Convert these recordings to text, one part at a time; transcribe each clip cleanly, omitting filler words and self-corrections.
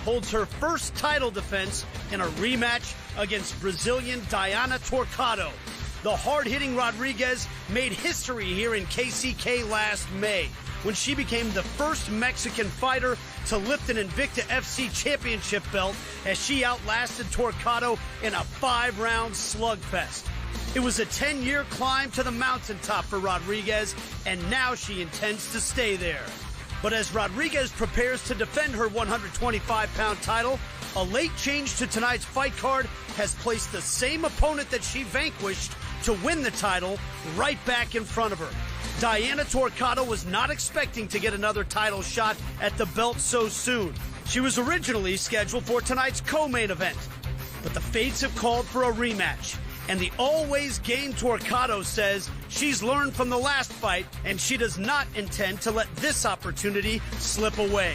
holds her first title defense in a rematch against Brazilian Daiana Torquato. The hard-hitting Rodríguez made history here in KCK last May when she became the first Mexican fighter to lift an Invicta FC championship belt as she outlasted Torquato in a 5-round slugfest. It was a 10-year climb to the mountaintop for Rodríguez, and now she intends to stay there. But as Rodríguez prepares to defend her 125-pound title, a late change to tonight's fight card has placed the same opponent that she vanquished to win the title right back in front of her. Daiana Torquato was not expecting to get another title shot at the belt so soon. She was originally scheduled for tonight's co-main event, but the fates have called for a rematch. And the always game Torquato says she's learned from the last fight, and she does not intend to let this opportunity slip away.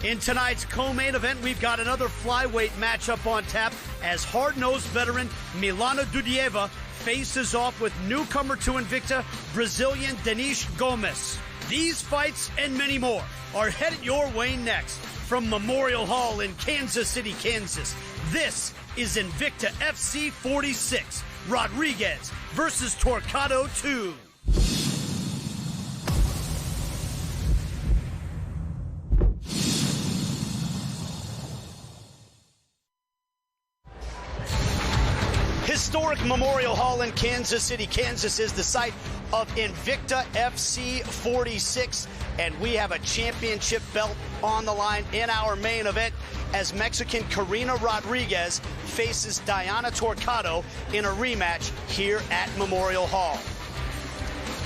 In tonight's co-main event, we've got another flyweight matchup on tap as hard-nosed veteran Milana Dudieva faces off with newcomer to Invicta, Brazilian Denise Gomes. These fights and many more are headed your way next from Memorial Hall in Kansas City, Kansas. This is Invicta FC 46, Rodríguez versus Torquato 2. Historic Memorial Hall in Kansas City, Kansas is the site of Invicta FC 46, and we have a championship belt on the line in our main event as Mexican Karina Rodríguez faces Daiana Torquato in a rematch here at Memorial Hall.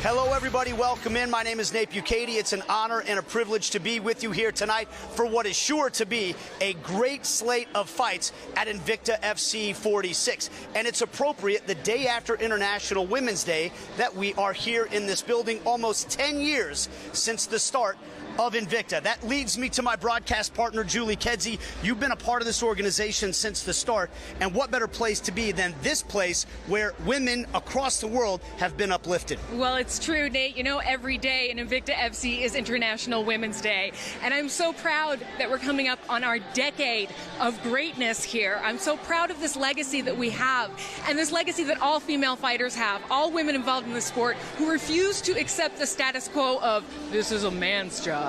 Hello, everybody. Welcome in. My name is Nate Bucati. It's an honor and a privilege to be with you here tonight for what is sure to be a great slate of fights at Invicta FC 46. And it's appropriate the day after International Women's Day that we are here in this building, almost 10 years since the start of Invicta. That leads me to my broadcast partner, Julie Kedzie. You've been a part of this organization since the start, and what better place to be than this place where women across the world have been uplifted? Well, it's true, Nate. You know, every day in Invicta FC is International Women's Day, and I'm so proud that we're coming up on our decade of greatness here. I'm so proud of this legacy that we have, and this legacy that all female fighters have, all women involved in the sport who refuse to accept the status quo of, this is a man's job.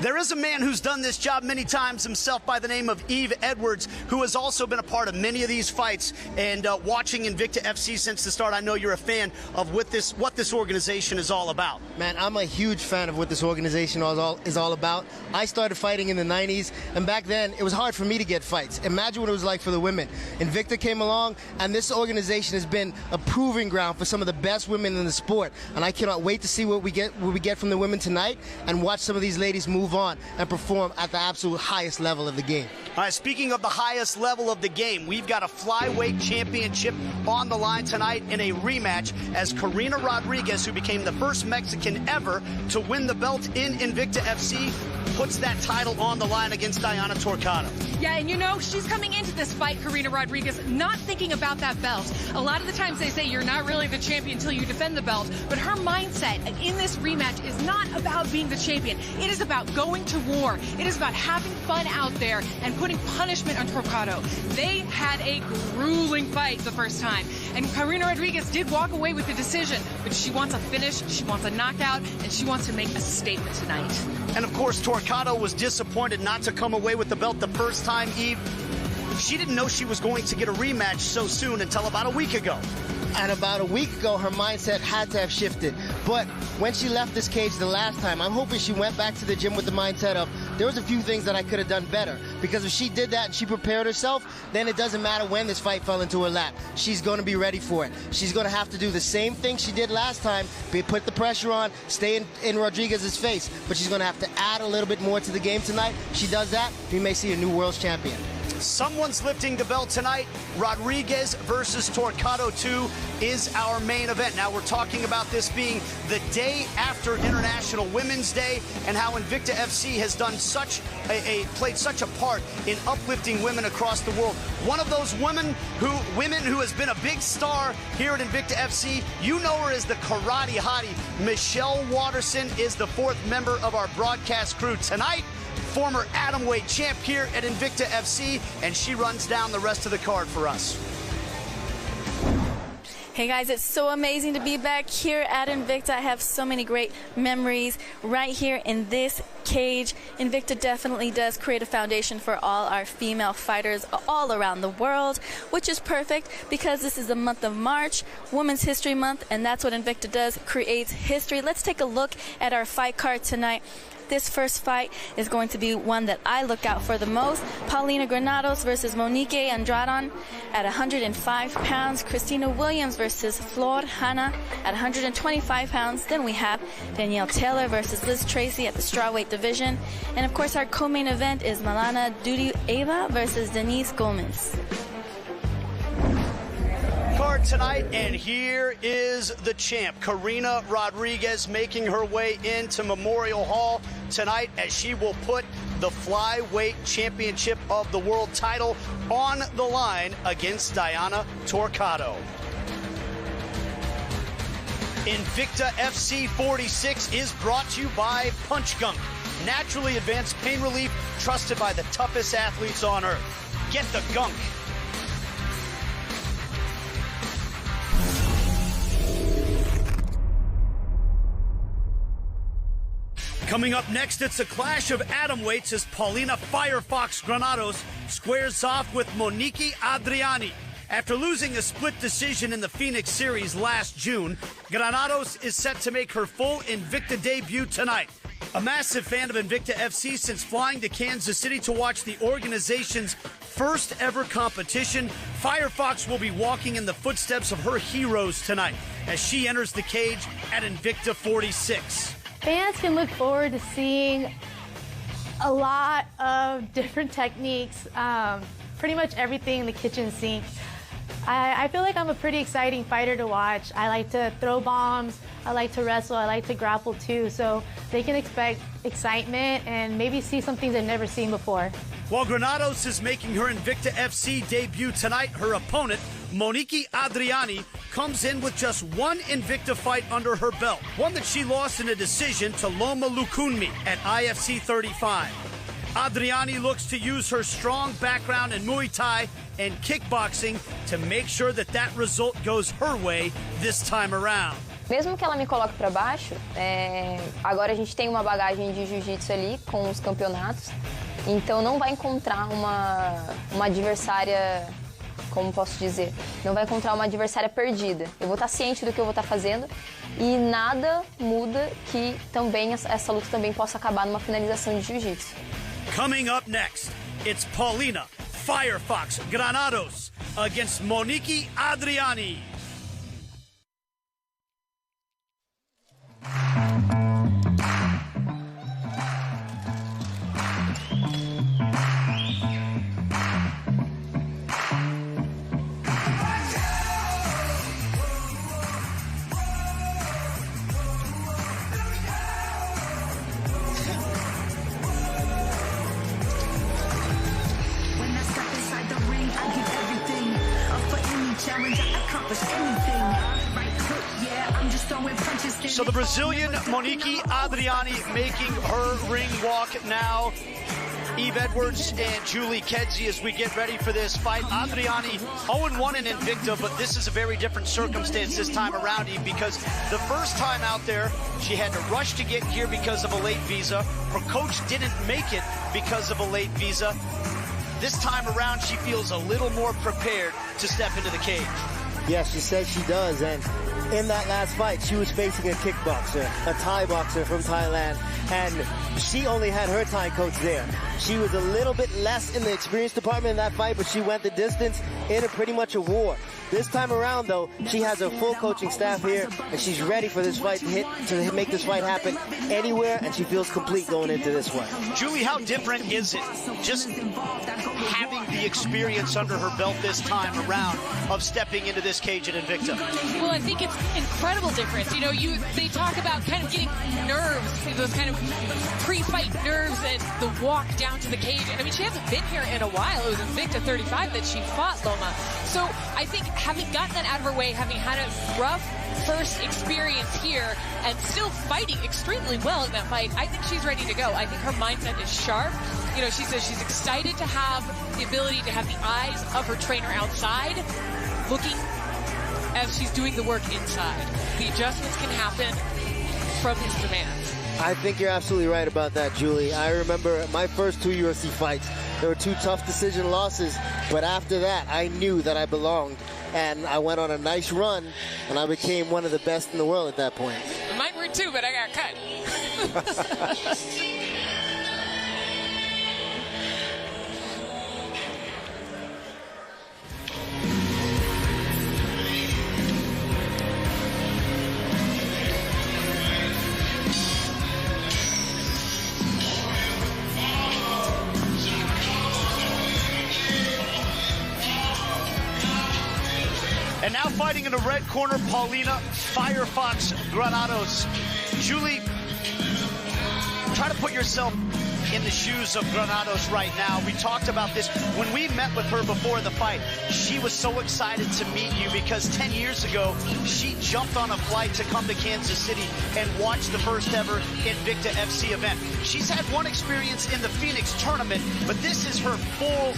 There is a man who's done this job many times himself by the name of Yves Edwards, who has also been a part of many of these fights. And watching Invicta FC since the start, I know you're a fan of what this organization is all about. Man, I'm a huge fan of what this organization is all about. I started fighting in the 90s, and back then it was hard for me to get fights. Imagine what it was like for the women. Invicta came along, and this organization has been a proving ground for some of the best women in the sport. And I cannot wait to see what we get from the women tonight and watch some of these ladies move on and perform at the absolute highest level of the game. All right, speaking of the highest level of the game, we've got a flyweight championship on the line tonight in a rematch as Karina Rodríguez, who became the first Mexican ever to win the belt in Invicta FC, puts that title on the line against Daiana Torquato. Yeah, and you know, she's coming into this fight, Karina Rodríguez, not thinking about that belt. A lot of the times they say you're not really the champion until you defend the belt, but her mindset in this rematch is not about being the champion. It is about going to war. It is about having fun out there and putting punishment on Torquato. They had a grueling fight the first time, and Karina Rodríguez did walk away with the decision, but she wants a finish, she wants a knockout, and she wants to make a statement tonight. And of course, Torquato was disappointed not to come away with the belt the first time, Eve. She didn't know she was going to get a rematch so soon until about a week ago. And about a week ago, her mindset had to have shifted. But when she left this cage the last time, I'm hoping she went back to the gym with the mindset of, there was a few things that I could have done better. Because if she did that and she prepared herself, then it doesn't matter when this fight fell into her lap. She's going to be ready for it. She's going to have to do the same thing she did last time, put the pressure on, stay in Rodríguez's face. But she's going to have to add a little bit more to the game tonight. She does that, we may see a new world's champion. Someone's lifting the belt tonight. Rodríguez versus Torquato 2 is our main event. Now we're talking about this being the day after International Women's Day and how Invicta FC has done played such a part in uplifting women across the world. One of those women who has been a big star here at Invicta FC. You know her as the Karate Hottie. Michelle Watterson is the fourth member of our broadcast crew tonight. former Atomweight champ here at Invicta FC, and she runs down the rest of the card for us. Hey guys, it's so amazing to be back here at Invicta. I have so many great memories right here in this cage. Invicta definitely does create a foundation for all our female fighters all around the world, which is perfect because this is the month of March, Women's History Month, and that's what Invicta does, creates history. Let's take a look at our fight card tonight. This first fight is going to be one that I look out for the most. Paulina Granados versus Monique Andrade at 105 pounds. Kristina Williams versus Flore Hani at 125 pounds. Then we have Danielle Taylor versus Liz Tracy at the strawweight division. And of course our co-main event is Milana Dudieva versus Denise Gomes. Card tonight, and here is the champ, Karina Rodríguez, making her way into Memorial Hall tonight as she will put the Flyweight Championship of the World title on the line against Daiana Torquato. Invicta FC 46 is brought to you by Punch Gunk, naturally advanced pain relief trusted by the toughest athletes on earth. Get the gunk. Coming up next, it's a clash of atomweights as Paulina Firefox Granados squares off with Monique Adriane. After losing a split decision in the Phoenix Series last June, Granados is set to make her full Invicta debut tonight. A massive fan of Invicta FC since flying to Kansas City to watch the organization's first ever competition, Firefox will be walking in the footsteps of her heroes tonight as she enters the cage at Invicta 46. Fans can look forward to seeing a lot of different techniques, pretty much everything in the kitchen sink. I feel like I'm a pretty exciting fighter to watch. I like to throw bombs, I like to wrestle, I like to grapple too, so they can expect excitement and maybe see some things they've never seen before. While Granados is making her Invicta FC debut tonight, her opponent, Monique Adriane, comes in with just one Invicta fight under her belt, one that she lost in a decision to Loma Lukunmi at IFC 35. Adriane looks to use her strong background in Muay Thai and kickboxing to make sure that that result goes her way this time around. Mesmo que ela me coloque para baixo, agora a gente tem uma bagagem de jiu-jitsu ali com os campeonatos, então não vai encontrar uma adversária, como posso dizer, não vai encontrar uma adversária perdida. Eu vou estar ciente do que eu vou estar fazendo e nada muda que também essa luta também possa acabar numa finalização de jiu-jitsu. Coming up next, it's Paulina Firefox Granados against Monique Adriane. So the Brazilian Monique Adriane making her ring walk now. Eve Edwards and Julie Kedzie as we get ready for this fight. Adriane 0-1 in Invicta, but this is a very different circumstance this time around, Eve, because the first time out there, she had to rush to get here because of a late visa. Her coach didn't make it because of a late visa. This time around, she feels a little more prepared to step into the cage. Yes, she says she does, and in that last fight, she was facing a kickboxer, a Thai boxer from Thailand, and she only had her Thai coach there. She was a little bit less in the experience department in that fight, but she went the distance in pretty much a war. This time around, though, she has a full coaching staff here, and she's ready for this fight to make this fight happen anywhere, and she feels complete going into this one. Julie, how different is it just having the experience under her belt this time around of stepping into this cage at Invicta? Well, I think it's incredible difference. You know, they talk about kind of getting nerves, those kind of pre-fight nerves and the walk down to the cage. And I mean, she hasn't been here in a while. It was Invicta 35 that she fought Loma. So I think having gotten that out of her way, having had a rough first experience here and still fighting extremely well in that fight, I think she's ready to go. I think her mindset is sharp. You know, she says she's excited to have the ability to have the eyes of her trainer outside looking as she's doing the work inside. The adjustments can happen from his demands. I think you're absolutely right about that, Julie. I remember my first 2 UFC fights. There were 2 tough decision losses, but after that, I knew that I belonged. And I went on a nice run, and I became one of the best in the world at that point. Mine were too, but I got cut. And now fighting in the red corner, Paulina Firefox Granados. Julie, try to put yourself in the shoes of Granados right now. We talked about this when we met with her before the fight. She was so excited to meet you because 10 years ago, she jumped on a flight to come to Kansas City and watch the first ever Invicta FC event. She's had one experience in the Phoenix tournament, but this is her full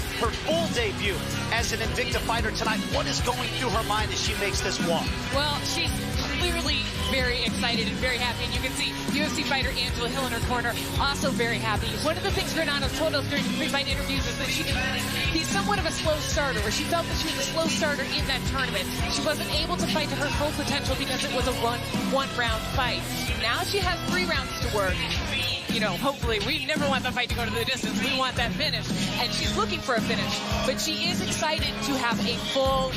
debut as an Invicta fighter tonight. What is going through her mind as she makes this walk? Well, she's clearly very excited and very happy, and you can see UFC fighter Angela Hill in her corner, also very happy. One of the things Granados told us during the pre-fight interviews is that she can be somewhat of a slow starter, or she felt that she was a slow starter in that tournament. She wasn't able to fight to her full potential because it was a one-round fight. Now she has 3 rounds to work. You know, hopefully, we never want the fight to go to the distance. We want that finish, and she's looking for a finish. But she is excited to have a full,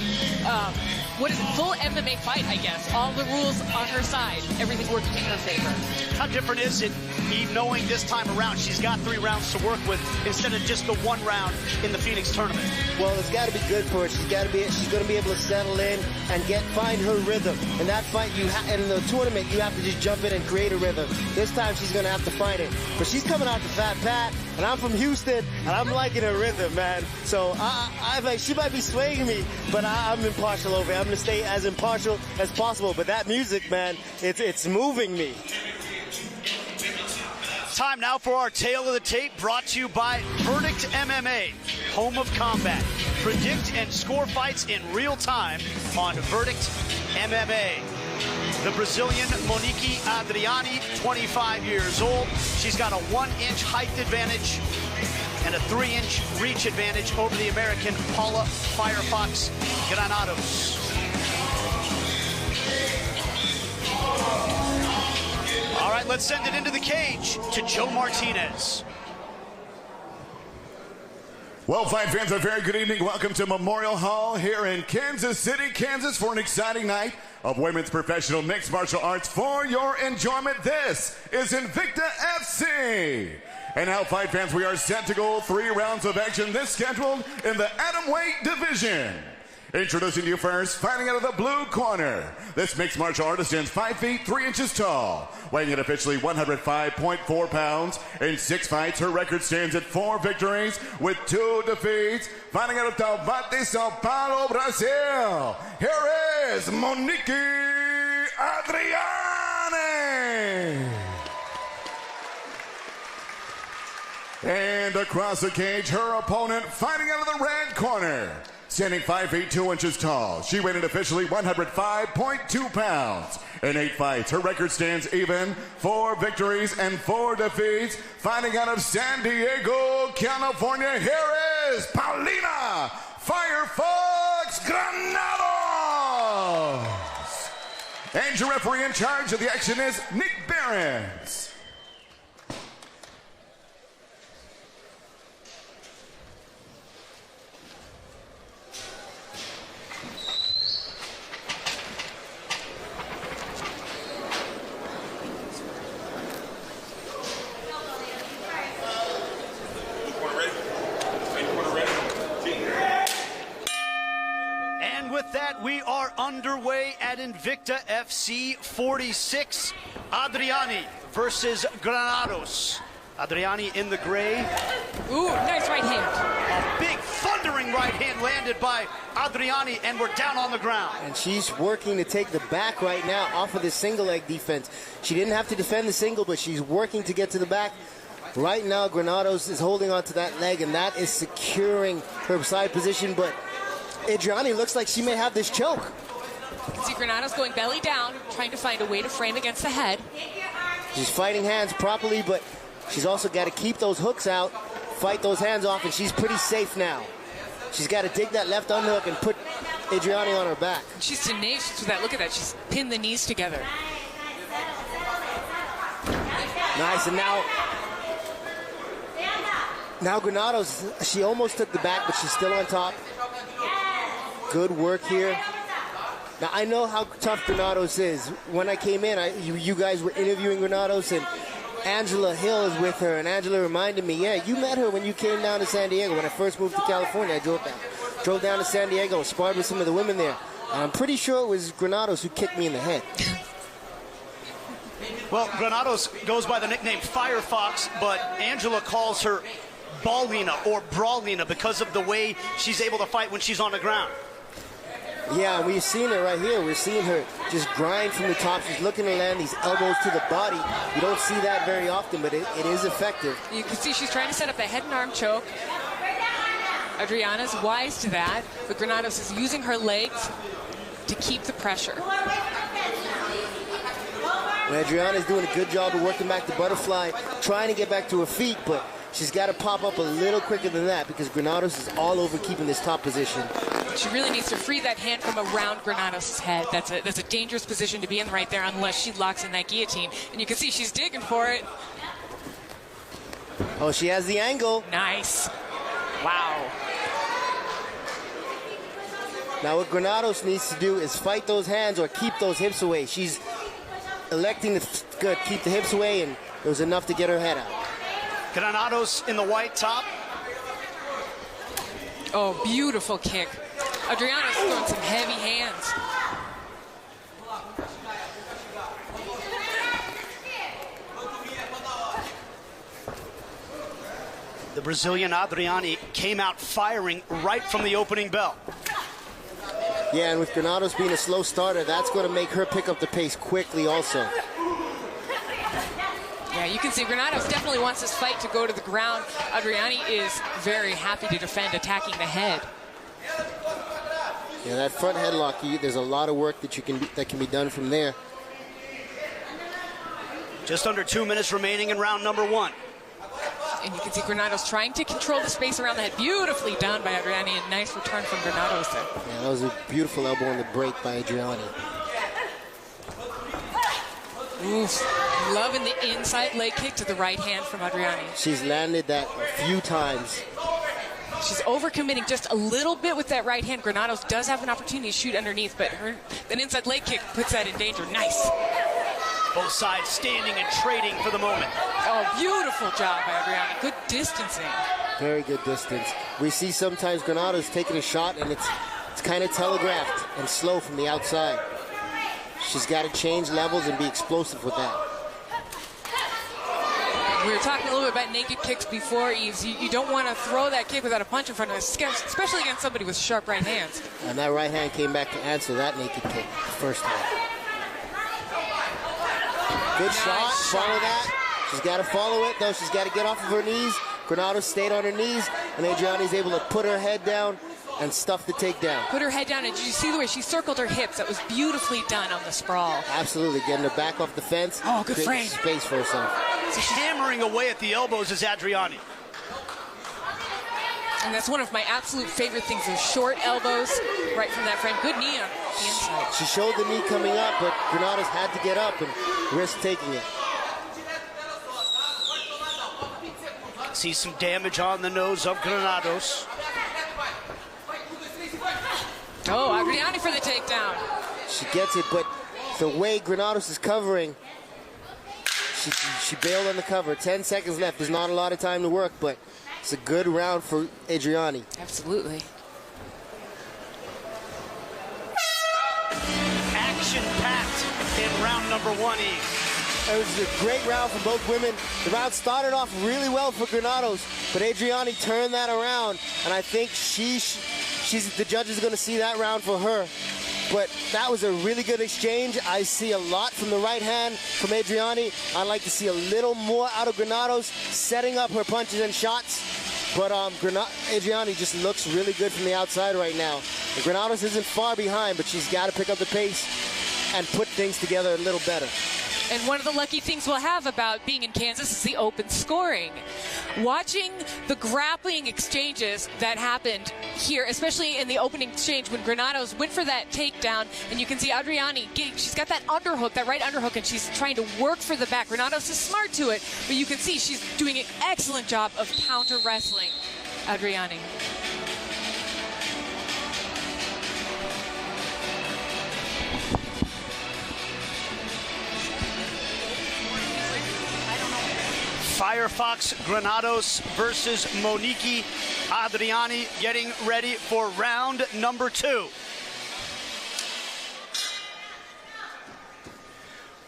full MMA fight, I guess. All the rules on her side, everything working in her favor. How different is it, knowing this time around she's got 3 rounds to work with instead of just the 1 round in the Phoenix tournament? Well, it's got to be good for her. She's going to be able to settle in and find her rhythm. In that fight, and in the tournament, you have to just jump in and create a rhythm. This time, she's going to have to find it. But she's coming out the Fat Pat, and I'm from Houston, and I'm liking her rhythm, man. So she might be swaying me, but I'm impartial over it. I'm going to stay as impartial as possible. But that music, man, it's moving me. Time now for our Tale of the Tape, brought to you by Verdict MMA, home of combat. Predict and score fights in real time on Verdict MMA. The Brazilian Monique Adriane, 25 years old. She's got a 1-inch height advantage and a 3-inch reach advantage over the American Paula Firefox Granados. All right, let's send it into the cage to Joe Martinez. Well, fight fans, a very good evening. Welcome to Memorial Hall here in Kansas City, Kansas, for an exciting night of women's professional mixed martial arts for your enjoyment. This is Invicta FC. And now, fight fans, we are set to go 3 rounds of action, this scheduled in the Atomweight division. Introducing you first, fighting out of the blue corner. This mixed martial artist stands 5 feet 3 inches tall, weighing in officially 105.4 pounds. In 6 fights, her record stands at 4 victories with 2 defeats. Fighting out of Taubaté, Sao Paulo, Brazil. Here is Monique Adriane. And across the cage, her opponent fighting out of the red corner. Standing 5 feet 2 inches tall, she weighed in officially 105.2 pounds. In 8 fights, her record stands even, 4 victories and 4 defeats. Fighting out of San Diego, California, here is Paulina Firefox Granados. And your referee in charge of the action is Nick Behrens. We are underway at Invicta FC 46. Adriane versus Granados. Adriane in the gray. Ooh, nice right hand. A big thundering right hand landed by Adriane, and we're down on the ground. And she's working to take the back right now off of the single leg defense. She didn't have to defend the single, but she's working to get to the back. Right now, Granados is holding on to that leg, and that is securing her side position, but Adriane looks like she may have this choke. You can see Granados going belly down, trying to find a way to frame against the head. She's fighting hands properly, but she's also got to keep those hooks out, fight those hands off, and she's pretty safe now. She's got to dig that left unhook and put Adriane on her back. She's tenacious with that. Look at that. She's pinned the knees together. Nice, and now Granados, she almost took the back, but she's still on top. Good work here. Now, I know how tough Granados is. When I came in, you guys were interviewing Granados, and Angela Hill is with her, and Angela reminded me, yeah, you met her when you came down to San Diego. When I first moved to California, I drove down to San Diego and sparred with some of the women there. And I'm pretty sure it was Granados who kicked me in the head. Well, Granados goes by the nickname Firefox, but Angela calls her Paulina or Brawlina because of the way she's able to fight when she's on the ground. Yeah, we've seen it right here. We're seeing her just grind from the top. She's looking to land these elbows to the body. You don't see that very often, but it is effective. You can see she's trying to set up a head and arm choke. Adriana's wise to that, but Granados is using her legs to keep the pressure. And Adriana's doing a good job of working back the butterfly, trying to get back to her feet, but she's got to pop up a little quicker than that because Granados is all over keeping this top position. She really needs to free that hand from around Granados' head. That's a dangerous position to be in right there unless she locks in that guillotine. And you can see she's digging for it. Oh, she has the angle. Nice. Wow. Now what Granados needs to do is fight those hands or keep those hips away. She's electing to keep the hips away, and it was enough to get her head out. Granados in the white top. Oh, beautiful kick. Adriana's throwing some heavy hands. The Brazilian Adriane came out firing right from the opening bell. Yeah, and with Granados being a slow starter, that's going to make her pick up the pace quickly also. Yeah, you can see Granados definitely wants this fight to go to the ground. Adriane is very happy to defend, attacking the head. Yeah, that front headlock, there's a lot of work that can be done from there. Just under 2 minutes remaining in round number 1. And you can see Granados trying to control the space around the head. Beautifully done by Adriane, and nice return from Granados there. Yeah, that was a beautiful elbow on the break by Adriane. Oof. Loving the inside leg kick to the right hand from Adriane. She's landed that a few times. She's overcommitting just a little bit with that right hand. Granados does have an opportunity to shoot underneath, but an inside leg kick puts that in danger. Nice. Both sides standing and trading for the moment. Oh, beautiful job by Adriane. Good distancing. Very good distance. We see sometimes Granados taking a shot, and it's kind of telegraphed and slow from the outside. She's got to change levels and be explosive with that. We were talking a little bit about naked kicks before, Yves. You don't want to throw that kick without a punch in front of us, especially against somebody with sharp right hands. And that right hand came back to answer that naked kick the first time. Good shot. Follow that. She's got to follow it, though. She's got to get off of her knees. Granados stayed on her knees, and Adriane's able to put her head down and stuff the takedown. Put her head down, and did you see the way she circled her hips? That was beautifully done on the sprawl. Absolutely, getting her back off the fence. Oh, good frame. Space for herself. So she's hammering away at the elbows as Adriane. And that's one of my absolute favorite things, those short elbows right from that frame. Good knee on the inside. She showed the knee coming up, but Granados had to get up and risk taking it. See some damage on the nose of Granados. Oh, Adriane for the takedown. She gets it, but the way Granados is covering, she bailed on the cover. 10 seconds left. There's not a lot of time to work, but it's a good round for Adriane. Absolutely. Action-packed in round number 1, Eve. It was a great round for both women. The round started off really well for Granados, but Adriane turned that around, and I think the judges are going to see that round for her. But that was a really good exchange. I see a lot from the right hand from Adriane. I'd like to see a little more out of Granados, setting up her punches and shots. But Adriane just looks really good from the outside right now. And Granados isn't far behind, but she's got to pick up the pace and put things together a little better. And one of the lucky things we'll have about being in Kansas is the open scoring. Watching the grappling exchanges that happened here, especially in the opening exchange when Granados went for that takedown, and you can see Adriane, she's got that underhook, that right underhook, and she's trying to work for the back. Granados is smart to it, but you can see she's doing an excellent job of counter wrestling Adriane. Firefox Granados versus Monique. Adriane getting ready for round number 2.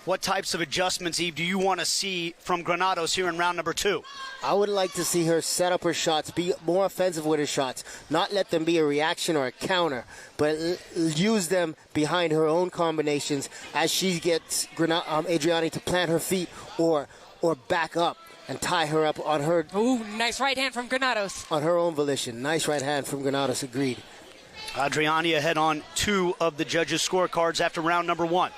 What types of adjustments, Eve, do you want to see from Granados here in round number 2? I would like to see her set up her shots, be more offensive with her shots, not let them be a reaction or a counter, but use them behind her own combinations as she gets Adriane to plant her feet or back up and tie her up on her. Ooh, nice right hand from Granados. On her own volition. Nice right hand from Granados, agreed. Adriane ahead on 2 of the judges' scorecards after round number 1.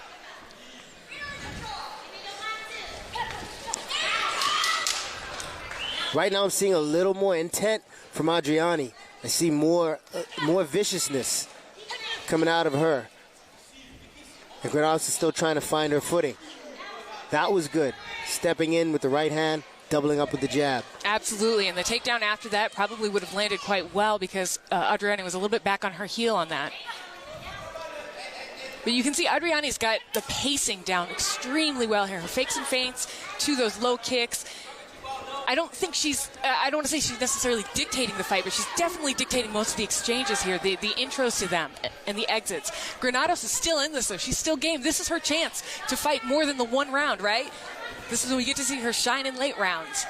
Right now I'm seeing a little more intent from Adriane. I see more viciousness coming out of her. And Granados is still trying to find her footing. That was good. Stepping in with the right hand, doubling up with the jab. Absolutely, and the takedown after that probably would have landed quite well because Adriane was a little bit back on her heel on that. But you can see Adriane's got the pacing down extremely well here. Her fakes and feints to those low kicks. I don't think I don't want to say she's necessarily dictating the fight, but she's definitely dictating most of the exchanges here, the intros to them and the exits. Granados is still in this, though. She's still game. This is her chance to fight more than the 1 round, right? This is when we get to see her shine in late rounds.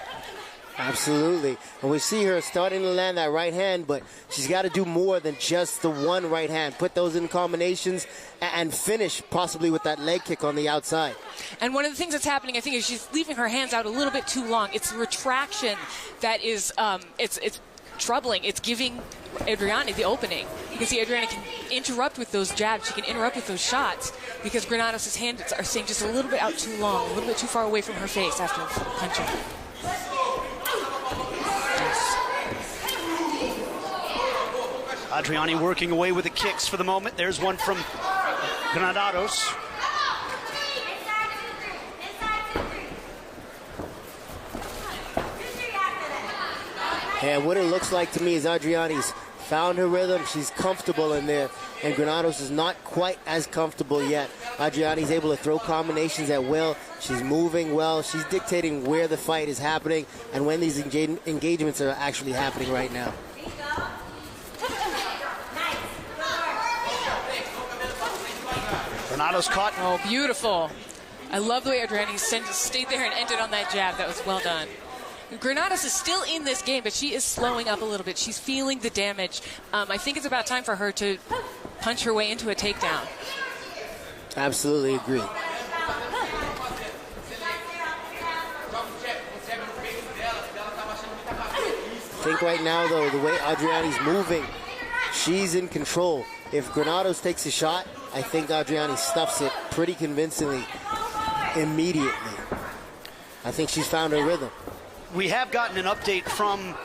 Absolutely. And we see her starting to land that right hand, but she's got to do more than just the 1 right hand. Put those in combinations and finish possibly with that leg kick on the outside. And one of the things that's happening, I think, is she's leaving her hands out a little bit too long. It's retraction that is it's troubling. It's giving Adriane the opening. You can see Adriane can interrupt with those jabs. She can interrupt with those shots because Granados' hands are staying just a little bit out too long, a little bit too far away from her face after punching. Adriane working away with the kicks for the moment. There's one from Granados. And what it looks like to me is Adriane's found her rhythm. She's comfortable in there, and Granados is not quite as comfortable yet. Adriane's able to throw combinations at will. She's moving well. She's dictating where the fight is happening and when these engagements are actually happening right now. Granados caught. Oh, beautiful. I love the way Adriane stayed there and ended on that jab. That was well done. Granados is still in this game, but she is slowing up a little bit. She's feeling the damage. I think it's about time for her to punch her way into a takedown. Absolutely agree. I think right now, though, the way Adriane's moving, she's in control. If Granados takes a shot, I think Adriane stuffs it pretty convincingly immediately. I think she's found her rhythm. We have gotten an update from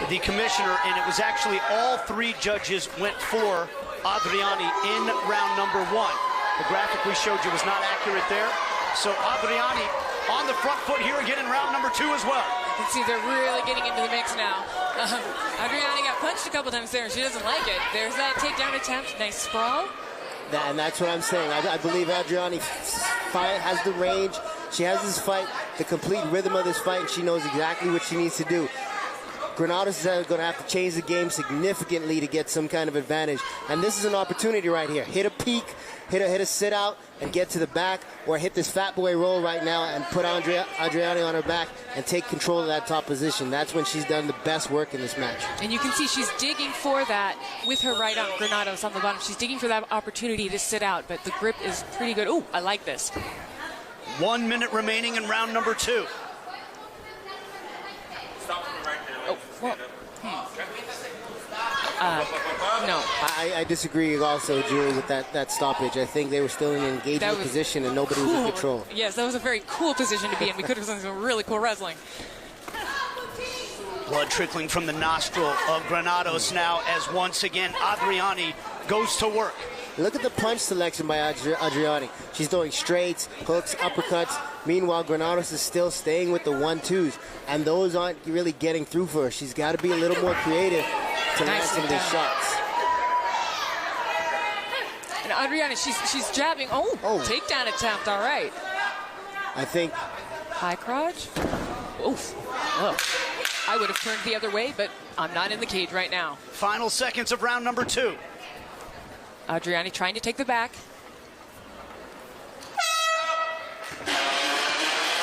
the commissioner, and it was actually all 3 judges went for Adriane in round number 1. The graphic we showed you was not accurate there. So Adriane on the front foot here again in round number 2 as well. You can see they're really getting into the mix now. Adriane got punched a couple times there, and she doesn't like it. There's that takedown attempt. Nice sprawl. And that's what I'm saying. I believe Adriane has the range. She has this fight, the complete rhythm of this fight, and she knows exactly what she needs to do. Granados is going to have to change the game significantly to get some kind of advantage. And this is an opportunity right here. Hit a peek, hit a sit out, and get to the back, or hit this fat boy roll right now and put Adriane on her back and take control of that top position. That's when she's done the best work in this match. And you can see she's digging for that with her right arm, Granados on the bottom. She's digging for that opportunity to sit out, but the grip is pretty good. Ooh, I like this. 1 minute remaining in round number 2. Oh, well, no. I disagree also, Julie, with that stoppage. I think they were still in an engagement position and nobody was in control. Yes, that was a very cool position to be in. We could have done some really cool wrestling. Blood trickling from the nostril of Granados now as once again Adriane goes to work. Look at the punch selection by Adriane. She's throwing straights, hooks, uppercuts. Meanwhile, Granados is still staying with the 1-2s, and those aren't really getting through for her. She's got to be a little more creative to land some of these shots. And Adriane, she's jabbing. Oh, takedown attempt. All right. I think. High crotch. Oof. Oh. I would have turned the other way, but I'm not in the cage right now. Final seconds of round number 2. Adriane trying to take the back.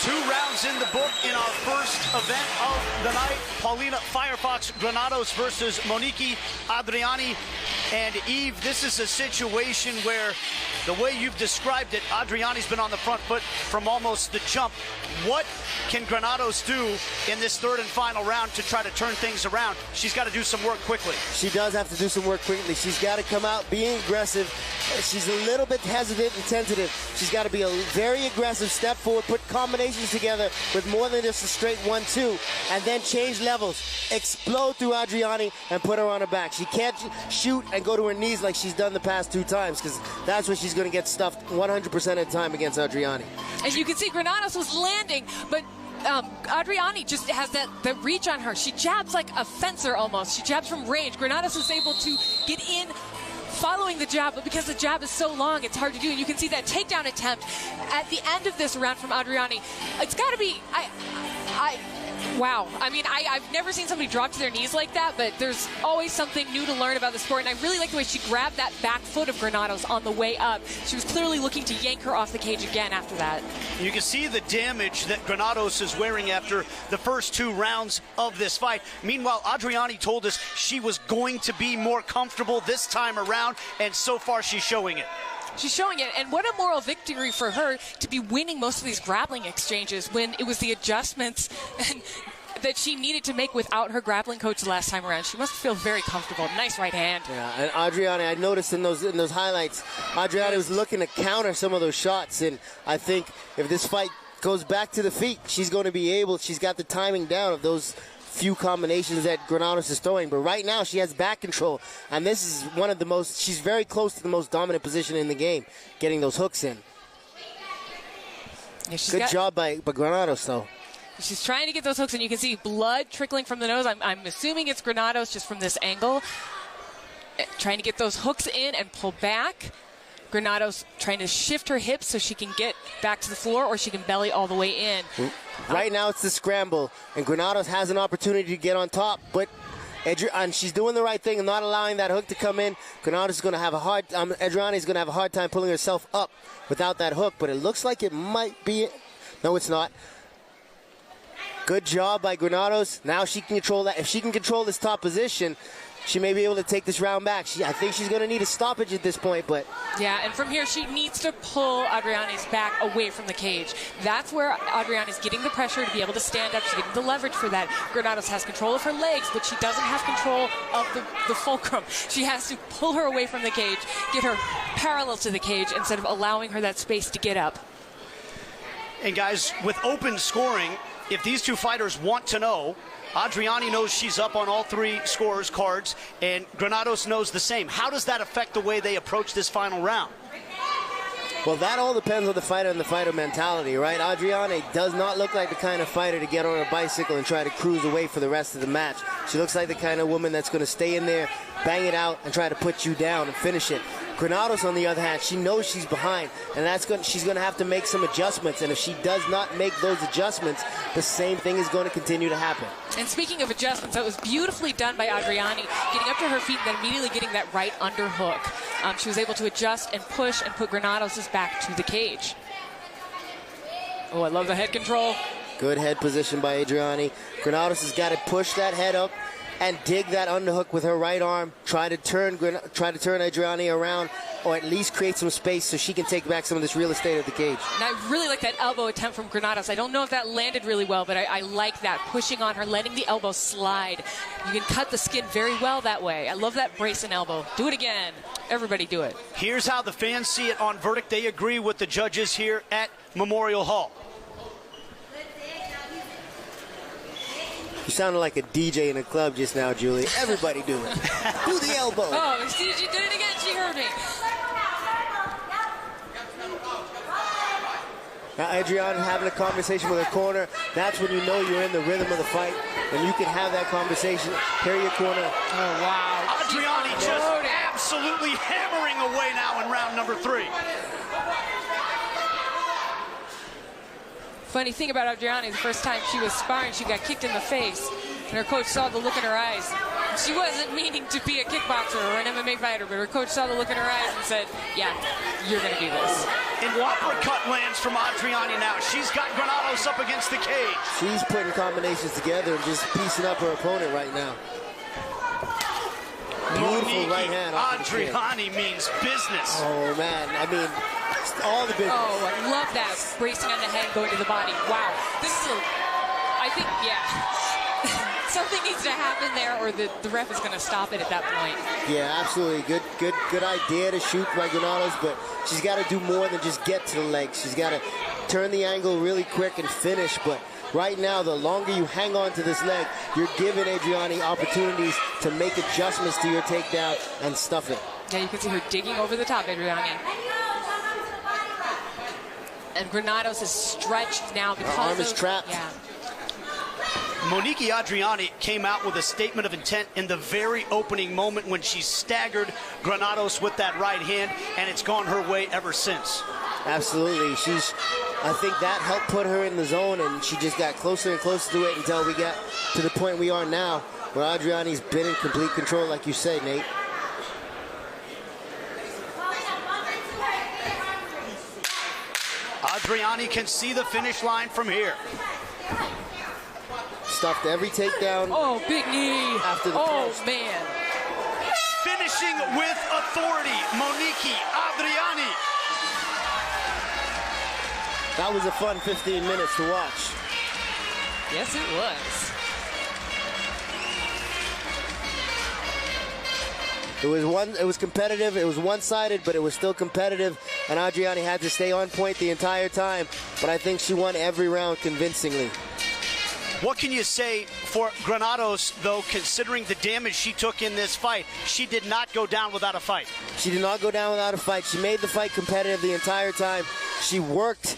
2 rounds in the book in our first event of the night. Paulina Firefox Granados versus Monique Adriane. And Eve, this is a situation where the way you've described it, Adriane's been on the front foot from almost the jump. What can Granados do in this third and final round to try to turn things around? She's got to do some work quickly. She does have to do some work quickly. She's got to come out being aggressive. She's a little bit hesitant and tentative. She's got to be a very aggressive, step forward, put combinations together with more than just a straight 1-2, and then change levels, explode through Adriane and put her on her back. She can't shoot and go to her knees like she's done the past 2 times, because that's where she's going to get stuffed 100% of the time against Adriane. And you can see Granados was landing, but Adriane just has that reach on her. She jabs like a fencer almost. She jabs from range. Granados was able to get in following the jab, but because the jab is so long, it's hard to do. And you can see that takedown attempt at the end of this round from Adriane. It's got to be, wow. I mean, I've never seen somebody drop to their knees like that, but there's always something new to learn about the sport. And I really like the way she grabbed that back foot of Granados on the way up. She was clearly looking to yank her off the cage again after that. You can see the damage that Granados is wearing after the first 2 rounds of this fight. Meanwhile, Adriane told us she was going to be more comfortable this time around, and so far she's showing it. She's showing it, and what a moral victory for her to be winning most of these grappling exchanges when it was the adjustments that she needed to make without her grappling coach the last time around. She must feel very comfortable. Nice right hand. Yeah, and Adriane, I noticed in those highlights, Adriane was looking to counter some of those shots, and I think if this fight goes back to the feet, she's going to be able, she's got the timing down of those few combinations that Granados is throwing, but right now she has back control, and this is one of the most, she's very close to the most dominant position in the game, getting those hooks in. Yeah, good job by Granados, though. She's trying to get those hooks, and you can see blood trickling from the nose. I'm assuming it's Granados just from this angle. Trying to get those hooks in and pull back. Granados trying to shift her hips so she can get back to the floor, or she can belly all the way in. Right now it's the scramble, and Granados has an opportunity to get on top, but and she's doing the right thing and not allowing that hook to come in. Granados is going to have a hard Adriane is going to have a hard time pulling herself up without that hook, but it looks like it might be. No, it's not. Good job by Granados. Now she can control that. If she can control this top position, she may be able to take this round back. I think she's going to need a stoppage at this point, but... Yeah, and from here, she needs to pull Adriane's back away from the cage. That's where Adriane is getting the pressure to be able to stand up. She's getting the leverage for that. Granados has control of her legs, but she doesn't have control of the fulcrum. She has to pull her away from the cage, get her parallel to the cage instead of allowing her that space to get up. And guys, with open scoring, if these 2 fighters want to know, Adriane knows she's up on all 3 scorers' cards, and Granados knows the same. How does that affect the way they approach this final round? Well, that all depends on the fighter and the fighter mentality, right? Adriane does not look like the kind of fighter to get on her bicycle and try to cruise away for the rest of the match. She looks like the kind of woman that's going to stay in there, bang it out, and try to put you down and finish it. Granados, on the other hand, she knows she's behind, and she's going to have to make some adjustments. And if she does not make those adjustments, the same thing is going to continue to happen. And speaking of adjustments, that was beautifully done by Adriane, getting up to her feet and then immediately getting that right underhook. She was able to adjust and push and put Granados' back to the cage. Oh, I love the head control. Good head position by Adriane. Granados has got to push that head up and dig that underhook with her right arm. Try to turn Adriane around, or at least create some space so she can take back some of this real estate of the cage. And I really like that elbow attempt from Granados. I don't know if that landed really well, but I like that. Pushing on her, letting the elbow slide. You can cut the skin very well that way. I love that brace and elbow. Do it again. Everybody do it. Here's how the fans see it on verdict. They agree with the judges here at Memorial Hall. You sounded like a DJ in a club just now, Julie. Everybody do it. Do the elbow. Oh, see, she did it again. She heard me. Now, Adriane having a conversation with her corner. That's when you know you're in the rhythm of the fight, and you can have that conversation. Carry your corner. Oh, wow. Adriane just absolutely hammering away now in round number 3. Funny thing about Adriane, the first time she was sparring, she got kicked in the face, and her coach saw the look in her eyes. She wasn't meaning to be a kickboxer or an MMA fighter, but her coach saw the look in her eyes and said, yeah, you're going to do this. An uppercut lands from Adriane now. She's got Granados up against the cage. She's putting combinations together and just piecing up her opponent right now. Beautiful Monique, right hand. Adriane means business. Oh, man. I mean, all the business. Oh, I love that. Bracing on the head, going to the body. Wow. This is I think, yeah. Something needs to happen there, or the ref is going to stop it at that point. Yeah, absolutely. Good idea to shoot by Granados, but she's got to do more than just get to the legs. She's got to turn the angle really quick and finish, but right now, the longer you hang on to this leg, you're giving Adriane opportunities to make adjustments to your takedown and stuff it. Yeah, you can see her digging over the top, Adriane. And Granados is stretched now because her arm is trapped. Yeah. Monique Adriane came out with a statement of intent in the very opening moment when she staggered Granados with that right hand, and it's gone her way ever since. Absolutely. I think that helped put her in the zone, and she just got closer and closer to it until we got to the point we are now, where Adriane's been in complete control, like you say, Nate. Adriane can see the finish line from here. Stuffed every takedown. Oh, big knee. After the post. Man. Finishing with authority, Monique Adriane. That was a fun 15 minutes to watch. Yes, it was. It was competitive. It was one-sided, but it was still competitive. And Adriane had to stay on point the entire time. But I think she won every round convincingly. What can you say for Granados, though, considering the damage she took in this fight? She did not go down without a fight. She did not go down without a fight. She made the fight competitive the entire time. She worked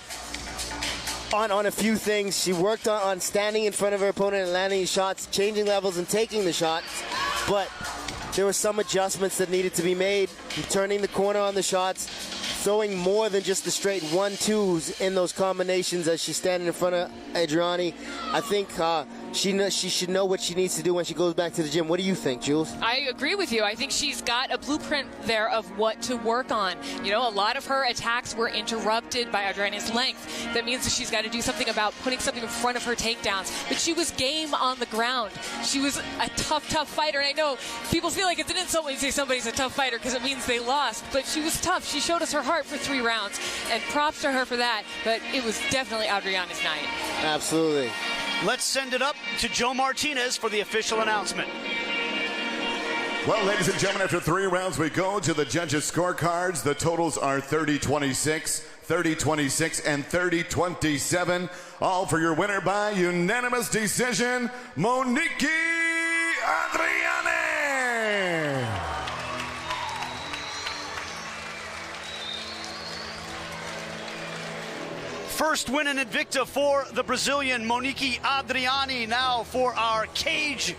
on a few things. She worked on standing in front of her opponent and landing shots, changing levels and taking the shots. But there were some adjustments that needed to be made, turning the corner on the shots, throwing more than just the straight 1-2s in those combinations as she's standing in front of Adriane. I think she should know what she needs to do when she goes back to the gym. What do you think, Jules? I agree with you. I think she's got a blueprint there of what to work on. You know, a lot of her attacks were interrupted by Adriane's length. That means that she's got to do something about putting something in front of her takedowns. But she was game on the ground. She was a tough fighter. And I know people feel like it's an insult when you say somebody's a tough fighter because it means they lost. But she was tough. She showed us her heart for 3 rounds. And props to her for that. But it was definitely Adriane's night. Absolutely. Let's send it up to Joe Martinez for the official announcement. Well, ladies and gentlemen, after 3 rounds, we go to the judges' scorecards. The totals are 30-26, 30-26, and 30-27. All for your winner by unanimous decision, Monique Adriane. First win in Invicta for the Brazilian Monique Adriane. Now for our cage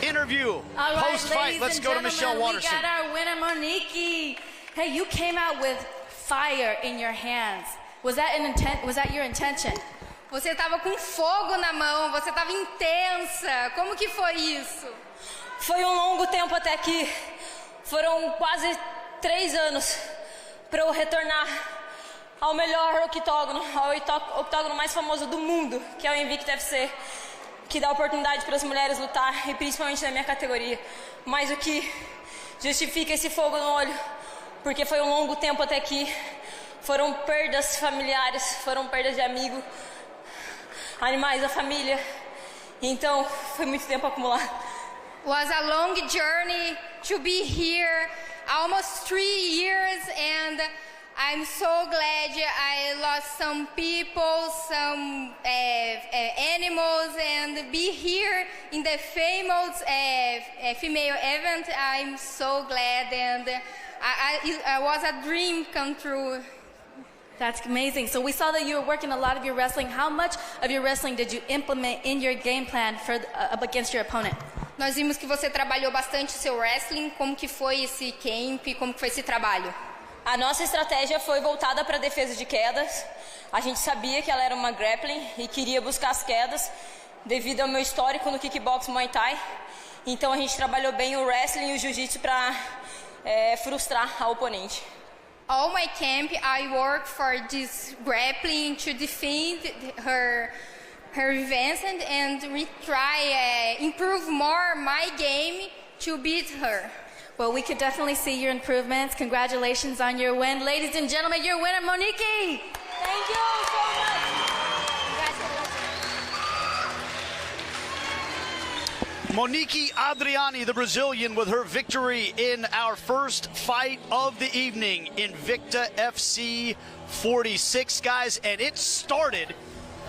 interview. All right, post-fight, let's go to Michelle Waterson. We got our winner, Monique. Hey, you came out with fire in your hands. Was that your intention? Você estava com fogo na mão, você estava intensa. Como que foi isso? Foi longo tempo até aqui. Foram quase 3 anos para eu retornar ao melhor octógono, ao octógono mais famoso do mundo, que é o Invicta FC, que dá oportunidade para as mulheres lutar, e principalmente na minha categoria. Mas o que justifica esse fogo no olho, porque foi longo tempo até aqui, foram perdas familiares, foram perdas de amigo, animais da família, então foi muito tempo acumulado. Was a long journey to be here, almost 3 years, and I'm so glad I lost some people, some animals, and be here in the famous female event. I'm so glad, and it was a dream come true. That's amazing. So we saw that you were working a lot of your wrestling. How much of your wrestling did you implement in your game plan for against your opponent? Nós vimos que você trabalhou bastante o seu wrestling. Como que foi esse camp? Como que foi esse trabalho? A nossa estratégia foi voltada para a defesa de quedas. A gente sabia que ela era uma grappling e queria buscar as quedas devido ao meu histórico no kickbox Muay Thai. Então a gente trabalhou bem o wrestling e o jiu-jitsu para frustrar a oponente. All my camp, I work for this grappling to defend her events and we try improve more my game to beat her. Well, we could definitely see your improvements. Congratulations on your win. Ladies and gentlemen, your winner, Monique. Thank you so much. Monique Adriane, the Brazilian, with her victory in our first fight of the evening, Invicta FC 46, guys, and it started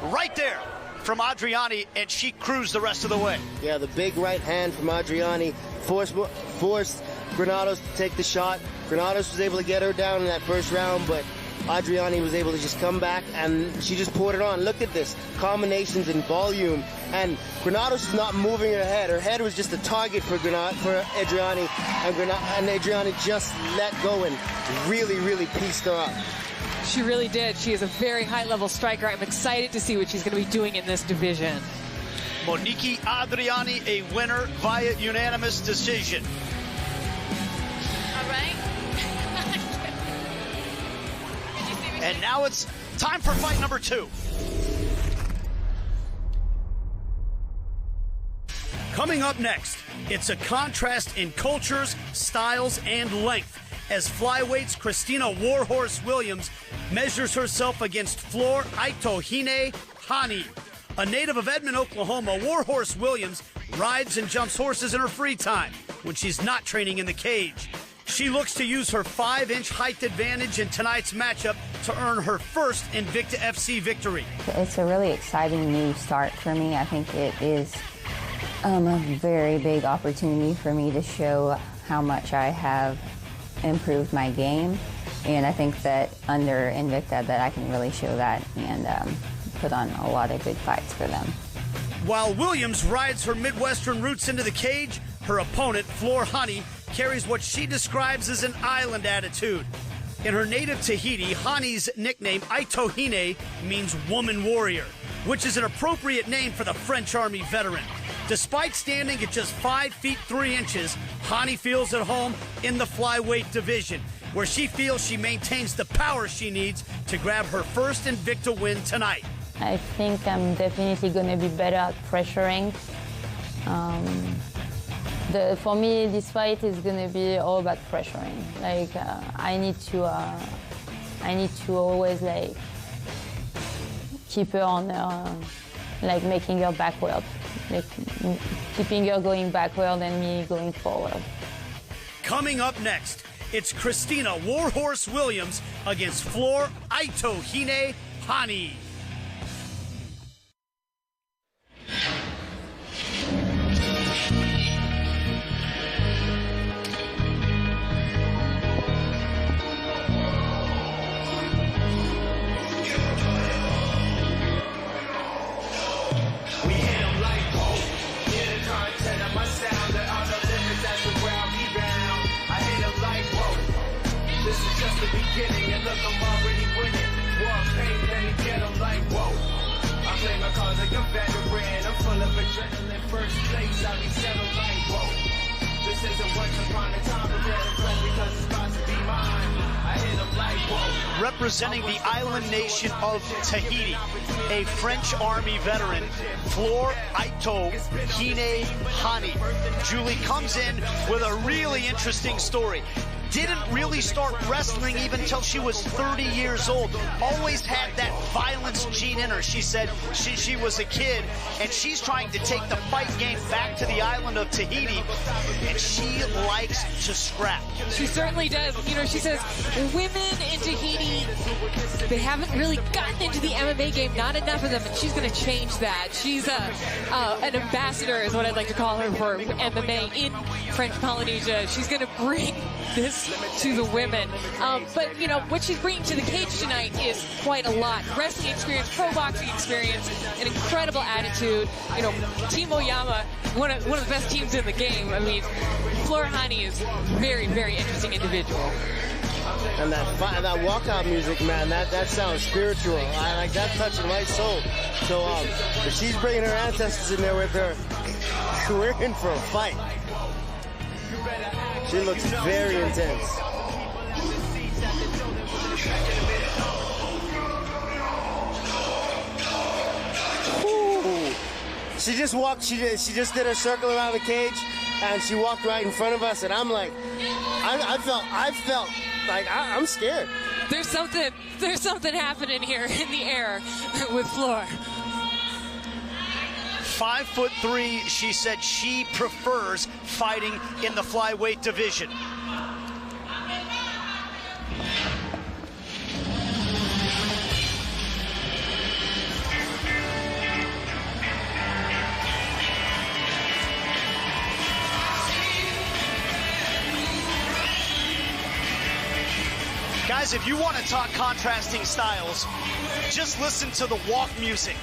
right there from Adriane, and she cruised the rest of the way. Yeah, the big right hand from Adriane forced Granados to take the shot. Granados was able to get her down in that first round, but Adriane was able to just come back and she just poured it on. Look at this, combinations and volume, and Granados is not moving her head. Her head was just a target for Adriane, and Adriane just let go and really, really pieced her up. She really did. She is a very high-level striker. I'm excited to see what she's going to be doing in this division. Monique Adriane, a winner via unanimous decision. All right. And now it's time for fight number 2. Coming up next, it's a contrast in cultures, styles, and length as Flyweight's Kristina Warhorse Williams measures herself against Flore Hani. A native of Edmond, Oklahoma, Warhorse Williams rides and jumps horses in her free time when she's not training in the cage. She looks to use her 5-inch height advantage in tonight's matchup to earn her first Invicta FC victory. It's a really exciting new start for me. I think it is a very big opportunity for me to show how much I have improved my game. And I think that under Invicta that I can really show that and put on a lot of good fights for them. While Williams rides her Midwestern roots into the cage, her opponent, Flore Hani, carries what she describes as an island attitude. In her native Tahiti, Hani's nickname, Aitohine, means woman warrior, which is an appropriate name for the French Army veteran. Despite standing at just 5 feet 3 inches, Hani feels at home in the flyweight division, where she feels she maintains the power she needs to grab her first Invicta win tonight. I think I'm definitely going to be better at pressuring. For me, this fight is going to be all about pressuring. Like I need to always like keep her on, like making her backward, like keeping her going backward and me going forward. Coming up next, it's Kristina Warhorse Williams against Flore Aitohine Hani. the beginning, and look, I'm already winning. One pain, then again, I'm like, whoa. I play my cards like a veteran. I'm full of adrenaline. First place, I'll be settled like, whoa. This isn't once upon a time, but because it's about to be mine. I hit them like, whoa. Representing the island nation of Tahiti, a French Army veteran, Flore Hine Hani. Julie comes in with a really interesting story. Didn't really start wrestling even until she was 30 years old. Always had that violence gene in her. She said she was a kid, and she's trying to take the fight game back to the island of Tahiti, and she likes to scrap. She certainly does. You know, she says women in Tahiti, they haven't really gotten into the MMA game, not enough of them, and she's going to change that. She's an ambassador, is what I'd like to call her, for MMA in French Polynesia. She's going to bring this to the women. But, you know, what she's bringing to the cage tonight is quite a lot. Wrestling experience, pro boxing experience, an incredible attitude. You know, Team Oyama, one of the best teams in the game. I mean, Flore Hani is very, very interesting individual. And that walkout music, man, that sounds spiritual. I like that, touching my soul. So if she's bringing her ancestors in there with her, we're in for a fight. She looks very intense. Ooh. She just walked. She just did a circle around the cage, and she walked right in front of us. And I'm like, I felt like I'm scared. There's something happening here in the air with Flore. 5'3", she said she prefers fighting in the flyweight division. Guys, if you want to talk contrasting styles, just listen to the walk music.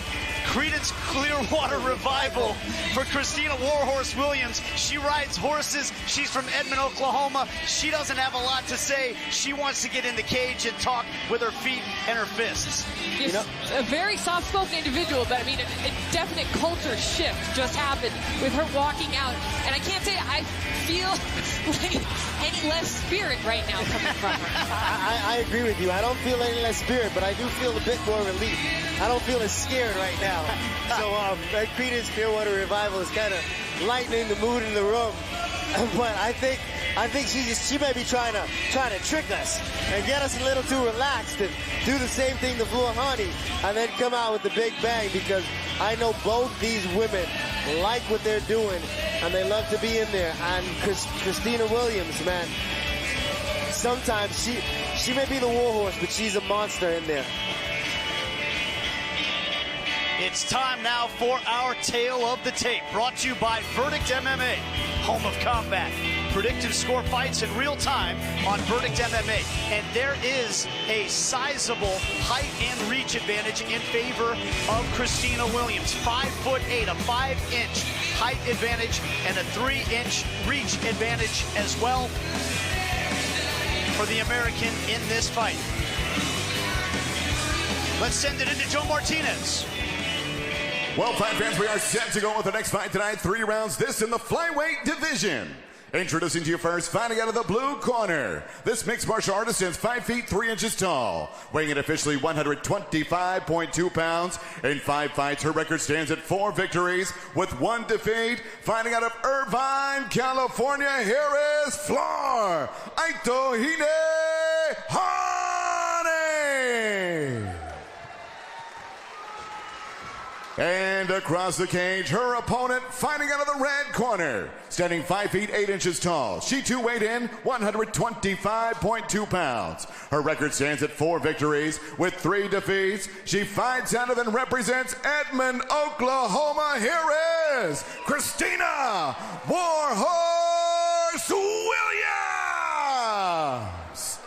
Creedence Clearwater Revival for Kristina Warhorse Williams. She rides horses. She's from Edmond, Oklahoma. She doesn't have a lot to say. She wants to get in the cage and talk with her feet and her fists. You know, a very soft-spoken individual, but I mean, a definite culture shift just happened with her walking out. And I can't say I feel like any less spirit right now coming from her. I agree with you. I don't feel any less spirit, but I do feel a bit more relief. I don't feel as scared right now. So that Creedence Clearwater Revival is kind of lightening the mood in the room. But I think she may be trying to trick us and get us a little too relaxed and do the same thing to Flore Hani and then come out with the big bang, because I know both these women like what they're doing and they love to be in there. And Kristina Williams, man, sometimes she may be the warhorse, but she's a monster in there. It's time now for our Tale of the Tape, brought to you by Verdict MMA, home of combat. Predictive score fights in real time on Verdict MMA. And there is a sizable height and reach advantage in favor of Kristina Williams. 5'8", a 5-inch height advantage, and a 3-inch reach advantage as well for the American in this fight. Let's send it into Joe Martinez. Well, fight fans, we are set to go with the next fight tonight. 3 rounds, this in the flyweight division. Introducing to you first, fighting out of the blue corner. This mixed martial artist stands 5 feet 3 inches tall, weighing in officially 125.2 pounds. In 5 fights, her record stands at 4 victories with 1 defeat. Fighting out of Irvine, California, here is Flore Hani. And across the cage, her opponent fighting out of the red corner. Standing 5 feet 8 inches tall. She too weighed in 125.2 pounds. Her record stands at 4 victories with 3 defeats. She fights out of and represents Edmond, Oklahoma. Here is Kristina Warhorse Williams.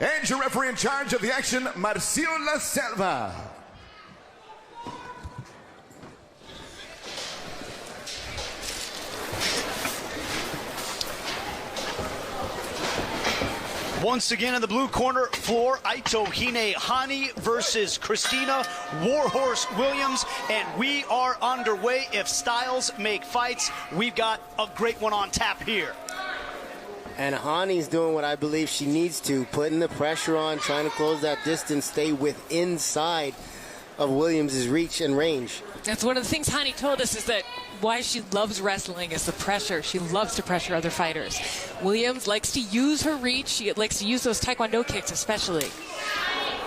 And your referee in charge of the action, Marcio La Selva. Once again in the blue corner, Flore, Aito, Hine, Hani versus Kristina, Warhorse Williams, and we are underway. If styles make fights, we've got a great one on tap here. And Hani's doing what I believe she needs to, putting the pressure on, trying to close that distance, stay inside of Williams' reach and range. That's one of the things Hani told us, is that why she loves wrestling is the pressure. She loves to pressure other fighters. Williams likes to use her reach. She likes to use those taekwondo kicks especially.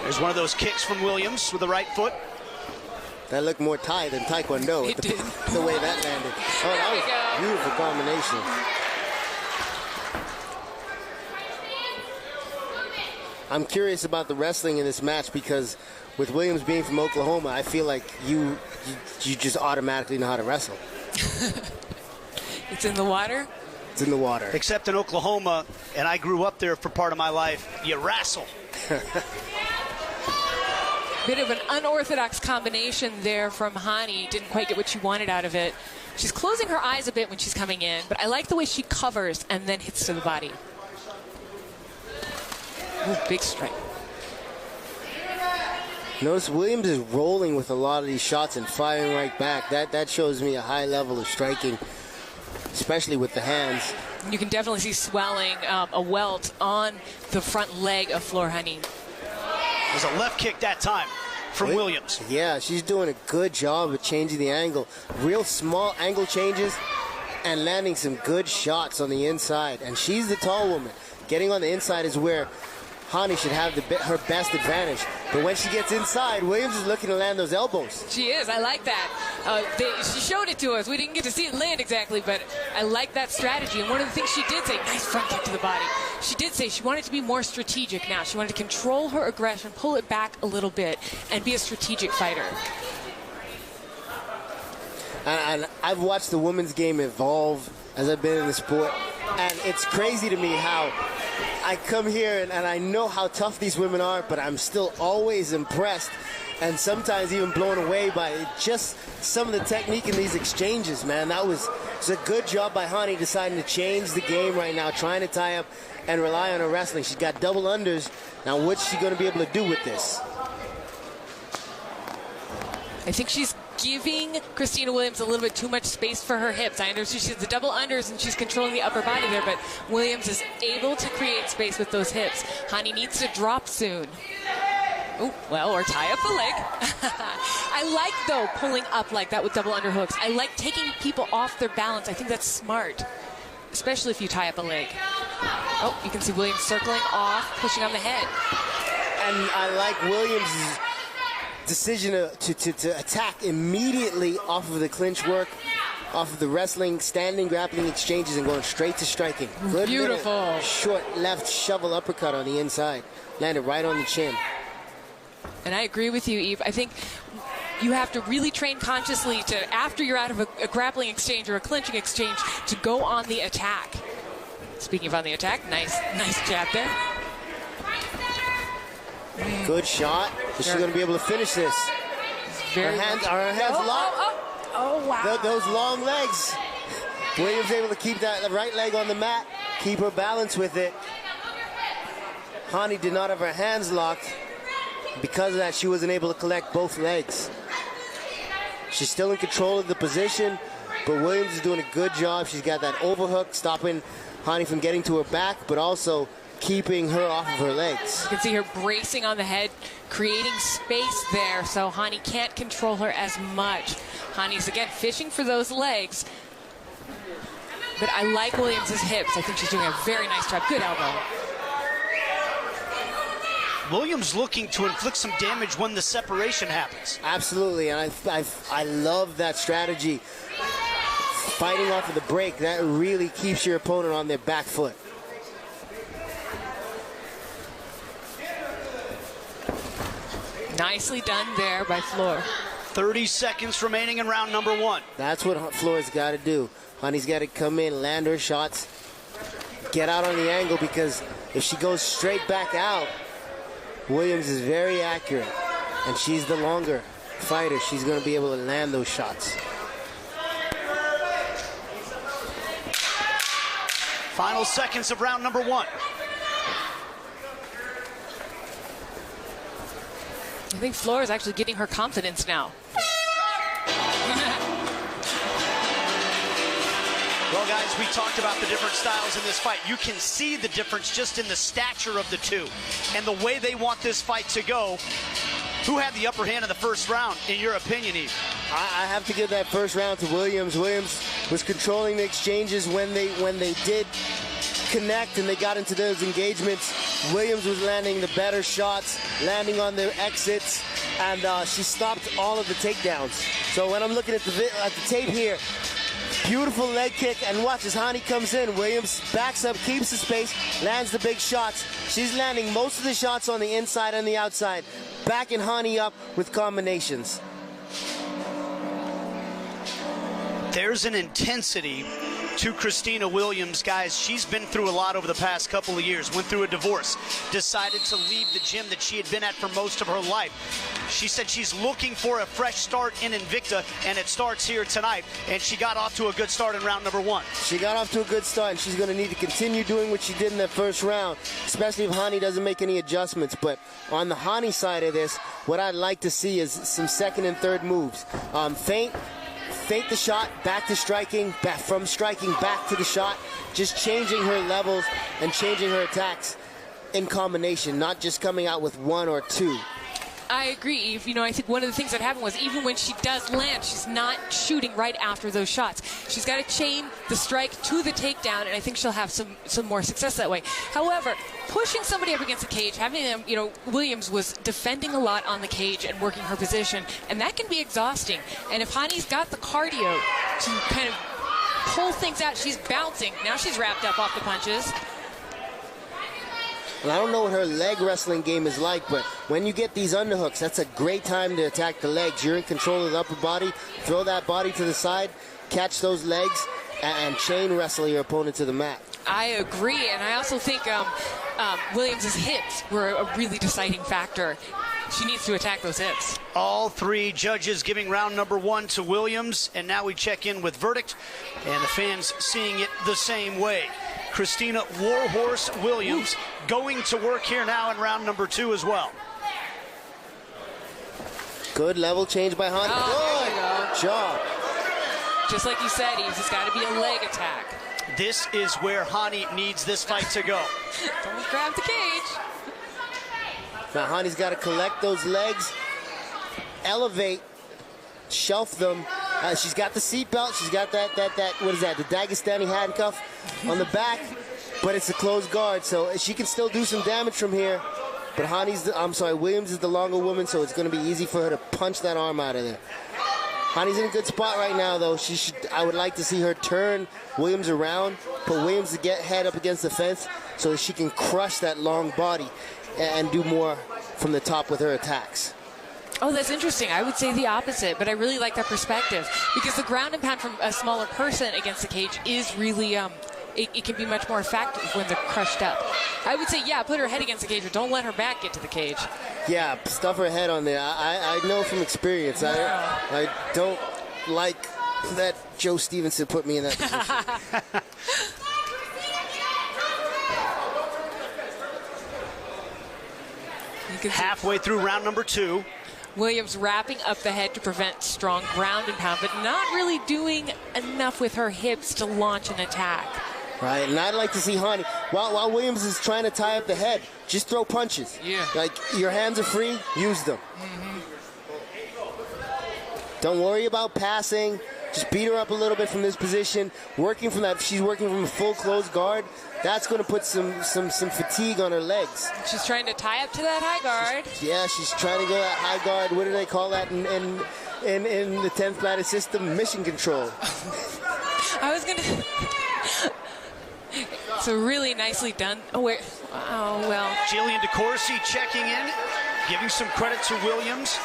There's one of those kicks from Williams with the right foot. That looked more Thai than taekwondo. It did. The way that landed. Oh, that was a beautiful combination. I'm curious about the wrestling in this match because with Williams being from Oklahoma, I feel like you just automatically know how to wrestle. It's in the water? It's in the water. Except in Oklahoma, and I grew up there for part of my life, you wrestle. Bit of an unorthodox combination there from Hani. Didn't quite get what she wanted out of it. She's closing her eyes a bit when she's coming in, but I like the way she covers and then hits to the body. Ooh, big strike. Notice Williams is rolling with a lot of these shots and firing right back. That shows me a high level of striking, especially with the hands. You can definitely see swelling, a welt on the front leg of Flore Hani. There's a left kick that time from Williams. Yeah, she's doing a good job of changing the angle. Real small angle changes and landing some good shots on the inside. And she's the tall woman. Getting on the inside is where Hani should have her best advantage. But when she gets inside, Williams is looking to land those elbows. She is. I like that. She showed it to us. We didn't get to see it land exactly, but I like that strategy. And one of the things she did say, nice front kick to the body. She did say she wanted to be more strategic now. She wanted to control her aggression, pull it back a little bit, and be a strategic fighter. And I've watched the women's game evolve as I've been in the sport. And it's crazy to me how I come here and I know how tough these women are, but I'm still always impressed and sometimes even blown away by just some of the technique in these exchanges, man. It's a good job by Hani deciding to change the game right now, trying to tie up and rely on her wrestling. She's got double unders. Now, what's she going to be able to do with this? I think she's giving Kristina Williams a little bit too much space for her hips. I understand she's the double unders and she's controlling the upper body there, but Williams is able to create space with those hips. Hani needs to drop soon. Oh, well, or tie up the leg. I like, though, pulling up like that with double underhooks. I like taking people off their balance. I think that's smart, especially if you tie up a leg. Oh, you can see Williams circling off, pushing on the head. And I like Williams' decision to attack immediately off of the clinch work, off of the wrestling, standing, grappling exchanges, and going straight to striking. Good beautiful. Short left shovel uppercut on the inside. Landed right on the chin. And I agree with you, Eve. I think you have to really train consciously to, after you're out of a grappling exchange or a clinching exchange, to go on the attack. Speaking of on the attack, nice jab there. Good shot. Is she going to be able to finish this? Her hands locked. Oh, wow. Those long legs. Williams able to keep that right leg on the mat, keep her balance with it. Hani did not have her hands locked. Because of that, she wasn't able to collect both legs. She's still in control of the position, but Williams is doing a good job. She's got that overhook, stopping Hani from getting to her back, but also keeping her off of her legs. You can see her bracing on the head, creating space there, so Hani can't control her as much. Hani's, again, fishing for those legs. But I like Williams' hips. I think she's doing a very nice job. Good elbow. Williams looking to inflict some damage when the separation happens. Absolutely, and I love that strategy. Fighting off of the break, that really keeps your opponent on their back foot. Nicely done there by Flore. 30 seconds remaining in round number one. That's what Flore's got to do. Hani's got to come in, land her shots, get out on the angle, because if she goes straight back out, Williams is very accurate, and she's the longer fighter. She's going to be able to land those shots. Final seconds of round number one. think Flore is actually getting her confidence now. Well, guys, we talked about the different styles in this fight. You can see the difference just in the stature of the two and the way they want this fight to go. Who had the upper hand in the first round, in your opinion, Eve? I have to give that first round to Williams. Williams was controlling the exchanges when they did connect and they got into those engagements. Williams was landing the better shots, landing on their exits, and she stopped all of the takedowns. So when I'm looking at the tape here, beautiful leg kick, and watch as Hani comes in. Williams backs up, keeps the space, lands the big shots. She's landing most of the shots on the inside and the outside, backing Hani up with combinations. There's an intensity to Kristina Williams, guys. She's been through a lot over the past couple of years. Went through a divorce, decided to leave the gym that she had been at for most of her life. She said she's looking for a fresh start in Invicta, and it starts here tonight. And she got off to a good start in round number 1. She got off to a good start, and she's going to need to continue doing what she did in that first round, especially if Hani doesn't make any adjustments. But on the Hani side of this, what I'd like to see is some second and third moves. Feint the shot, back to striking, from striking back to the shot, just changing her levels and changing her attacks in combination, not just coming out with one or two. I agree, Eve. You know, I think one of the things that happened was even when she does land, she's not shooting right after those shots. She's got to chain the strike to the takedown, and I think she'll have some more success that way. However, pushing somebody up against the cage, having them, you know, Williams was defending a lot on the cage and working her position, and that can be exhausting. And if Hani's got the cardio to kind of pull things out, she's bouncing. Now she's wrapped up off the punches. And I don't know what her leg wrestling game is like, but when you get these underhooks, that's a great time to attack the legs. You're in control of the upper body. Throw that body to the side, catch those legs, and chain wrestle your opponent to the mat. I agree, and I also think Williams' hips were a really deciding factor. She needs to attack those hips. All three judges giving round number 1 to Williams, and now we check in with verdict, and the fans seeing it the same way. Kristina Warhorse Williams going to work here now in round number 2 as well. Good level change by Hani. Good job. Just like you said, Eve, it's got to be a leg attack. This is where Hani needs this fight to go. Don't grab the cage. Now Hani's got to collect those legs, elevate, shelf them. She's got the seatbelt. She's got that what is that? The Dagestani handcuff on the back, but it's a closed guard, so she can still do some damage from here. But Williams is the longer woman, so it's going to be easy for her to punch that arm out of there. Hani's in a good spot right now, though. I would like to see her turn Williams around, put Williams to get head up against the fence, so that she can crush that long body and do more from the top with her attacks. Oh, that's interesting. I would say the opposite, but I really like that perspective because the ground and pound from a smaller person against the cage is really, it can be much more effective when they're crushed up. I would say, yeah, put her head against the cage, but don't let her back get to the cage. Yeah, stuff her head on there. I know from experience. I don't like that Joe Stevenson put me in that position. Halfway through round number 2. Williams wrapping up the head to prevent strong ground and pound, but not really doing enough with her hips to launch an attack. Right, and I'd like to see Hani, while Williams is trying to tie up the head, just throw punches. Yeah. Like, your hands are free, use them. Mm-hmm. Don't worry about passing. Just beat her up a little bit from this position. She's working from a full closed guard. That's going to put some fatigue on her legs. She's trying to tie up to that high guard. She's trying to go that high guard. What do they call that in the 10th planet system? Mission control. I was going to... So really nicely done. Oh, well. Jillian DeCourcy checking in, giving some credit to Williams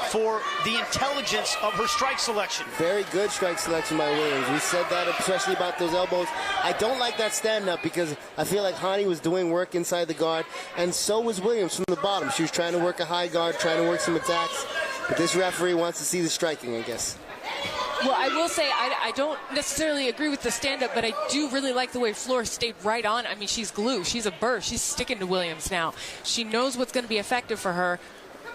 for the intelligence of her strike selection. Very good strike selection by Williams. We said that, especially about those elbows. I don't like that stand-up because I feel like Hani was doing work inside the guard, and so was Williams from the bottom. She was trying to work a high guard, trying to work some attacks, but this referee wants to see the striking, I guess. Well, I will say I don't necessarily agree with the stand-up, but I do really like the way Flore stayed right on. I mean, she's glue. She's a burr. She's sticking to Williams now. She knows what's going to be effective for her.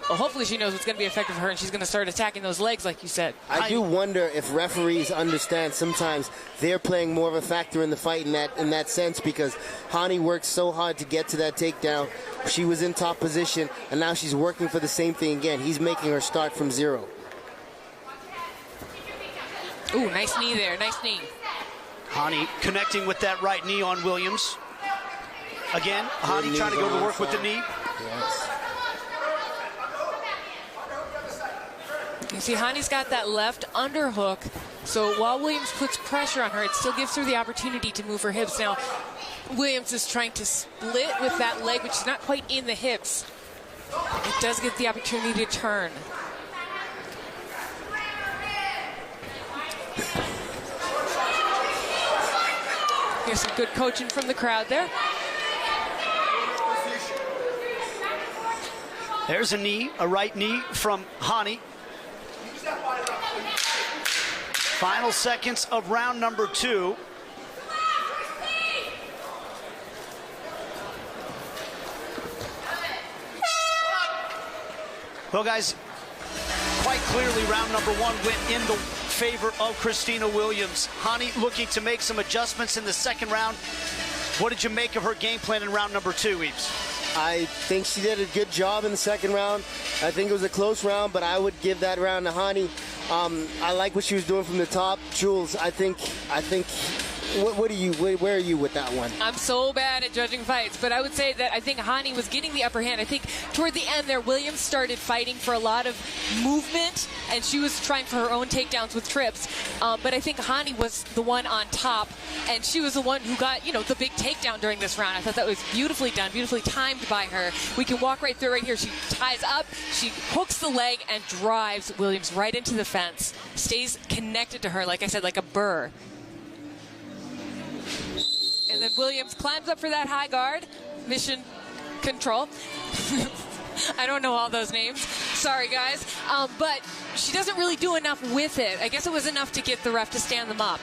Well, hopefully she knows what's going to be effective for her, and she's going to start attacking those legs, like you said. I do wonder if referees understand sometimes they're playing more of a factor in the fight in that sense, because Hani worked so hard to get to that takedown. She was in top position, and now she's working for the same thing again. He's making her start from zero. Ooh, nice knee there, nice knee. Hani connecting with that right knee on Williams. Again, Hani trying to go to work with the knee. Yes. You see, Hani's got that left underhook, so while Williams puts pressure on her, it still gives her the opportunity to move her hips. Now, Williams is trying to split with that leg, which is not quite in the hips. It does get the opportunity to turn. Here's some good coaching from the crowd there. There's a knee, a right knee from Hani. Final seconds of round number 2. Well, guys, quite clearly round number 1 went in the favor of Kristina Williams. Hani looking to make some adjustments in the second round. What did you make of her game plan in round number 2, Eves? I think she did a good job in the second round. I think it was a close round, but I would give that round to Hani. I like what she was doing from the top. Jules, I think. Where are you with that one? I'm so bad at judging fights, but I would say that I think Hani was getting the upper hand. I think toward the end there, Williams started fighting for a lot of movement, and she was trying for her own takedowns with trips. But I think Hani was the one on top, and she was the one who got, the big takedown during this round. I thought that was beautifully done, beautifully timed by her. We can walk right through right here. She ties up, she hooks the leg, and drives Williams right into the fence. Stays connected to her, like I said, like a burr. And then Williams climbs up for that high guard. Mission control. I don't know all those names. Sorry, guys. But she doesn't really do enough with it. I guess it was enough to get the ref to stand them up.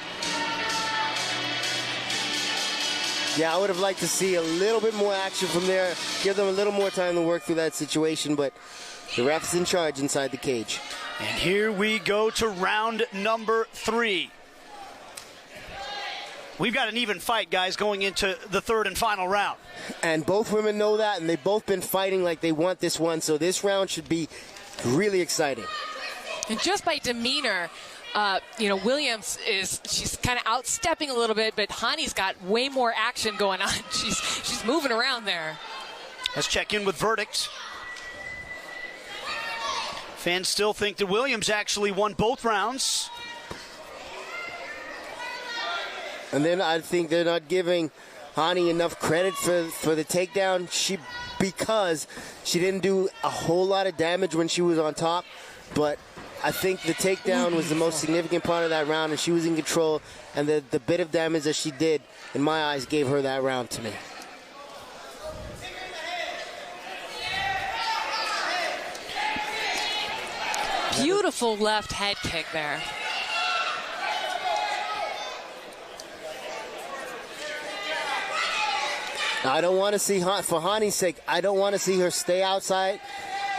Yeah, I would have liked to see a little bit more action from there. Give them a little more time to work through that situation, but the ref's in charge inside the cage. And here we go to round number 3. We've got an even fight, guys, going into the third and final round. And both women know that, and they've both been fighting like they want this one, so this round should be really exciting. And just by demeanor, Williams she's kind of outstepping a little bit, but Hani's got way more action going on. She's moving around there. Let's check in with verdicts. Fans still think that Williams actually won both rounds. And then I think they're not giving Hani enough credit for the takedown because she didn't do a whole lot of damage when she was on top. But I think the takedown was the most significant part of that round, and she was in control. And the bit of damage that she did, in my eyes, gave her that round to me. Beautiful left head kick there. I don't want to see, for Hani's sake, I don't want to see her stay outside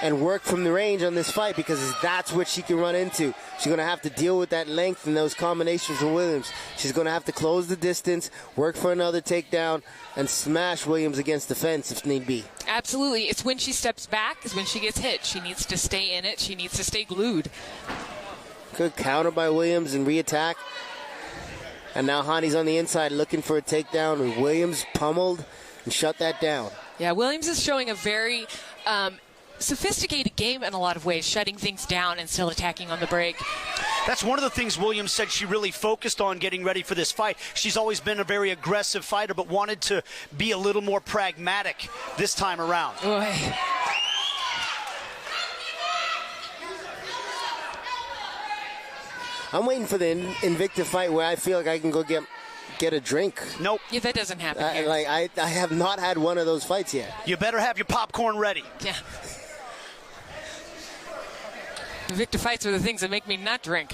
and work from the range on this fight, because that's what she can run into. She's going to have to deal with that length and those combinations with Williams. She's going to have to close the distance, work for another takedown, and smash Williams against the fence if need be. Absolutely. It's when she steps back is when she gets hit. She needs to stay in it. She needs to stay glued. Good counter by Williams and re-attack. And now Hani's on the inside looking for a takedown, and Williams pummeled and shut that down. Yeah, Williams is showing a very sophisticated game in a lot of ways, shutting things down and still attacking on the break. That's one of the things Williams said she really focused on getting ready for this fight. She's always been a very aggressive fighter, but wanted to be a little more pragmatic this time around. Oy. I'm waiting for the Invicta fight where I feel like I can go get a drink. Nope. Yeah, that doesn't happen here. I have not had one of those fights yet. You better have your popcorn ready. Yeah. Invicta fights are the things that make me not drink.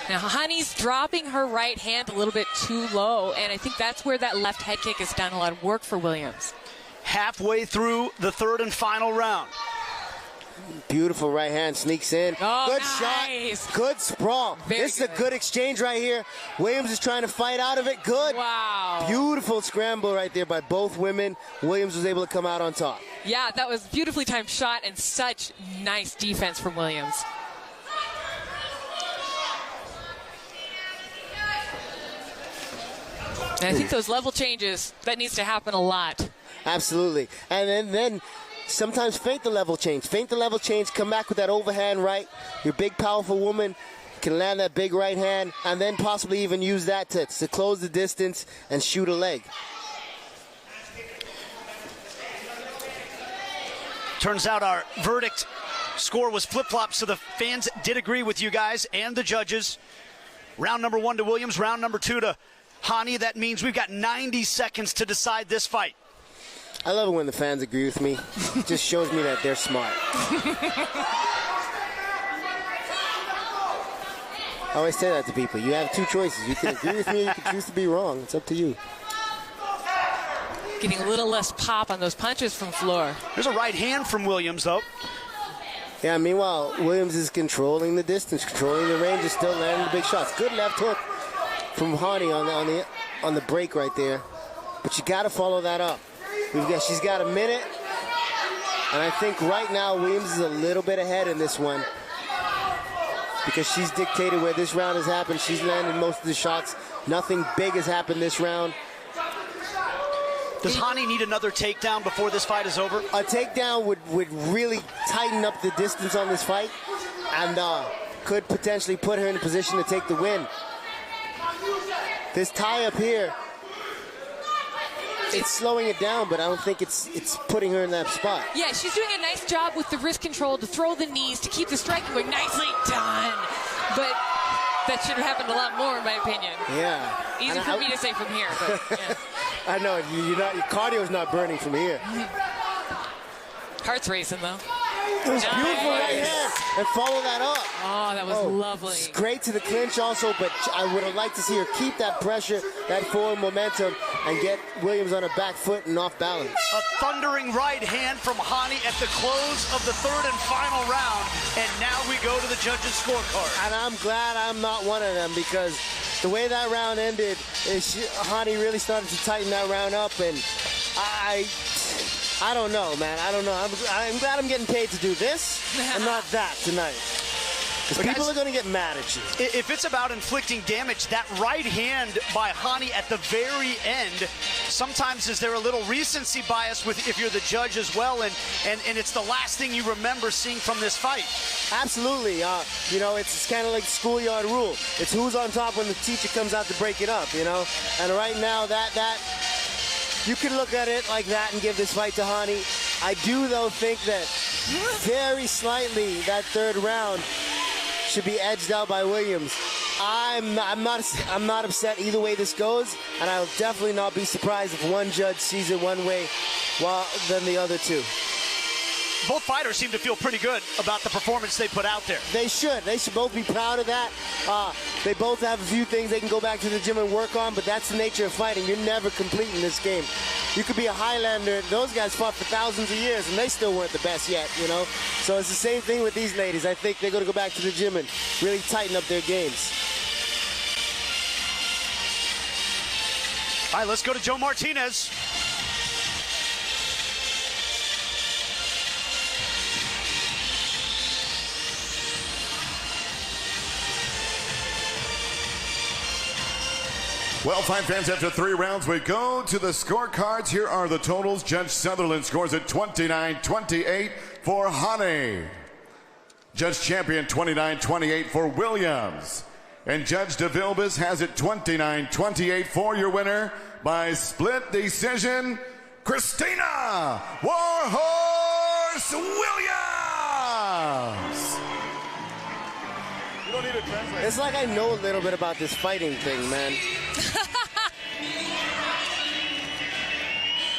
Now, Hani's dropping her right hand a little bit too low, and I think that's where that left head kick has done a lot of work for Williams. halfway through the third and final round. Beautiful right hand sneaks in. Oh, good nice. shot. Good sprawl. This is a good exchange right here. Williams is trying to fight out of it. Good. Wow. Beautiful scramble right there by both women. Williams was able to come out on top. Yeah, that was beautifully timed shot and such nice defense from Williams. And I think those level changes, that needs to happen a lot. Absolutely. And then sometimes feint the level change. Feint the level change, come back with that overhand right. Your big, powerful woman can land that big right hand and then possibly even use that to close the distance and shoot a leg. Turns out our verdict score was flip-flop, so the fans did agree with you guys and the judges. Round number 1 to Williams, round number 2 to Hani. That means we've got 90 seconds to decide this fight. I love it when the fans agree with me. It just shows me that they're smart. I always say that to people. You have two choices. You can agree with me or you can choose to be wrong. It's up to you. Getting a little less pop on those punches from Flore. There's a right hand from Williams, though. Yeah, meanwhile, Williams is controlling the distance, controlling the range, is still landing the big shots. Good left hook from Hani on the break right there. But you got to follow that up. She's got a minute, and I think right now Williams is a little bit ahead in this one because she's dictated where this round has happened. She's landed most of the shots. Nothing big has happened this round. Does Hani need another takedown before this fight is over? A takedown would really tighten up the distance on this fight and could potentially put her in a position to take the win. This tie up here, it's slowing it down, but I don't think it's putting her in that spot. Yeah, she's doing a nice job with the wrist control to throw the knees, to keep the striking going. Nicely done. But that should have happened a lot more, in my opinion. Yeah. Easy for me to say from here, but yeah. I know, your cardio's not burning from here. Heart's racing, though. It was beautiful right hand, and follow that up. Oh, that was lovely. Great to the clinch also, but I would have liked to see her keep that pressure, that forward momentum, and get Williams on her back foot and off balance. A thundering right hand from Hani at the close of the third and final round, and now we go to the judges' scorecard. And I'm glad I'm not one of them, because the way that round ended, Hani really started to tighten that round up, and I don't know, man. I don't know. I'm glad I'm getting paid to do this and not that tonight. Because people are going to get mad at you. If it's about inflicting damage, that right hand by Hani at the very end, sometimes is there a little recency bias with if you're the judge as well, and it's the last thing you remember seeing from this fight? Absolutely. You know, it's kind of like the schoolyard rule. It's who's on top when the teacher comes out to break it up, you know? And right now, that you can look at it like that and give this fight to Hani. I do, though, think that very slightly that third round should be edged out by Williams. I'm not upset either way this goes, and I'll definitely not be surprised if one judge sees it one way than the other two. Both fighters seem to feel pretty good about the performance they put out there. They should. They should both be proud of that. They both have a few things they can go back to the gym and work on, but that's the nature of fighting. You're never complete in this game. You could be a Highlander. Those guys fought for thousands of years, and they still weren't the best yet, you know? So it's the same thing with these ladies. I think they're going to go back to the gym and really tighten up their games. All right, let's go to Joe Martinez. Well, fight fans, after 3 rounds, we go to the scorecards. Here are the totals. Judge Sutherland scores at 29-28 for Hani. Judge Champion 29-28 for Williams. And Judge DeVilbiss has it 29-28 for your winner by split decision, Kristina Warhorse Williams. You don't need to translate. It's like I know a little bit about this fighting thing, man.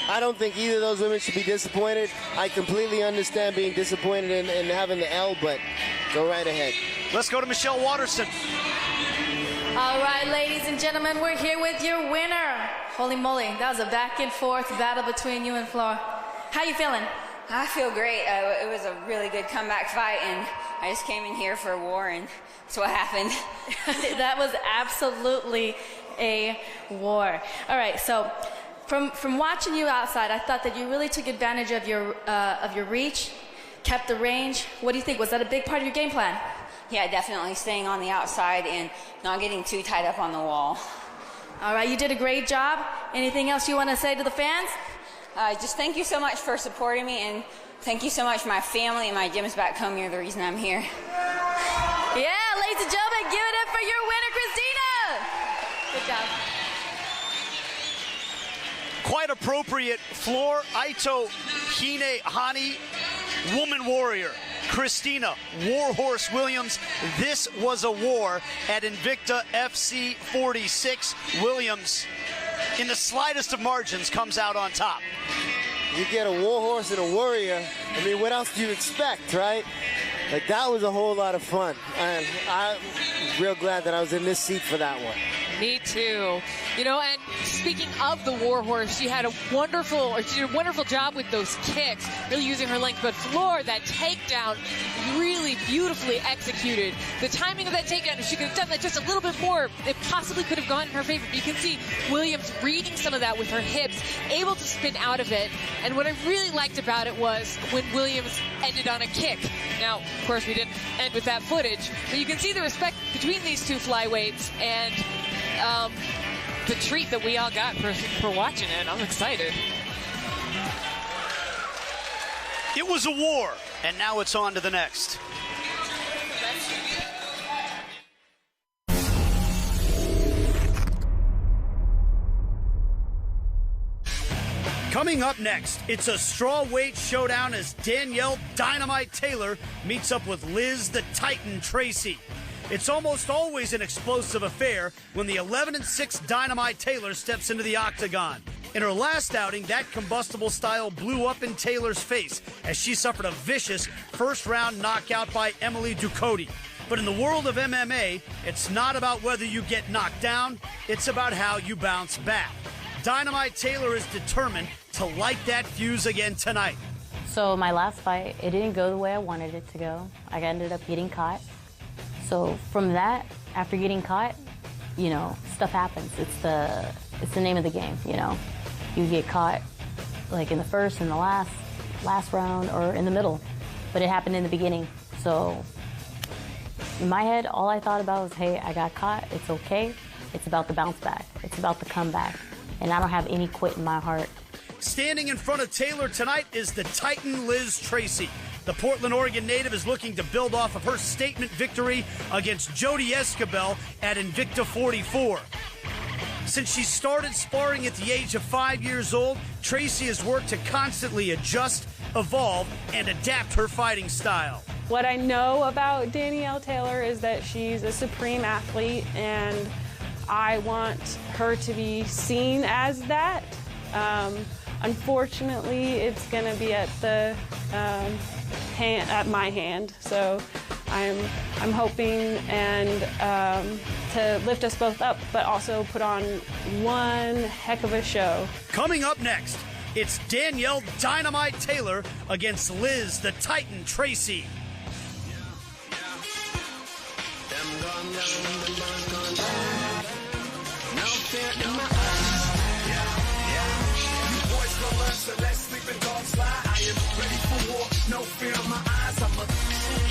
I don't think either of those women should be disappointed. I completely understand being disappointed in having the L, but go right ahead. Let's go to Michelle Watterson. All right, ladies and gentlemen, we're here with your winner. Holy moly, that was a back and forth battle between you and Flore. How you feeling? I feel great. It was a really good comeback fight, and I just came in here for a war, and that's what happened. That was absolutely a war. All right, so from watching you outside, I thought that you really took advantage of your reach, kept the range. What do you think? Was that a big part of your game plan? Yeah, definitely staying on the outside and not getting too tied up on the wall. All right, you did a great job. Anything else you want to say to the fans? Just thank you so much for supporting me, and thank you so much, my family and my gyms back home. You're the reason I'm here. Yeah, ladies and gentlemen, give it up for your winner, Kristina. Good job. Quite appropriate. Flore, Ito, Hine, Hani, woman warrior. Kristina, Warhorse Williams. This was a war at Invicta FC 46. Williams, in the slightest of margins, comes out on top. You get a warhorse and a warrior. I mean, what else do you expect, right? Like, that was a whole lot of fun. And I'm real glad that I was in this seat for that one. Me too. You know, and speaking of the Warhorse, she did a wonderful job with those kicks, really using her length. But Flore, that takedown, really beautifully executed. The timing of that takedown, if she could have done that just a little bit more, it possibly could have gone in her favor. But you can see Williams reading some of that with her hips, able to spin out of it. And what I really liked about it was when Williams ended on a kick. Now, of course, we didn't end with that footage, but you can see the respect between these two flyweights and the treat that we all got for watching it. I'm excited. It was a war, and now it's on to the next. Coming up next, it's a strawweight showdown as Danielle Dynamite Taylor meets up with Liz the Titan Tracy. It's almost always an explosive affair when the 11-6 Dynamite Taylor steps into the octagon. In her last outing, that combustible style blew up in Taylor's face as she suffered a vicious first-round knockout by Emily Ducote. But in the world of MMA, it's not about whether you get knocked down, it's about how you bounce back. Dynamite Taylor is determined to light that fuse again tonight. So my last fight, it didn't go the way I wanted it to go. I ended up getting caught. So from that, after getting caught, you know, stuff happens. It's the name of the game, you know. You get caught like in the first and the last round or in the middle, but it happened in the beginning. So in my head, all I thought about was, hey, I got caught, it's okay. It's about the bounce back. It's about the comeback. And I don't have any quit in my heart. Standing in front of Taylor tonight is the Titan Liz Tracy. The Portland, Oregon native is looking to build off of her statement victory against Jody Escabel at Invicta 44. Since she started sparring at the age of 5 years old, Tracy has worked to constantly adjust, evolve, and adapt her fighting style. What I know about Danielle Taylor is that she's a supreme athlete, and I want her to be seen as that. Unfortunately, it's going to be at the at my hand. So I'm hoping and to lift us both up, but also put on one heck of a show. Coming up next, it's Danielle Dynamite Taylor against Liz the Titan Tracy. So let's sleep and dogs fly. I am ready for war, no fear in my eyes. I'm a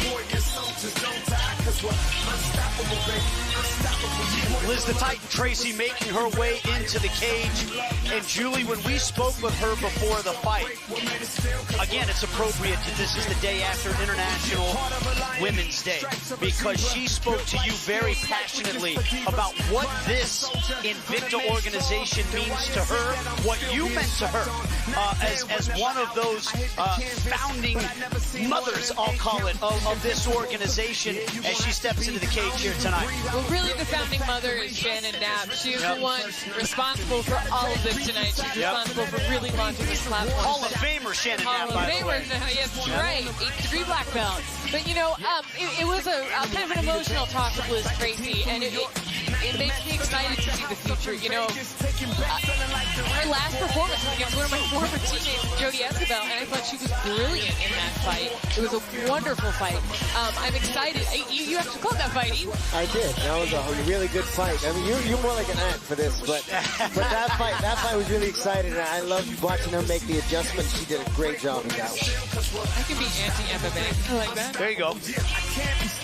warrior, soldiers don't die, cause we're unstoppable, baby. Unstoppable. Liz the Titan Tracy making her way into the cage. And Julie, when we spoke with her before the fight, again, it's appropriate that this is the day after International Women's Day, because she spoke to you very passionately about what this Invicta organization means to her, what you meant to her as one of those founding mothers, I'll call it, of this organization as she steps into the cage here tonight. Well, really the founding mother is Shannon Knapp. She is the one responsible for all of this tonight. She's responsible for really launching this platform. Hall of Famer Shannon Knapp, by the way. Yes, right. 8th-degree black belt. But, you know, it was a kind of an emotional talk with Liz Tracy, and it makes me excited to see the future. You know, her last performance was against one of my former teammates, Jodie Escobar, and I thought she was brilliant in that fight. It was a wonderful fight. I'm excited. You actually called that fight. I did. That was a really good fight. I mean, you're more like an ant for this, but that fight was really exciting. I loved watching her make the adjustment. She did a great job in that one. I can be anti-MMA. I like that. There you go.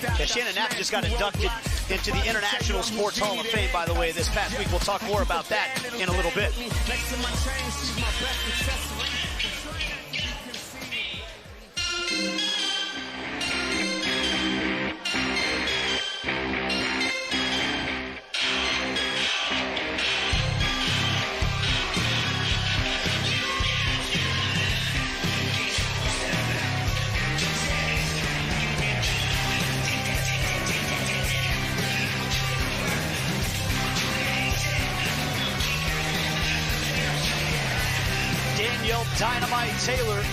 Yeah, Shannon Knapp just got inducted into the International Sports Hall of Fame, by the way, this past week. We'll talk more about that in a little bit. Danielle Dynamite Taylor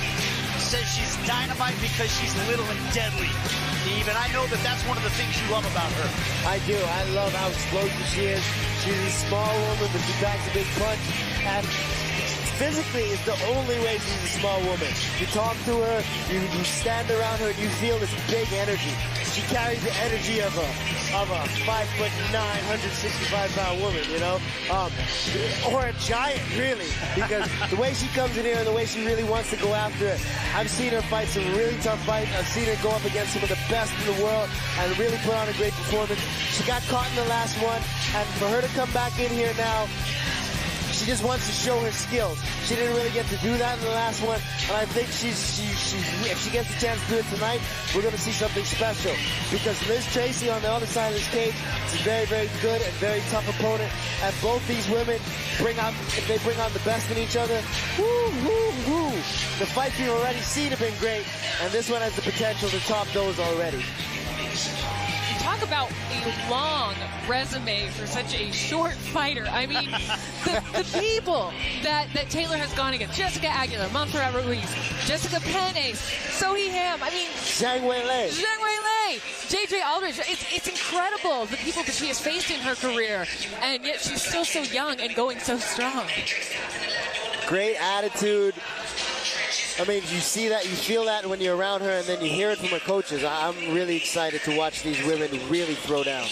says she's dynamite because she's little and deadly. Eve, and I know that that's one of the things you love about her. I do. I love how explosive she is. She's a small woman, but she packs a big punch. And physically, it's the only way she's a small woman. You talk to her, you stand around her, and you feel this big energy. She carries the energy of a 5'9", 165-pound woman, you know? Or a giant, really, because the way she comes in here and the way she really wants to go after it. I've seen her fight some really tough fights. I've seen her go up against some of the best in the world and really put on a great performance. She got caught in the last one, and for her to come back in here now, she just wants to show her skills. She didn't really get to do that in the last one, and I think if she gets the chance to do it tonight, we're going to see something special. Because Liz Tracy on the other side of this cage is a very, very good and very tough opponent, and both these women if they bring out the best in each other, woo, woo, woo. The fights we've already seen have been great, and this one has the potential to top those already. Talk about a long resume for such a short fighter. I mean, the people that Taylor has gone against: Jessica Aguilar, Montserrat Ruiz, Jessica Penne, Sodi Ham. I mean, Zhang Weilei, JJ Aldridge. It's incredible the people that she has faced in her career, and yet she's still so young and going so strong. Great attitude. I mean, you see that, you feel that when you're around her, and then you hear it from her coaches. I'm really excited to watch these women really throw down.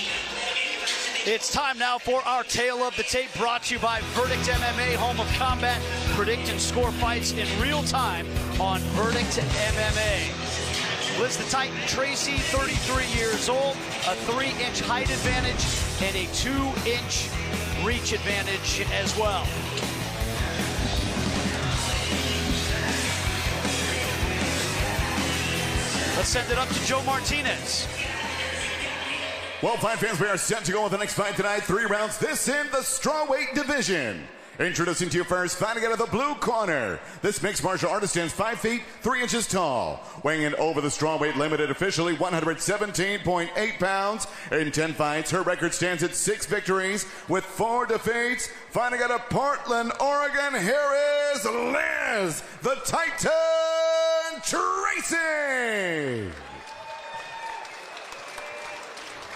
It's time now for our Tale of the Tape, brought to you by Verdict MMA, home of combat. Predict and score fights in real time on Verdict MMA. Liz the Titan Tracy, 33 years old, a 3-inch height advantage and a 2-inch reach advantage as well. Let's send it up to Joe Martinez. Well, fight fans, we are set to go with the next fight tonight. 3 rounds, this in the strawweight division. Introducing to you first, fighting out of the blue corner. This mixed martial artist stands 5 feet, 3 inches tall. Weighing in over the strawweight limited officially 117.8 pounds. In 10 fights, her record stands at 6 victories with 4 defeats. Fighting out of Portland, Oregon, here is Liz the Titan Tracy.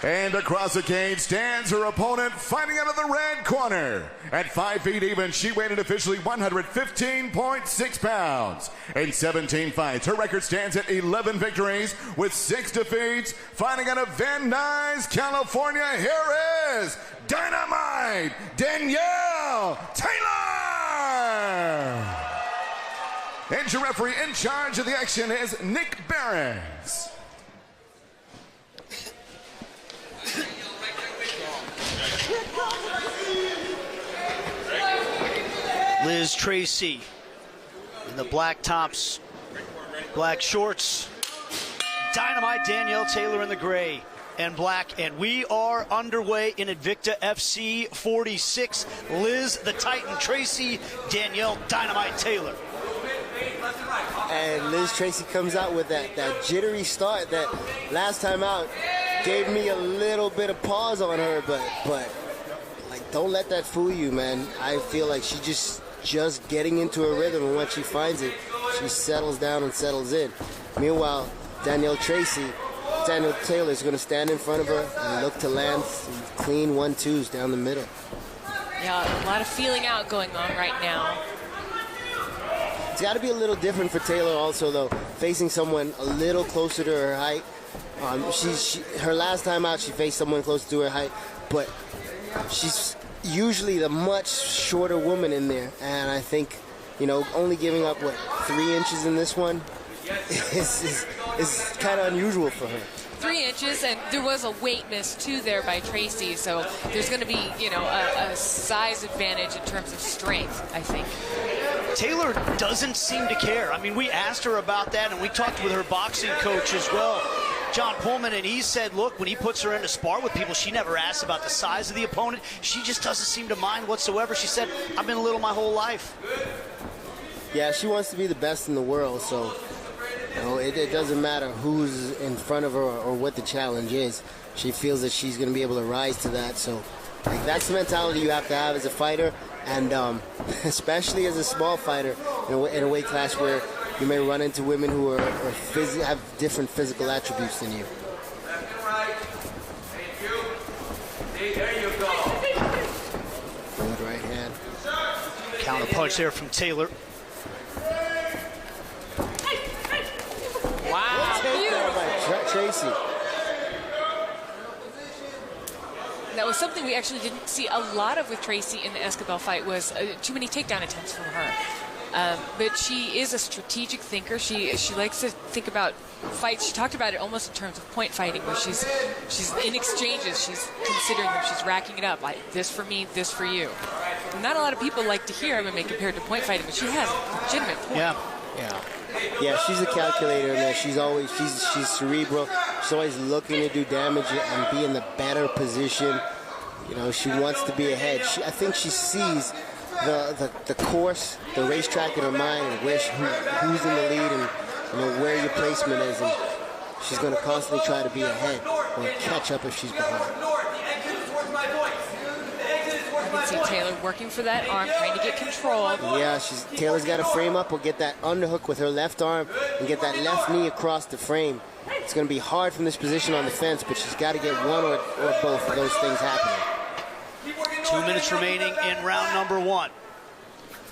And across the cage stands her opponent, fighting out of the red corner. At 5 feet even, she weighed in officially 115.6 pounds. In 17 fights, her record stands at 11 victories with 6 defeats. Fighting out of Van Nuys, California, here is Dynamite Danielle Taylor. And your referee in charge of the action is Nick Barnes. Liz Tracy in the black tops, black shorts. Dynamite Danielle Taylor in the gray and black. And we are underway in Invicta FC 46. Liz the Titan Tracy, Danielle Dynamite Taylor. And Liz Tracy comes out with that jittery start that last time out gave me a little bit of pause on her, but like, don't let that fool you, man. I feel like she just getting into her rhythm, and once she finds it, she settles down and settles in. Meanwhile, Danielle Tracy Danielle Taylor is going to stand in front of her and look to land clean 1-2s down the middle. Yeah, a lot of feeling out going on right now. It's got to be a little different for Taylor also, though, facing someone a little closer to her height. Her last time out, she faced someone close to her height, but she's usually the much shorter woman in there, and I think, you know, only giving up, 3 inches in this one is kind of unusual for her. 3 inches, and there was a weight miss too there by Tracy, so there's going to be, you know, a size advantage in terms of strength, I think. Taylor doesn't seem to care. I mean, we asked her about that, and we talked with her boxing coach as well, John Pullman, and he said, look, when he puts her into spar with people, she never asks about the size of the opponent. She just doesn't seem to mind whatsoever. She said, I've been little my whole life. Yeah, she wants to be the best in the world, so you know, it doesn't matter who's in front of her or what the challenge is. She feels that she's going to be able to rise to that. So like, that's the mentality you have to have as a fighter, and especially as a small fighter in a weight class where you may run into women who have different physical attributes than you. Good right hand. Counter punch there from Taylor. Wow, beautiful. By Tracy. That was something we actually didn't see a lot of with Tracy in the Esquivel fight, was too many takedown attempts from her. But she is a strategic thinker. She likes to think about fights. She talked about it almost in terms of point fighting, where she's in exchanges. She's considering them. She's racking it up. Like, this for me, this for you. Not a lot of people like to hear MMA compared to point fighting, but she has legitimate points. Yeah, she's a calculator, man. She's cerebral. She's always looking to do damage and be in the better position. You know, she wants to be ahead. I think she sees the course, the racetrack in her mind, and who's in the lead, and you know where your placement is, and she's going to constantly try to be ahead or catch up if she's behind. I can see Taylor working for that arm, trying to get control. Yeah, Taylor's got to frame up or get that underhook with her left arm and get that left knee across the frame. It's going to be hard from this position on the fence, but she's got to get one or both of those things happening. 2 minutes remaining in round number 1.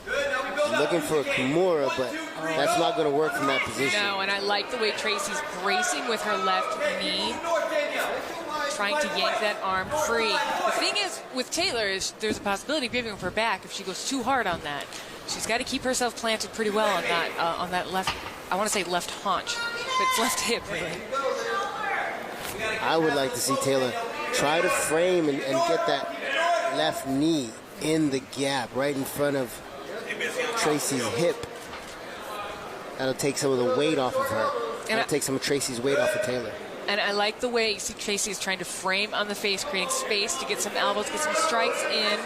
She's looking for a Kimura, but that's not going to work from that position. No, and I like the way Tracy's bracing with her left knee, trying to yank that arm free. The thing is, with Taylor, is there's a possibility of giving her back if she goes too hard on that. She's got to keep herself planted pretty well on that left, I want to say left haunch, but it's left hip, really. I would like to see Taylor try to frame and get that left knee in the gap right in front of Tracy's hip. That'll take some of the weight off of her. That'll take some of Tracy's weight off of Taylor. And I like the way you see Tracy is trying to frame on the face, creating space to get some elbows, get some strikes in.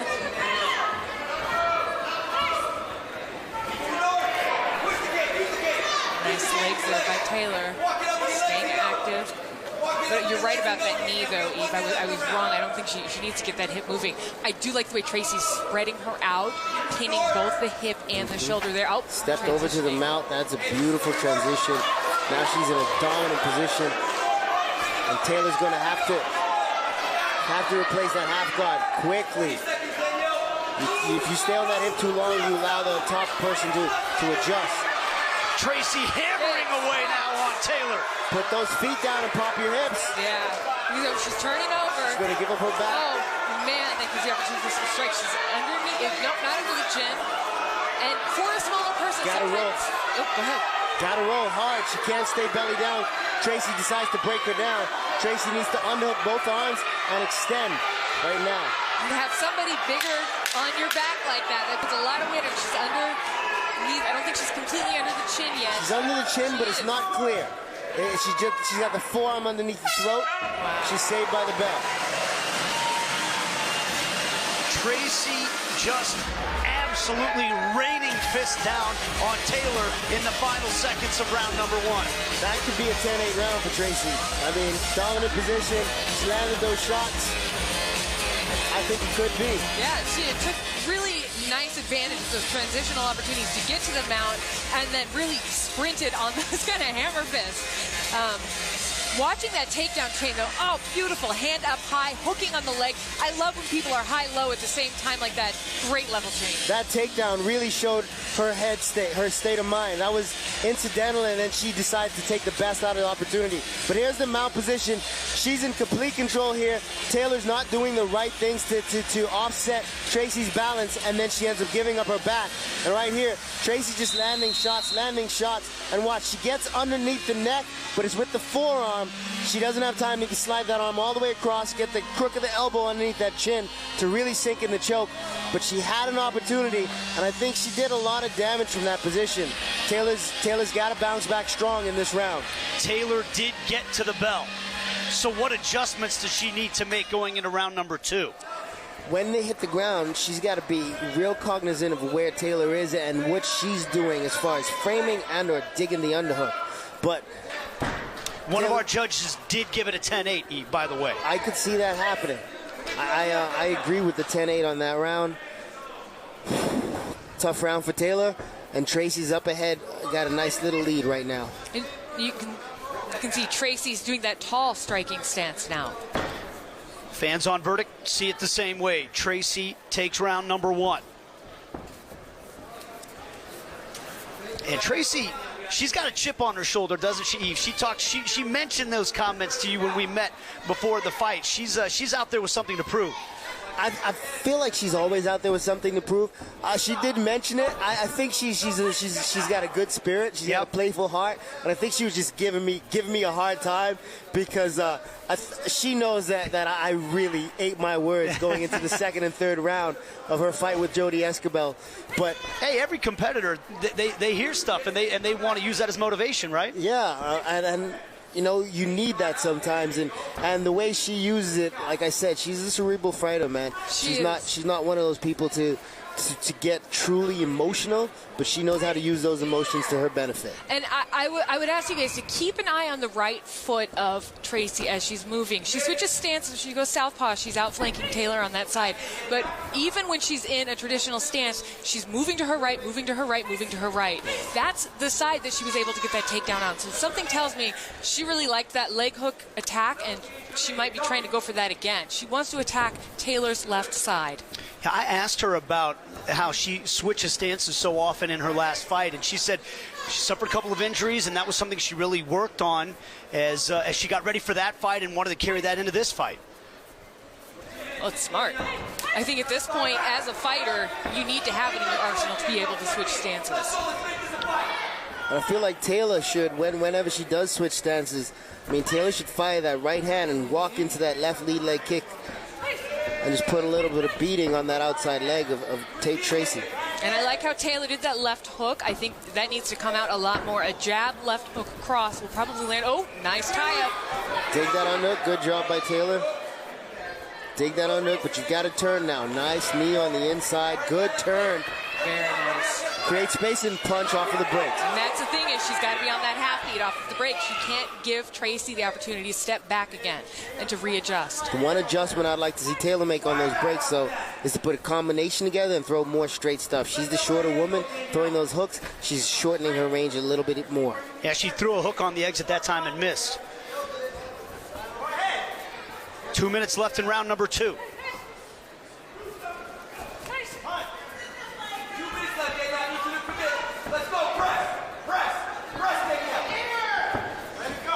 Nice legs there by Taylor, staying active. But you're right about that knee, though, Eve. I was wrong. I don't think she needs to get that hip moving. I do like the way Tracy's spreading her out, pinning both the hip and the shoulder there. Oh, stepped over to the mount. That's a beautiful transition. Now she's in a dominant position. And Taylor's going to have to replace that half guard quickly. If you stay on that hip too long, you allow the top person to adjust. Tracy hammering away now on Taylor. Put those feet down and pop your hips. Yeah. You know, she's turning over. She's going to give up her back. Oh, man, that gives the opportunity for some strikes. She's underneath. Nope, not under the chin. And for a smaller person, gotta roll. Oh, go ahead. Gotta roll hard. She can't stay belly down. Tracy decides to break her down. Tracy needs to unhook both arms and extend right now. You have somebody bigger on your back like that. That puts a lot of weight on. She's under. I don't think she's completely under the chin yet. She's under the chin, but it's not clear. She's got the forearm underneath the throat. Wow. She's saved by the bell. Tracy just absolutely raining fists down on Taylor in the final seconds of round number 1. That could be a 10-8 round for Tracy. I mean, dominant position. She landed those shots. I think it could be. Yeah, she took really nice advantage of those transitional opportunities to get to the mount and then really sprinted on those kind of hammer fists. Watching that takedown train, though, oh, beautiful. Hand up high, hooking on the leg. I love when people are high-low at the same time like that. Great level change. That takedown really showed her her state of mind. That was incidental, and then she decided to take the best out of the opportunity. But here's the mount position. She's in complete control here. Taylor's not doing the right things to offset Tracy's balance, and then she ends up giving up her back. And right here, Tracy just landing shots, and watch, she gets underneath the neck, but it's with the forearm. She doesn't have time to slide that arm all the way across, get the crook of the elbow underneath that chin to really sink in the choke. But she had an opportunity, and I think she did a lot of damage from that position. Taylor's got to bounce back strong in this round. Taylor did get to the bell. So what adjustments does she need to make going into round number 2? When they hit the ground, she's got to be real cognizant of where Taylor is and what she's doing as far as framing and or digging the underhook. But one of our judges did give it a 10-8, by the way. I could see that happening. I agree with the 10-8 on that round. Tough round for Taylor, and Tracy's up ahead. Got a nice little lead right now. And you can see Tracy's doing that tall striking stance now. Fans on verdict see it the same way. Tracy takes round number 1. And Tracy, she's got a chip on her shoulder, doesn't she, Eve? She mentioned those comments to you when we met before the fight. She's out there with something to prove. I feel like she's always out there with something to prove. She did mention it. I think she's got a good spirit. She's got a playful heart, and I think she was just giving me a hard time because she knows that I really ate my words going into the second and third round of her fight with Jody Escobar. But hey, every competitor they hear stuff and they want to use that as motivation, right? Yeah, and you know, you need that sometimes, and the way she uses it, like I said, she's a cerebral fighter, man. She's not one of those people to get truly emotional, but she knows how to use those emotions to her benefit. And I would ask you guys to keep an eye on the right foot of Tracy as she's moving. She switches stances. She goes southpaw. She's outflanking Taylor on that side. But even when she's in a traditional stance, she's moving to her right, moving to her right, moving to her right. That's the side that she was able to get that takedown on. So something tells me she really liked that leg hook attack, and she might be trying to go for that again. She wants to attack Taylor's left side. I asked her about how she switches stances so often in her last fight, and she said she suffered a couple of injuries, and that was something she really worked on as she got ready for that fight and wanted to carry that into this fight. Well, it's smart. I think at this point, as a fighter, you need to have it in your arsenal to be able to switch stances. I feel like Taylor should, whenever she does switch stances, Taylor should fire that right hand and walk into that left lead leg kick and just put a little bit of beating on that outside leg of Tracy. And I like how Taylor did that left hook. I think that needs to come out a lot more. A jab, left hook, cross will probably land. Oh, nice tie-up. Dig that underhook. Good job by Taylor. Dig that underhook, but you've got to turn now. Nice knee on the inside. Good turn. Very nice. Create space and punch off of the brakes. And that's the thing, is she's got to be on that half beat off of the break. She can't give Tracy the opportunity to step back again and to readjust. The one adjustment I'd like to see Taylor make on those breaks, though, is to put a combination together and throw more straight stuff. She's the shorter woman. Throwing those hooks, she's shortening her range a little bit more. Yeah, she threw a hook on the exit that time and missed. 2 minutes left in round number 2.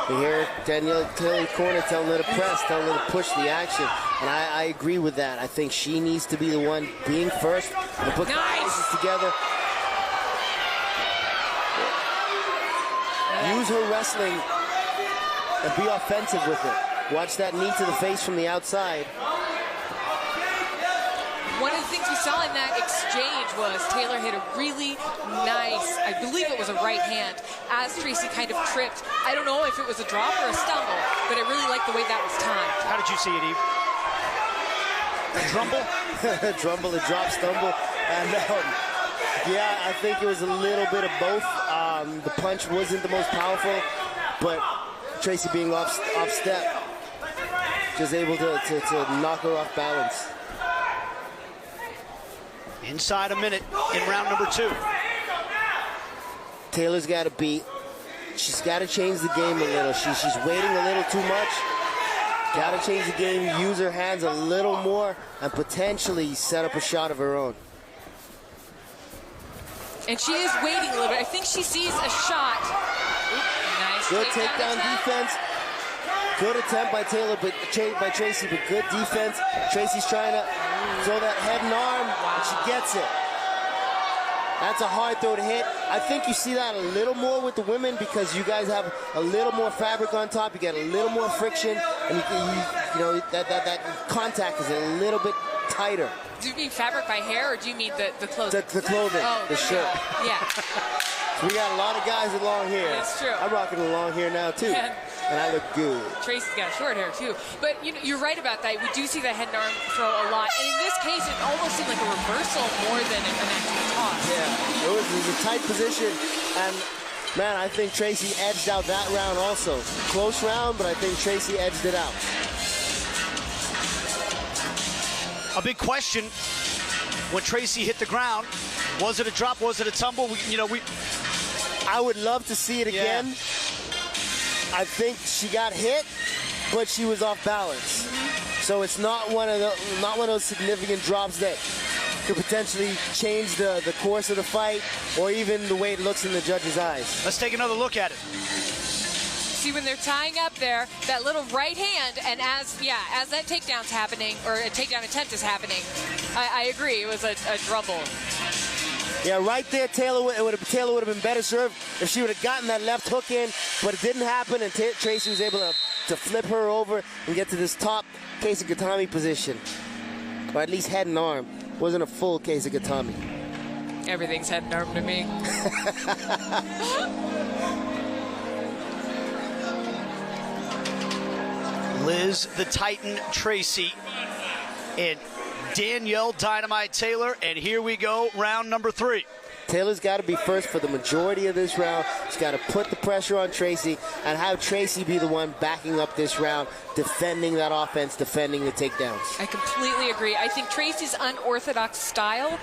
You hear Danielle Taylor corner telling her to press, telling her to push the action. And I agree with that. I think she needs to be the one being first and put the pieces together. Use her wrestling and be offensive with it. Watch that knee to the face from the outside. One of the things we saw in that exchange was Taylor hit a really nice, I believe it was a right hand, as Tracy kind of tripped. I don't know if it was a drop or a stumble, but I really liked the way that was timed. How did you see it, Eve? A drumble? Drumble, a drop, stumble. And yeah, I think it was a little bit of both. The punch wasn't the most powerful, but Tracy being off step, just able to knock her off balance. Inside a minute in round number 2. Taylor's got to be she's got to change the game a little. She's waiting a little too much. Got to change the game, use her hands a little more, and potentially set up a shot of her own. And she is waiting a little bit. I think she sees a shot. Nice good takedown defense. Good attempt by Taylor, but by Tracy, but good defense. Tracy's trying to throw that head and arm, and she gets it. That's a hard throw to hit. I think you see that a little more with the women because you guys have a little more fabric on top. You get a little more friction, and you know that contact is a little bit tighter. Do you mean fabric by hair, or do you mean the clothing? The clothing, the shirt. Yeah. We got a lot of guys with long hair. That's true. I'm rocking the long hair now too, and I look good. Tracy's got short hair too, but you're right about that. We do see the head and arm throw a lot, and in this case, it almost seemed like a reversal more than an actual toss. Yeah, it was a tight position, and man, I think Tracy edged out that round also. Close round, but I think Tracy edged it out. A big question when Tracy hit the ground. Was it a drop? Was it a tumble? I would love to see it again. I think she got hit, but she was off balance. So it's not one of those significant drops that could potentially change the course of the fight or even the way it looks in the judge's eyes. Let's take another look at it. See, when they're tying up there, that little right hand, and as that takedown's happening, or a takedown attempt is happening, I agree, it was a drumble. Yeah, right there, Taylor would have been better served if she would have gotten that left hook in, but it didn't happen, and Tracy was able to flip her over and get to this top case of Gatami position, or at least head and arm. Wasn't a full case of Gatami. Everything's head and arm to me. Liz the Titan Tracy and Danielle Dynamite Taylor, and here we go, round number 3. Taylor's got to be first for the majority of this round. She's got to put the pressure on Tracy and have Tracy be the one backing up this round, defending that offense, defending the takedowns. I completely agree. I think Tracy's unorthodox style,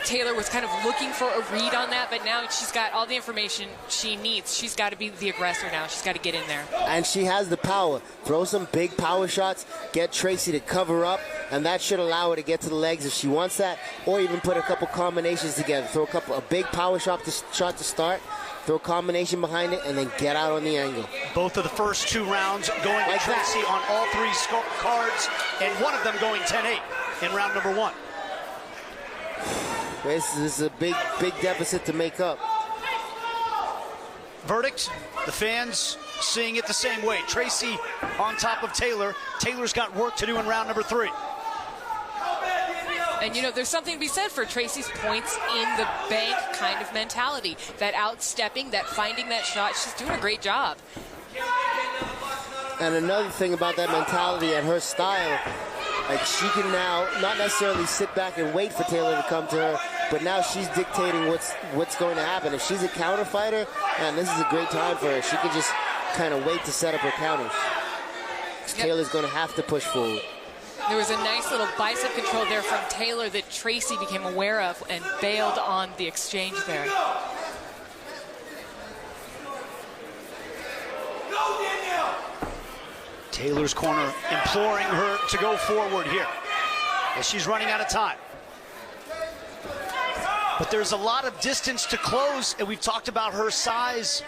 Taylor was kind of looking for a read on that, but now she's got all the information she needs. She's got to be the aggressor now. She's got to get in there. And she has the power. Throw some big power shots, get Tracy to cover up, and that should allow her to get to the legs if she wants that, or even put a couple combinations together. Throw a big power shot to start, throw a combination behind it, and then get out on the angle. Both of the first 2 rounds going like to Tracy on all 3 cards, and one of them going 10-8 in round number 1. This is a big deficit to make up. Verdict, the fans seeing it the same way. Tracy on top of Taylor. Taylor's got work to do in round number 3. And, there's something to be said for Tracy's points in the bank kind of mentality. That outstepping, that finding that shot, she's doing a great job. And another thing about that mentality and her style, like she can now not necessarily sit back and wait for Taylor to come to her, but now she's dictating what's going to happen. If she's a counter fighter, man, this is a great time for her. She can just kind of wait to set up her counters. Taylor's going to have to push forward. There was a nice little bicep control there from Taylor that Tracy became aware of and bailed on the exchange there. Taylor's corner imploring her to go forward here as she's running out of time. But there's a lot of distance to close, and we've talked about her size.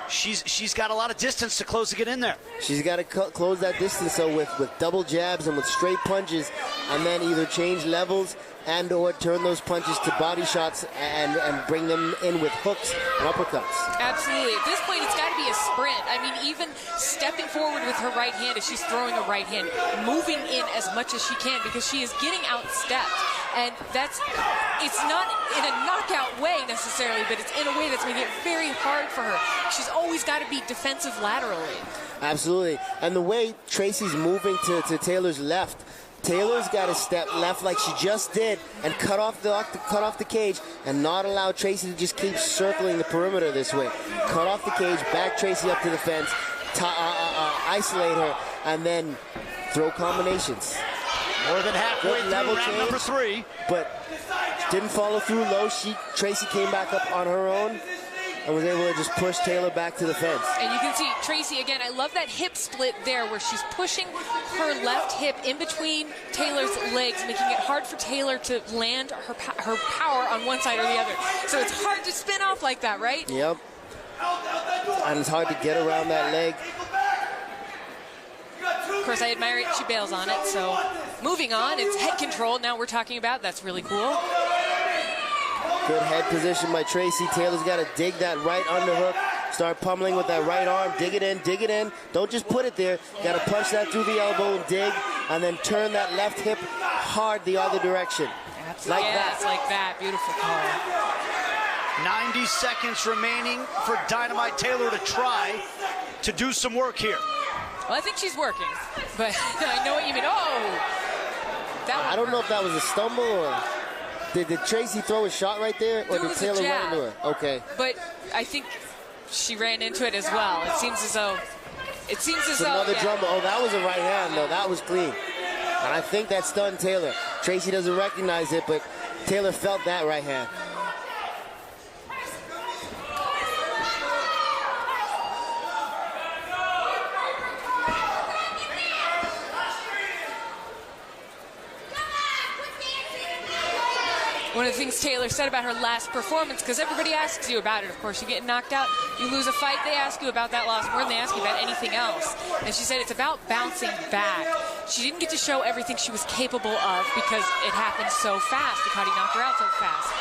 She's got a lot of distance to close to get in there. She's got to close that distance, so with double jabs and with straight punches, and then either change levels and or turn those punches to body shots and bring them in with hooks and uppercuts. Absolutely. At this point, it's got to be a sprint. I mean, even stepping forward with her right hand as she's throwing a right hand, moving in as much as she can because she is getting outstepped. And it's not in a knockout way necessarily, but it's in a way that's making it very hard for her. She's always got to be defensive laterally. Absolutely. And the way Tracy's moving to Taylor's left, Taylor's got to step left like she just did and cut off the cage and not allow Tracy to just keep circling the perimeter this way. Cut off the cage, back Tracy up to the fence, isolate her, and then throw combinations. More than halfway through round number 3. But didn't follow through low. Tracy came back up on her own. and was able to just push Taylor back to the fence. And you can see Tracy again. I love that hip split there where she's pushing her left hip in between Taylor's legs, making it hard for Taylor to land her power on one side or the other. So it's hard to spin off like that, right? Yep. And it's hard to get around that leg. Of course, I admire it. She bails on it. So moving on, it's head control. Now we're talking about. That's really cool. Good head position by Tracy. Taylor's got to dig that right underhook. Start pummeling with that right arm. Dig it in, dig it in. Don't just put it there. Got to punch that through the elbow and dig, and then turn that left hip hard the other direction. Absolutely. Like that. It's like that. Beautiful call. 90 seconds remaining for Dynamite Taylor to try to do some work here. Well, I think she's working, but I know what you mean. Oh! I don't know if that was a stumble or... Did Tracy throw a shot right there, or did Taylor run into her? Okay. But I think she ran into it as well. It seems as though... Another drum. Oh, that was a right hand, though. That was clean. And I think that stunned Taylor. Tracy doesn't recognize it, but Taylor felt that right hand. One of the things Taylor said about her last performance, because everybody asks you about it, of course. You get knocked out, you lose a fight, they ask you about that loss more than they ask you about anything else. And she said it's about bouncing back. She didn't get to show everything she was capable of because it happened so fast. Ducati knocked her out so fast.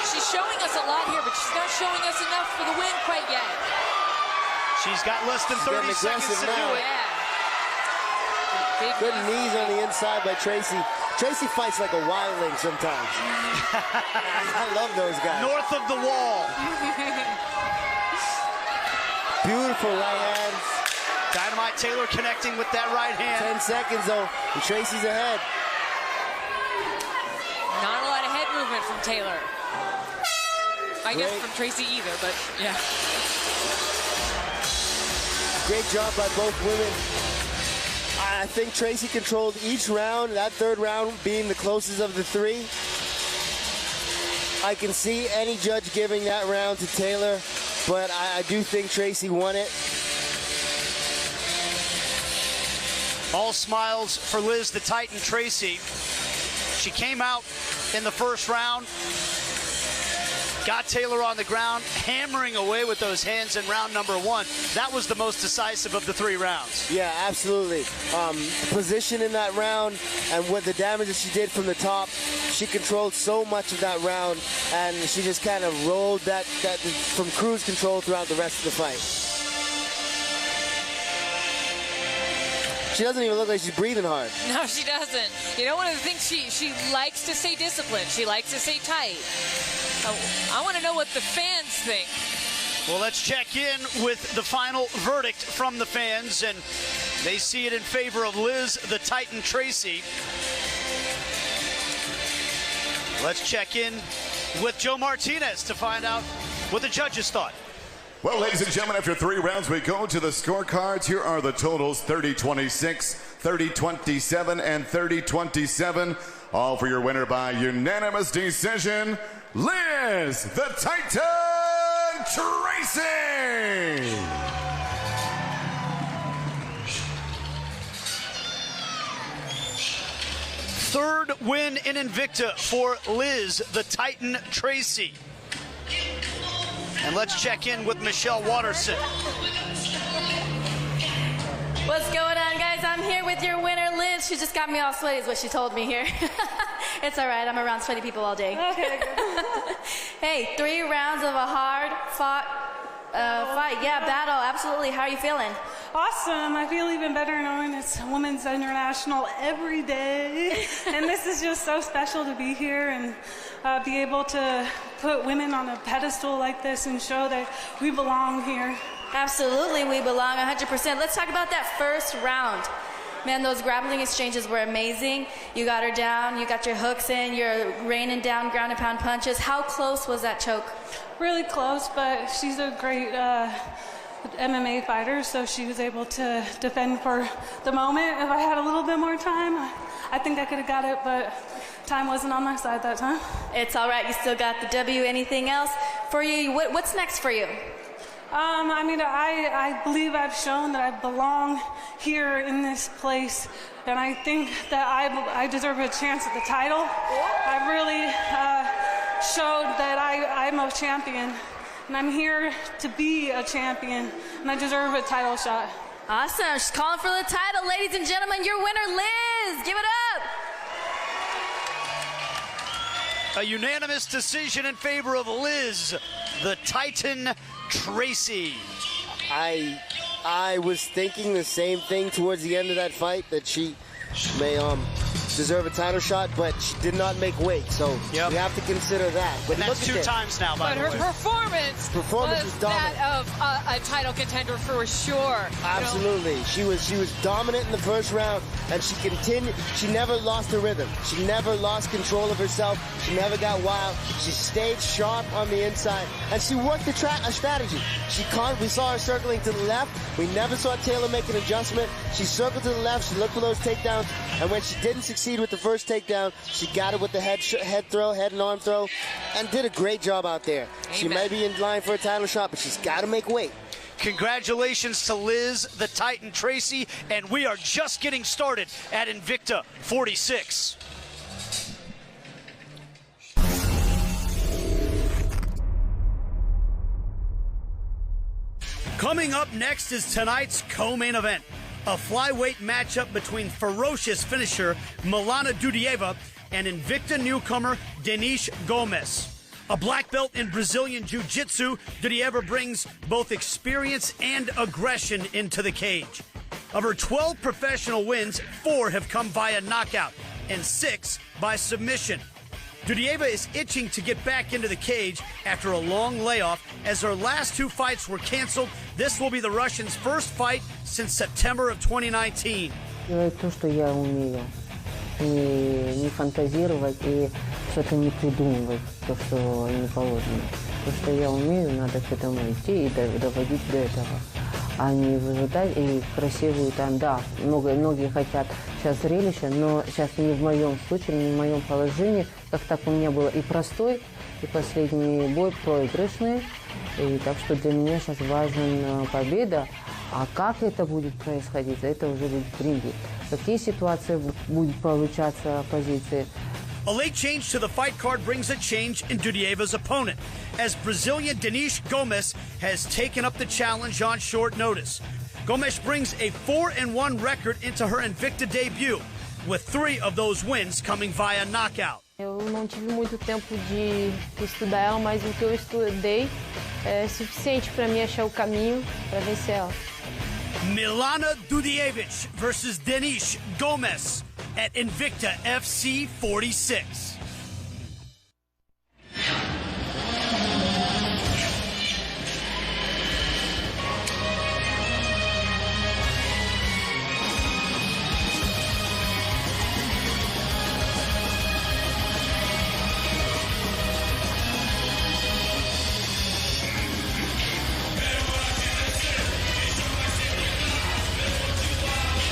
She's showing us a lot here, but she's not showing us enough for the win quite yet. She's got less than 30 seconds to do it. Yeah. Good knees on the inside by Tracy. Tracy fights like a wildling sometimes. I love those guys. North of the wall. Beautiful right hands. Dynamite Taylor connecting with that right hand. 10 seconds, though, and Tracy's ahead. Not a lot of head movement from Taylor. I guess from Tracy either, but yeah. Great job by both women. I think Tracy controlled each round, that third round being the closest of the three. I can see any judge giving that round to Taylor, but I do think Tracy won it. All smiles for Liz the Titan Tracy. She came out in the first round, got Taylor on the ground, hammering away with those hands in round number one. That was the most decisive of the 3 rounds. Yeah, absolutely. Position in that round and with the damage that she did from the top, she controlled so much of that round, and she just kind of rolled that from cruise control throughout the rest of the fight. She doesn't even look like she's breathing hard. No, she doesn't. You know, one of the things she likes to stay disciplined. She likes to stay tight. I want to know what the fans think. Well, let's check in with the final verdict from the fans, and they see it in favor of Liz the Titan Tracy. Let's check in with Joe Martinez to find out what the judges thought. Well, ladies and gentlemen, after 3 rounds, we go to the scorecards. Here are the totals: 30-26, 30-27, and 30-27. All for your winner by unanimous decision, Liz the Titan Tracy. Third win in Invicta for Liz the Titan Tracy. And let's check in with Michelle Watterson. What's going on, guys? I'm here with your winner, Liz. She just got me all sweaty is what she told me here. It's all right. I'm around sweaty people all day. Okay, good. Hey, 3 rounds of a hard-fought fight. Yeah, battle. Absolutely. How are you feeling? Awesome. I feel even better knowing it's Women's International every day. And this is just so special to be here and be able to put women on a pedestal like this and show that we belong here. Absolutely, we belong 100%. Let's talk about that first round. Man, those grappling exchanges were amazing. You got her down, you got your hooks in, you're raining down ground and pound punches. How close was that choke? Really close, but she's a great MMA fighter, so she was able to defend for the moment. If I had a little bit more time, I think I could have got it, but time wasn't on my side that time. It's all right. You still got the W. Anything else for you? What's next for you? I mean, I believe I've shown that I belong here in this place, and I think that I deserve a chance at the title. I've really showed that I'm a champion, and I'm here to be a champion, and I deserve a title shot. Awesome. She's calling for the title. Ladies and gentlemen, your winner, Liz. Give it up. A unanimous decision in favor of Liz, the Titan Tracy. I was thinking the same thing towards the end of that fight, that she may deserve a title shot, but she did not make weight, so we have to consider that. But and that's 2 times now, by the way. But her performance was that of a title contender for sure. Absolutely. You know? She was dominant in the first round, and she continued. She never lost her rhythm. She never lost control of herself. She never got wild. She stayed sharp on the inside, and she worked a strategy. We saw her circling to the left. We never saw Taylor make an adjustment. She circled to the left. She looked for those takedowns, and when she didn't succeed with the first takedown, she got it with the head and arm throw, and did a great job out there. Amen. She may be in line for a title shot, but she's got to make weight. Congratulations to Liz, the Titan Tracy, and we are just getting started at Invicta 46. Coming up next is tonight's co-main event. A flyweight matchup between ferocious finisher Milana Dudieva and Invicta newcomer Denise Gomes. A black belt in Brazilian Jiu-Jitsu, Dudieva brings both experience and aggression into the cage. Of her 12 professional wins, 4 have come via knockout and 6 by submission. Dudieva is itching to get back into the cage after a long layoff, as her last 2 fights were canceled. This will be the Russian's first fight since September of 2019. То, что я умею, не фантазировать и что-то не придумывать, то, что не положено. То, что я умею, надо к этому идти и доводить до этого. А не выжидать и красивую там, да, многие хотят сейчас зрелища, но сейчас не в моем случае, не в моем положении, как так у меня было и простой, и последний бой проигрышный, и так что для меня сейчас важна победа, а как это будет происходить, это уже будет в ринге. Какие ситуации будут получаться позиции. A late change to the fight card brings a change in Dudieva's opponent, as Brazilian Denise Gomes has taken up the challenge on short notice. Gomes brings a 4-1 record into her Invicta debut, with 3 of those wins coming via knockout. Eu não tive muito tempo de estudar ela, mas o que eu estudei é suficiente para mim achar o caminho para vencer ela. Milana Dudieva versus Denise Gomes at Invicta FC 46.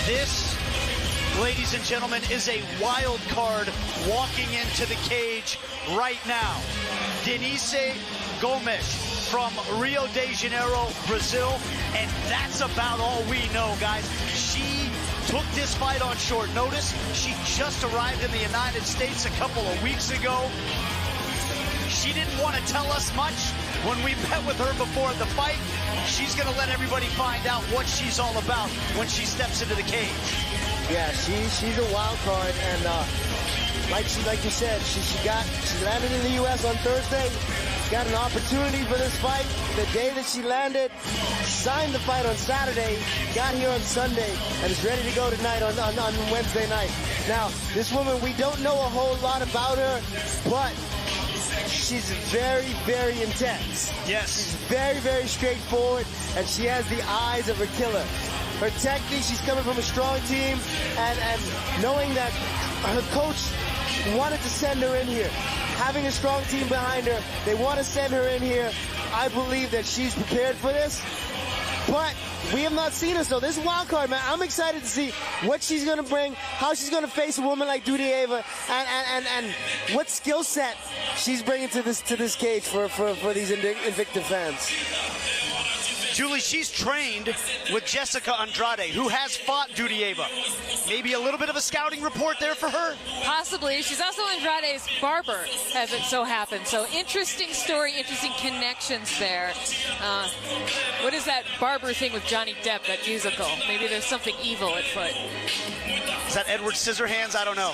This, ladies and gentlemen, is a wild card walking into the cage right now. Denise Gomes from Rio de Janeiro, Brazil, and that's about all we know, guys. She took this fight on short notice. She just arrived in the United States a couple of weeks ago. She didn't want to tell us much when we met with her before the fight. She's going to let everybody find out what she's all about when she steps into the cage. Yeah, she's a wild card, and like you said, she landed in the U.S. on Thursday, got an opportunity for this fight the day that she landed, signed the fight on Saturday, got here on Sunday, and is ready to go tonight on Wednesday night. Now, this woman, we don't know a whole lot about her, but she's very, very intense. Yes. She's very, very straightforward, and she has the eyes of a killer. Her technique, she's coming from a strong team, and knowing that her coach wanted to send her in here. Having a strong team behind her, they want to send her in here. I believe that she's prepared for this. But we have not seen her, so this is wild card, man. I'm excited to see what she's going to bring, how she's going to face a woman like Dudieva, and what skill set she's bringing to this cage for these Invicta fans. Julie, she's trained with Jessica Andrade, who has fought Dudieva. Maybe a little bit of a scouting report there for her? Possibly. She's also Andrade's barber, as it so happens. So interesting story, interesting connections there. What is that barber thing with Johnny Depp, that musical? Maybe there's something evil at foot. Is that Edward Scissorhands? I don't know.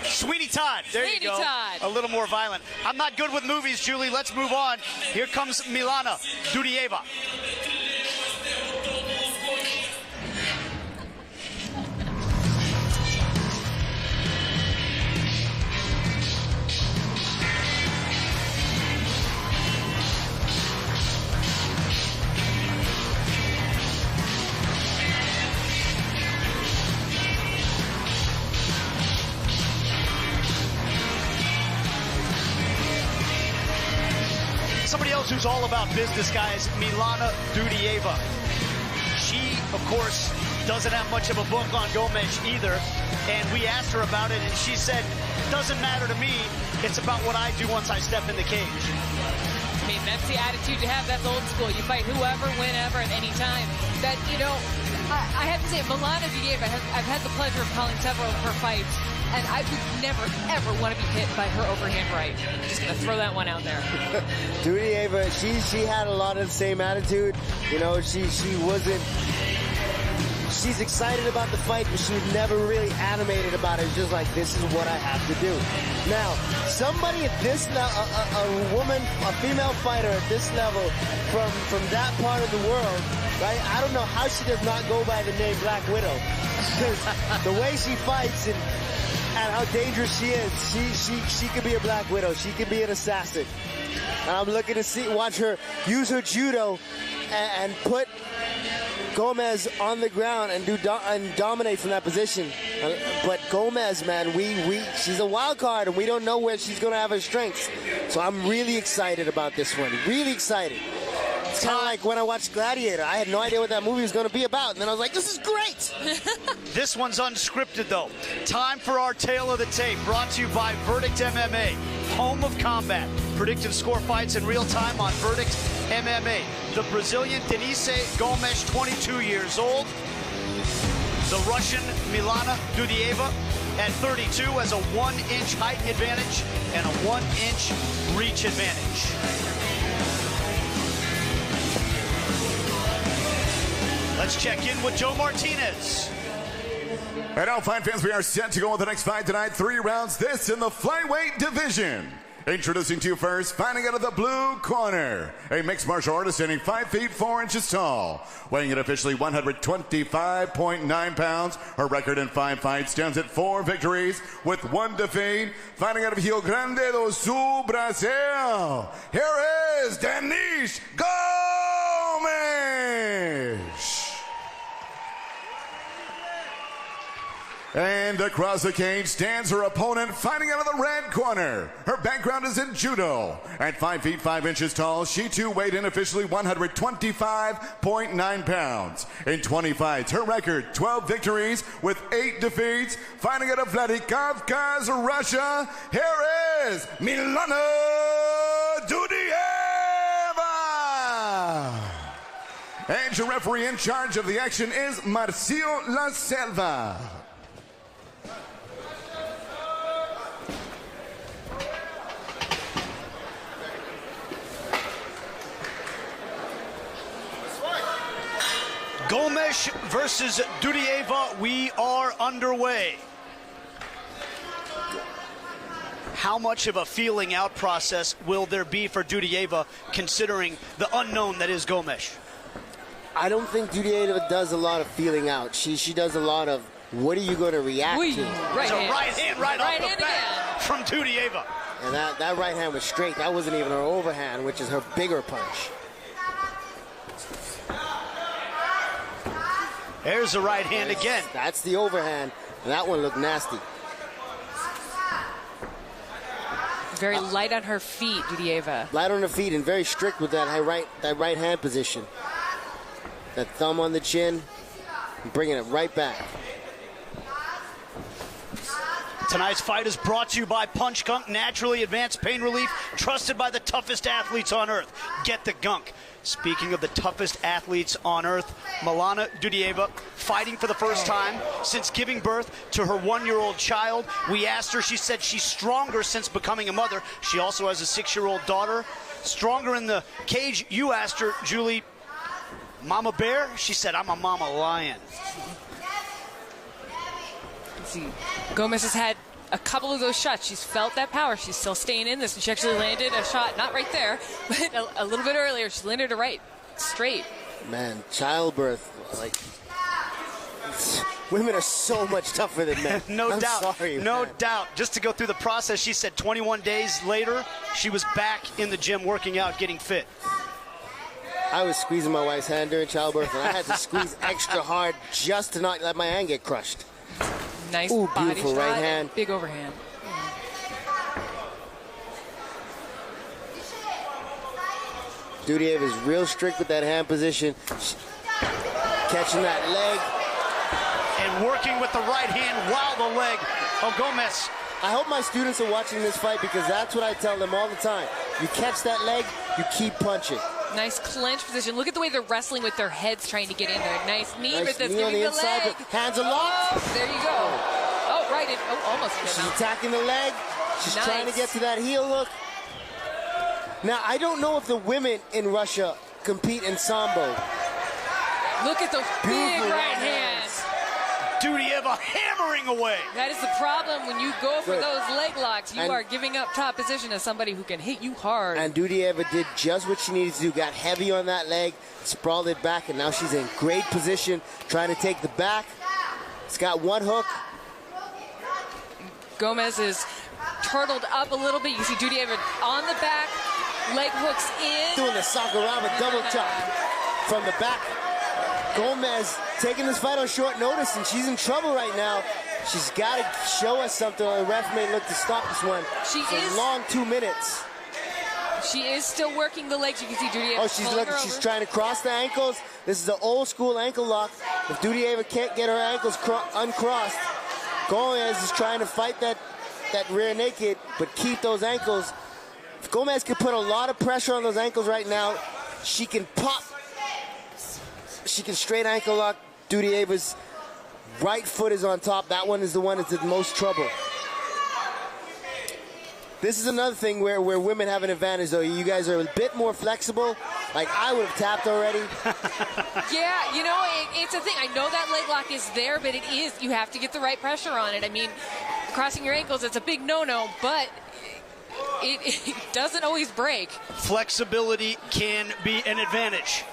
Sweeney Todd. There you go. Todd. A little more violent. I'm not good with movies, Julie. Let's move on. Here comes Milana Dudieva. Somebody else who's all about business, guys, Milana Dudieva. She, of course, doesn't have much of a book on Gomes either, and we asked her about it, and she said, doesn't matter to me, it's about what I do once I step in the cage. I mean, that's the attitude you have. That's old school. You fight whoever, whenever, at any time. That, you know, I have to say, Milana Dudieva, I've had the pleasure of calling several of her fights, and I would never, ever want to be hit by her overhand right. I'm just going to throw that one out there. Dudieva, she had a lot of the same attitude. You know, she wasn't... She's excited about the fight, but she was never really animated about it. Just like, this is what I have to do. Now, somebody at this level, a woman, a female fighter at this level from that part of the world, right? I don't know how she does not go by the name Black Widow. Because the way she fights and how dangerous she is, she could be a Black Widow. She could be an assassin. And I'm looking to watch her use her judo and put Gomes on the ground and dominate from that position. But Gomes, man, she's a wild card, and we don't know where she's going to have her strengths. So I'm really excited about this one. Really excited. It's kind of like when I watched Gladiator. I had no idea what that movie was going to be about, and then I was like, this is great. This one's unscripted, though. Time for our tale of the tape, brought to you by Verdict MMA, home of combat. Predictive score fights in real time on Verdict MMA. The Brazilian Denise Gomes, 22 years old. The Russian Milana Dudieva at 32 has a 1-inch height advantage and a 1-inch reach advantage. Let's check in with Joe Martinez. And now, fight fans, we are set to go with the next fight tonight. 3 rounds, this in the Flyweight division. Introducing to you first, fighting out of the blue corner, a mixed martial artist standing 5 feet 4 inches tall, weighing in officially 125.9 pounds. Her record in 5 fights stands at 4 victories with 1 defeat. Fighting out of Rio Grande do Sul, Brazil, here is Denise Gomes. And across the cage stands her opponent, fighting out of the red corner. Her background is in judo. At 5 feet 5 inches tall, she too weighed in officially 125.9 pounds. In 20 fights, her record, 12 victories with 8 defeats. Fighting out of Vladikavkaz, Russia, here is Milana Dudieva. And your referee in charge of the action is Marcio La Selva. Gomes versus Dudieva, we are underway. How much of a feeling out process will there be for Dudieva, considering the unknown that is Gomes? I don't think Dudieva does a lot of feeling out. She does a lot of, what are you going to react to? It's a right hand right off the bat from Dudieva. And that right hand was straight. That wasn't even her overhand, which is her bigger punch. There's the right hand again. That's the overhand, and that one looked nasty. Very light on her feet, Dudieva. Light on her feet and very strict with that right hand position. That thumb on the chin, and bringing it right back. Tonight's fight is brought to you by Punch Gunk, naturally advanced pain relief, trusted by the toughest athletes on earth. Get the gunk. Speaking of the toughest athletes on earth, Milana Dudieva fighting for the first time since giving birth to her 1-year-old child. We asked her, she said she's stronger since becoming a mother. She also has a 6-year-old daughter. Stronger in the cage. You asked her, Julie, Mama Bear? She said, I'm a Mama Lion. Let's see. Gomes has had a couple of those shots. She's felt that power. She's still staying in this, and she actually landed a shot, not right there, but a little bit earlier. She landed it right, straight. Man, childbirth, like, women are so much tougher than men. No doubt. Sorry, no man. doubt. Just to go through the process, she said 21 days later, she was back in the gym working out, getting fit. I was squeezing my wife's hand during childbirth, and I had to squeeze extra hard just to not let my hand get crushed. Nice Ooh, body beautiful shot, right hand. big overhand. Dudieva is real strict with that hand position. Catching that leg. And working with the right hand while the leg of Gomes. I hope my students are watching this fight because that's what I tell them all the time. You catch that leg, you keep punching. Nice clench position. Look at the way they're wrestling with their heads trying to get in there. Nice knee, but that's knee on giving the the inside, leg. but hands are locked. Oh, there you go. Oh, right in. Oh, almost. She's attacking the leg. She's trying to get to that heel hook. Now, I don't know if the women in Russia compete in Sambo. Look at those big right hands. Dudieva hammering away. That is the problem when you go for those leg locks. You are giving up top position to somebody who can hit you hard. And Dudieva did just what she needed to do. Got heavy on that leg, sprawled it back, and now she's in great position trying to take the back. It's got one hook. Gomes is turtled up a little bit. You see Dudieva on the back, leg hooks in. Doing the Sakuraba double chop from the back. Gomes taking this fight on short notice, and she's in trouble right now. She's got to show us something, or the ref may look to stop this one. It's a long 2 minutes. She is still working the legs. You can see Dudieva. Oh, she's looking. She's trying to cross the ankles. This is an old school ankle lock. If Dudieva can't get her ankles uncrossed, Gomes is trying to fight that rear naked, but keep those ankles. If Gomes can put a lot of pressure on those ankles right now, she can pop. She can straight ankle lock. Dudieva's right foot is on top. That one is the one that's in most trouble. This is another thing where women have an advantage, though. You guys are a bit more flexible. Like, I would have tapped already. Yeah, you know, it's a thing. I know that leg lock is there, but it is. You have to get the right pressure on it. I mean, crossing your ankles, it's a big no-no, but it doesn't always break. Flexibility can be an advantage.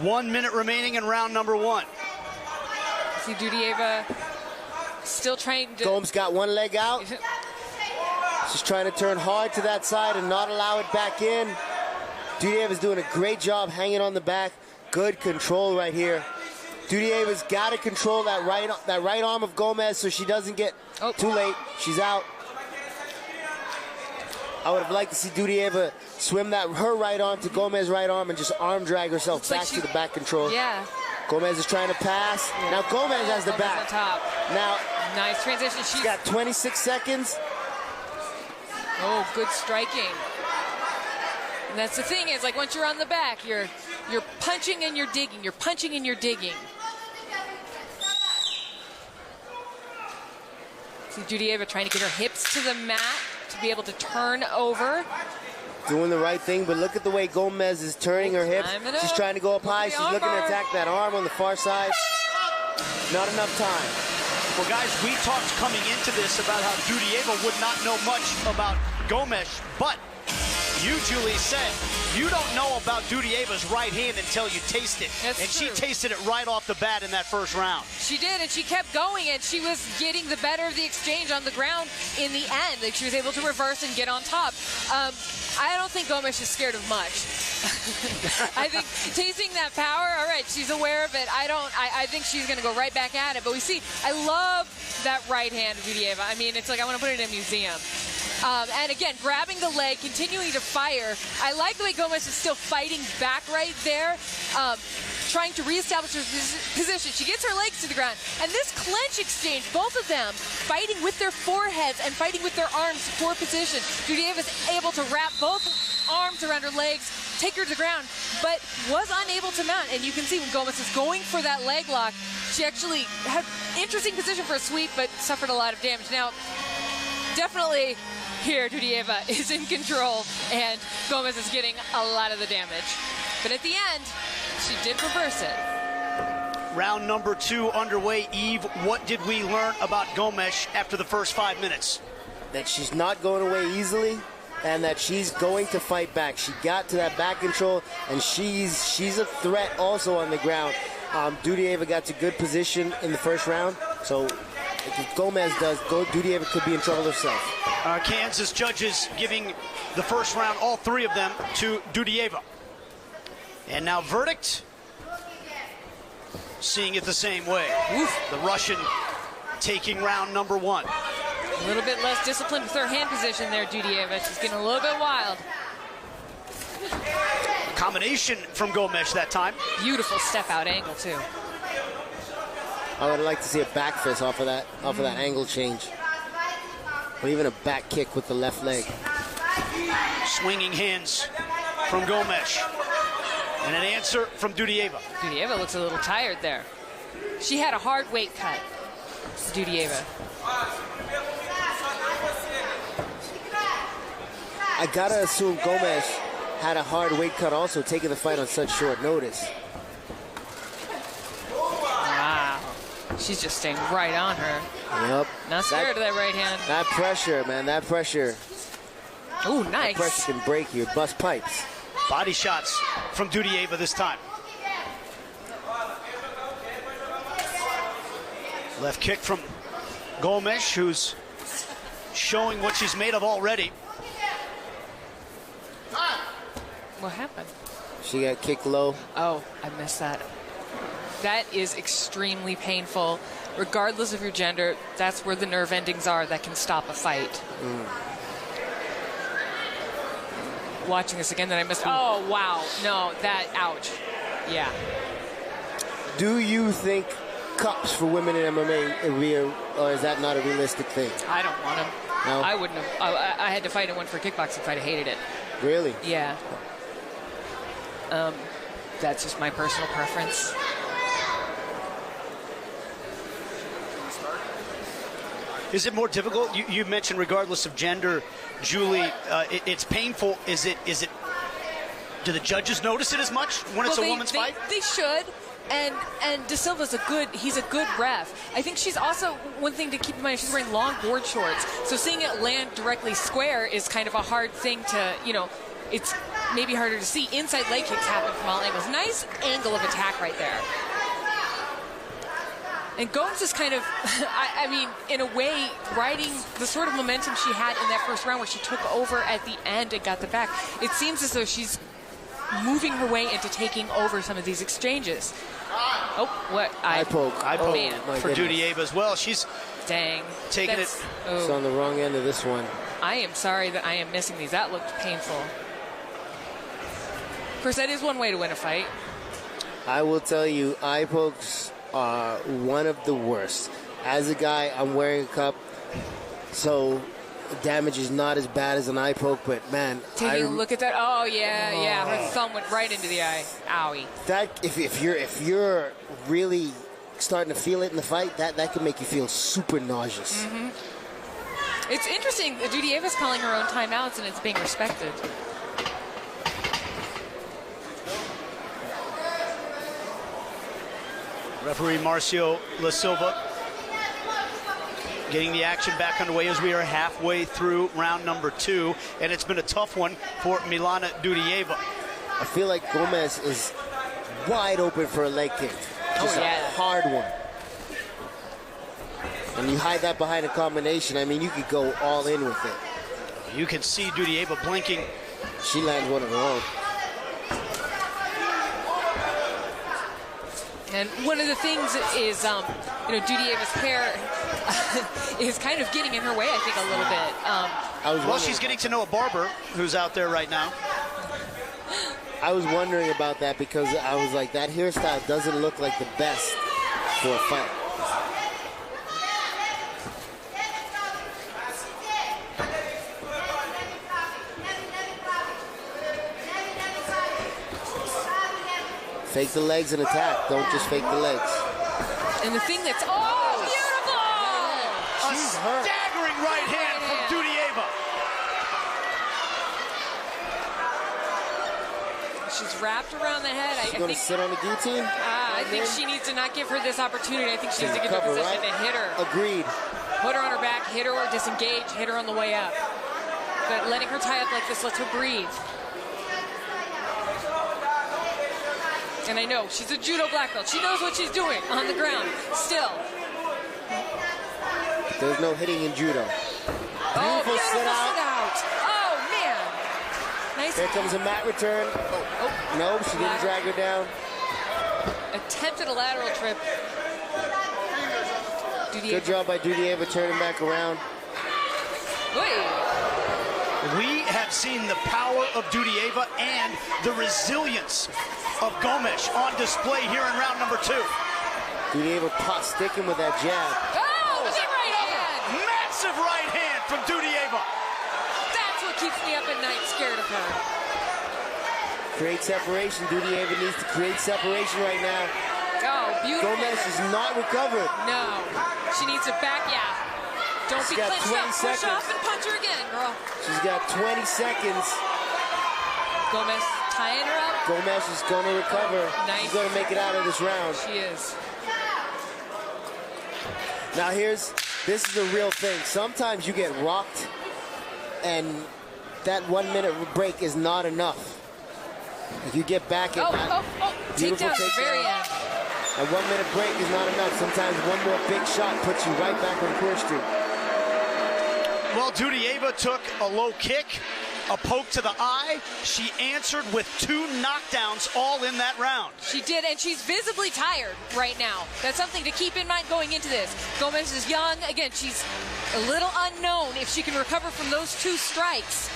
1 minute remaining in round number one. See Dudieva still trying to... Gomes got one leg out. She's trying to turn hard to that side and not allow it back in. Dudieva's doing a great job hanging on the back. Good control right here. Dudieva's got to control that right arm of Gomes so she doesn't get too late. She's out. I would have liked to see Dudieva swim her right arm to Gomes' right arm and just arm drag herself back to the back control. Yeah. Gomes is trying to pass. Yeah. Now Gomes has the back. On top. Now, nice transition. She's got 26 seconds. Oh, good striking. And that's the thing is, like, once you're on the back, you're punching and you're digging. You're punching and you're digging. See Dudieva trying to get her hips to the mat to be able to turn over. Doing the right thing, but look at the way Gomes is turning her hips. She's trying to go up high. She's looking to attack that arm on the far side. Not enough time. Well, guys, we talked coming into this about how Dudieva would not know much about Gomes, but you, Julie, said you don't know about Dudieva's right hand until you taste it. That's true. She tasted it right off the bat in that first round. She did, and she kept going, and she was getting the better of the exchange on the ground in the end. Like, she was able to reverse and get on top. I don't think Gomes is scared of much. I think tasting that power, all right, she's aware of it. I think she's going to go right back at it. But we see, I love that right hand of Dudieva. I mean, it's like I want to put it in a museum. And again, grabbing the leg, continuing to fire. I like the way Gomes is still fighting back right there, trying to reestablish her position. She gets her legs to the ground. And this clinch exchange, both of them fighting with their foreheads and fighting with their arms for position. Dudieva is able to wrap both arms around her legs, take her to the ground, but was unable to mount. And you can see when Gomes is going for that leg lock, she actually had interesting position for a sweep, but suffered a lot of damage. Now, definitely here, Dudieva is in control, and Gomes is getting a lot of the damage. But at the end, she did reverse it. Round number 2 underway. Eve, what did we learn about Gomes after the first 5 minutes? That she's not going away easily, and that she's going to fight back. She got to that back control, and she's a threat also on the ground. Dudieva got to good position in the first round, so if Gomes does, Dudieva could be in trouble herself. Kansas judges giving the first round, all 3 of them, to Dudieva. And now verdict, seeing it the same way. Oof. The Russian taking round number 1. A little bit less disciplined with her hand position there, Dudieva. She's getting a little bit wild. Combination from Gomes that time. Beautiful step out angle too. I would like to see a back fist off of that angle change. Or even a back kick with the left leg. Swinging hands from Gomes. And an answer from Dudieva. Dudieva looks a little tired there. She had a hard weight cut, Dudieva. I gotta assume Gomes had a hard weight cut also, taking the fight on such short notice. Wow. She's just staying right on her. Yep. Not scared of that right hand. That pressure, man, that pressure. Oh, nice. That pressure can break you, bust pipes. Body shots from Dudieva this time. Left kick from Gomes, who's showing what she's made of already. What happened? She got kicked low. Oh, I missed that. That is extremely painful. Regardless of your gender, that's where the nerve endings are that can stop a fight. Watching this again, that I missed. Oh, wow. No, that, ouch. Yeah. Do you think cups for women in MMA, or is that not a realistic thing? I don't want them. No? I wouldn't have. I had to fight in one for kickboxing fight. I hated it. Really? Yeah. That's just my personal preference. Is it more difficult? You mentioned regardless of gender, Julie, it's painful. Is it? Do the judges notice it as much when it's a woman's fight? They should. And De Silva's he's a good ref. I think she's also, one thing to keep in mind, she's wearing long board shorts. So seeing it land directly square is kind of a hard thing to, it's maybe harder to see. Inside leg kicks happen from all angles. Nice angle of attack right there. And Gomes is kind of, I mean, in a way, riding the sort of momentum she had in that first round where she took over at the end and got the back. It seems as though she's moving her way into taking over some of these exchanges. Oh, what? Eye poke. Man. For Dudieva as well. She's taking it. Oh. It's on the wrong end of this one. I am sorry that I am missing these. That looked painful. Of course, that is one way to win a fight. I will tell you, eye pokes are one of the worst. As a guy, I'm wearing a cup, so damage is not as bad as an eye poke, but man, taking a look at that. Oh yeah, her thumb went right into the eye. Owie. That if you're really starting to feel it in the fight, that can make you feel super nauseous. It's interesting. Dudieva's calling her own timeouts, and it's being respected. Referee Marcio La Silva getting the action back underway as we are halfway through round number 2, and it's been a tough one for Milana Dudieva. I feel like Gomes is wide open for a leg kick. Just a hard one. And you hide that behind a combination, I mean, you could go all in with it. You can see Dudieva blinking. She lands one of her own. And one of the things is, you know, Dudieva's hair is kind of getting in her way, I think, a little bit. Well, she's getting to know a barber who's out there right now. I was wondering about that because I was like, that hairstyle doesn't look like the best for a fight. Fake the legs and attack. Don't just fake the legs. And the thing that's, oh, beautiful! A staggering right hand from Dudieva. She's wrapped around the head. She's going to sit on the guillotine? I think she needs to not give her this opportunity. I think she needs to get in a position to hit her. Agreed. Put her on her back, hit her or disengage, hit her on the way up. But letting her tie up like this lets her breathe. And I know, she's a judo black belt. She knows what she's doing on the ground, still. There's no hitting in judo. Beautiful sit out. Oh, man. Nice. Here comes a mat return. No, she didn't drag her down. Attempted a lateral trip. Good job by Dudieva turning back around. We have seen the power of Dudieva and the resilience of Gomes on display here in round number 2. Dudieva sticking with that jab. Oh, big right hand! Massive right hand from Dudieva. That's what keeps me up at night, scared of her. Create separation. Dudieva needs to create separation right now. Oh, beautiful. Gomes is not recovered. No. She needs to back, Don't be clinched up. Push off and punch her again, girl. She's got 20 seconds. Gomes tying her up. Gomes is going to recover. Nice. She's going to make it out of this round. She is. Now this is the real thing. Sometimes you get rocked and that 1 minute break is not enough. If you get back in Takedown at the very end. A 1 minute break is not enough. Sometimes one more big shot puts you right back on court street. Well, Dudieva took a low kick, a poke to the eye. She answered with 2 knockdowns all in that round. She did, and she's visibly tired right now. That's something to keep in mind going into this. Gomes is young. Again, she's a little unknown. If she can recover from those 2 strikes,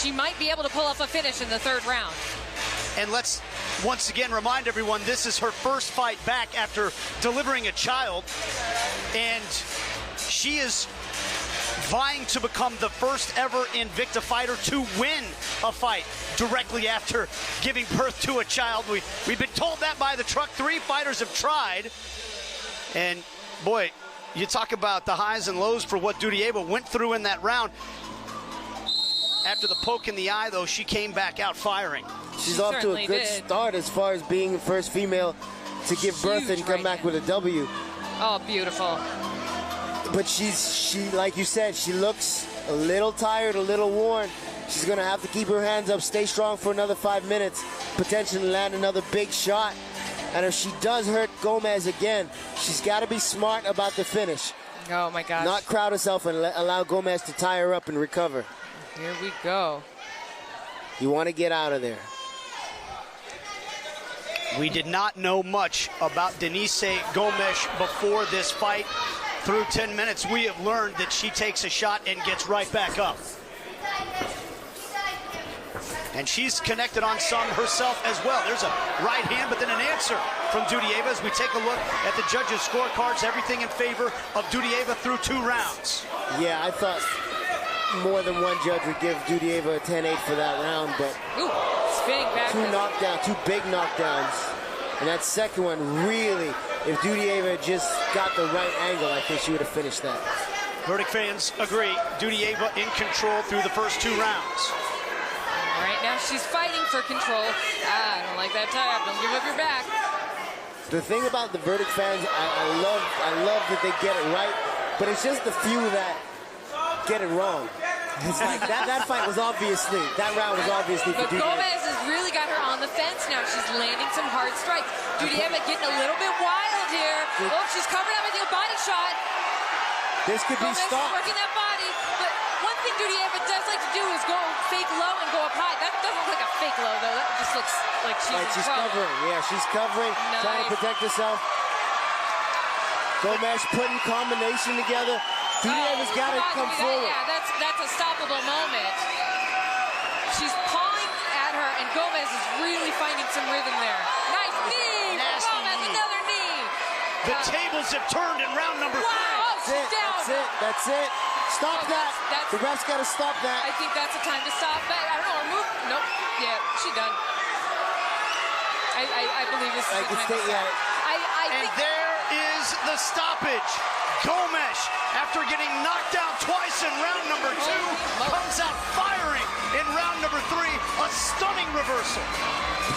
she might be able to pull off a finish in the 3rd round. And let's once again remind everyone, this is her first fight back after delivering a child. And she is vying to become the first ever Invicta fighter to win a fight directly after giving birth to a child. We've been told that by the truck. 3 fighters have tried. And boy, you talk about the highs and lows for what Dudieva went through in that round. After the poke in the eye, though, she came back out firing. She's off to a good start as far as being the first female to give birth and come back with a W. Oh, beautiful. But she, like you said, she looks a little tired, a little worn. She's going to have to keep her hands up, stay strong for another 5 minutes, potentially land another big shot. And if she does hurt Gomes again, she's got to be smart about the finish. Oh, my gosh. Not crowd herself and allow Gomes to tie her up and recover. Here we go. You want to get out of there. We did not know much about Denise Gomes before this fight. Through 10 minutes, we have learned that she takes a shot and gets right back up. And she's connected on some herself as well. There's a right hand, but then an answer from Dudieva as we take a look at the judges' scorecards. Everything in favor of Dudieva through 2 rounds. Yeah, I thought more than one judge would give Dudieva a 10-8 for that round, but spinning back. 2 big knockdowns. And that second one really, if Dudieva just got the right angle, I think she would have finished that. Verdict fans agree. Dudieva in control through the first 2 rounds. Right now she's fighting for control. I don't like that tie-up. Don't give up your back. The thing about the verdict fans, I love that they get it right, but it's just the few that get it wrong. It's like that fight was obviously, that round was obviously for Dudieva. But Gomes has really got her on the fence now. She's landing some hard strikes. Dudieva getting a little bit wild here. Oh, she's covered up with a body shot. This could be stopped. Working that body. But one thing Dudieva does like to do is go fake low and go up high. That doesn't look like a fake low, though. That just looks like she's covering. Yeah, she's covering, trying to protect herself. Gomes putting combination together. Dudieva's got to come forward. Yeah, that's a stoppable moment. She's pawing at her, and Gomes is really finding some rhythm there. Nice knee! Gomes, another knee! The tables have turned in round number 3. Wow, That's it. Stop that. The ref's got to stop that. I think that's the time to stop that. I don't know, remove. Nope. Yeah, she done. I believe this is the time to stop. And there is the stoppage. Gomes, after getting knocked out twice in round number 2, comes out firing in round number 3. A stunning reversal.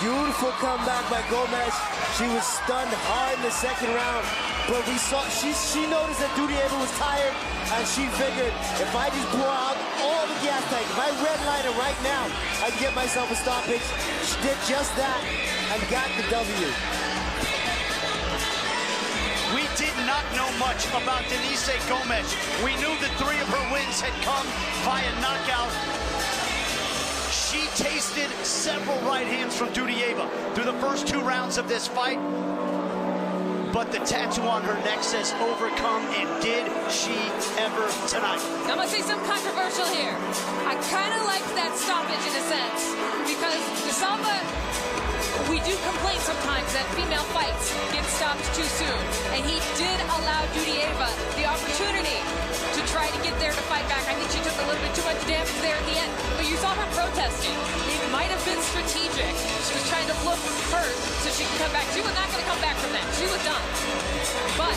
Beautiful comeback by Gomes. She was stunned hard in the second round, but we saw she noticed that Dudieva was tired, and she figured if I just pour out all the gas tank, if I redline it right now, I can get myself a stoppage. She did just that and got the W. We did not know much about Denise Gomes. We knew that 3 of her wins had come via knockout. She tasted several right hands from Dudieva through the first 2 rounds of this fight. But the tattoo on her neck says overcome, and did she ever tonight? I'm gonna say something controversial here. I kind of like that stoppage in a sense, because DeSalva, we do complain sometimes that female fights get stopped too soon, and he did allow Dudieva the opportunity to try to get there to fight back. I think she took a little bit too much damage there at the end, but you saw her protesting. It might have been strategic. She was trying to look hurt so she could come back. She was not going to come back from that. She was done. But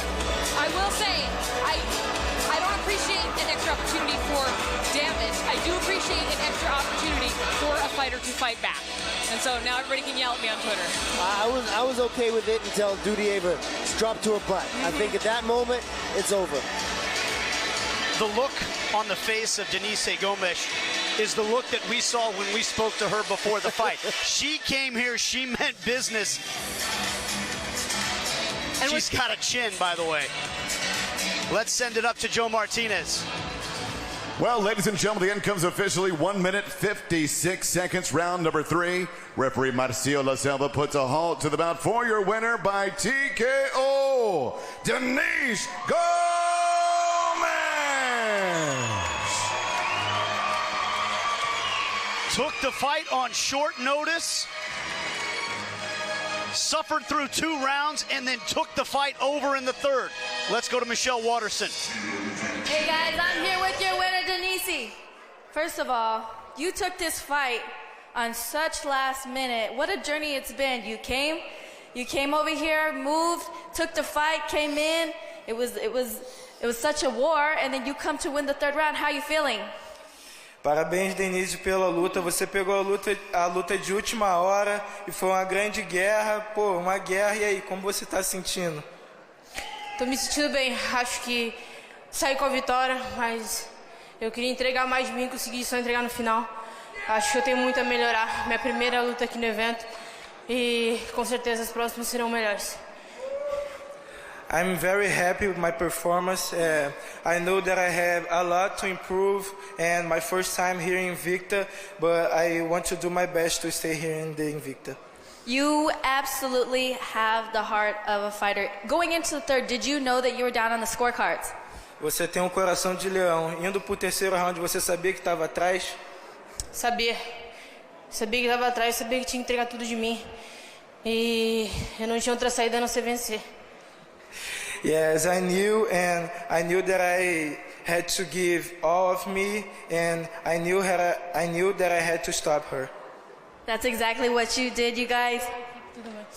I will say, I don't appreciate an extra opportunity for damage. I do appreciate an extra opportunity for a fighter to fight back. And so now everybody can yell at me on Twitter. I was okay with it until Dudieva dropped to her butt. I think at that moment, it's over. The look on the face of Denise Gomes is the look that we saw when we spoke to her before the fight. She came here, she meant business. And she's got a chin, by the way. Let's send it up to Joe Martinez. Well, ladies and gentlemen, the end comes officially 1 minute, 56 seconds, round number 3. Referee Marcio La Selva puts a halt to the bout for your winner by TKO, Denise Gomes. Took the fight on short notice, suffered through 2 rounds, and then took the fight over in the 3rd. Let's go to Michelle Watterson. Hey guys, I'm here with your winner, Denise. First of all, you took this fight on such last minute. What a journey it's been. You came over here, moved, took the fight, came in. It was such a war, and then you come to win the 3rd round. How are you feeling? Parabéns, Denise, pela luta. Você pegou a luta de última hora e foi uma grande guerra. Pô, uma guerra. E aí, como você está sentindo? Tô me sentindo bem. Acho que saí com a vitória, mas eu queria entregar mais de mim, consegui só entregar no final. Acho que eu tenho muito a melhorar. Minha primeira luta aqui no evento e com certeza as próximas serão melhores. I'm very happy with my performance. I know that I have a lot to improve and my first time here in Invicta, but I want to do my best to stay here in the Invicta. You absolutely have the heart of a fighter. Going into the 3rd, did you know that you were down on the scorecards? Você tem coração de leão. Indo pro 3º round, você sabia que estava atrás? Sabia. Sabia que estava atrás, sabia que tinha que entregar tudo de mim. E eu não tinha outra saída a não ser vencer. Yes, I knew that I had to give all of me, and I knew that I had to stop her. That's exactly what you did, you guys.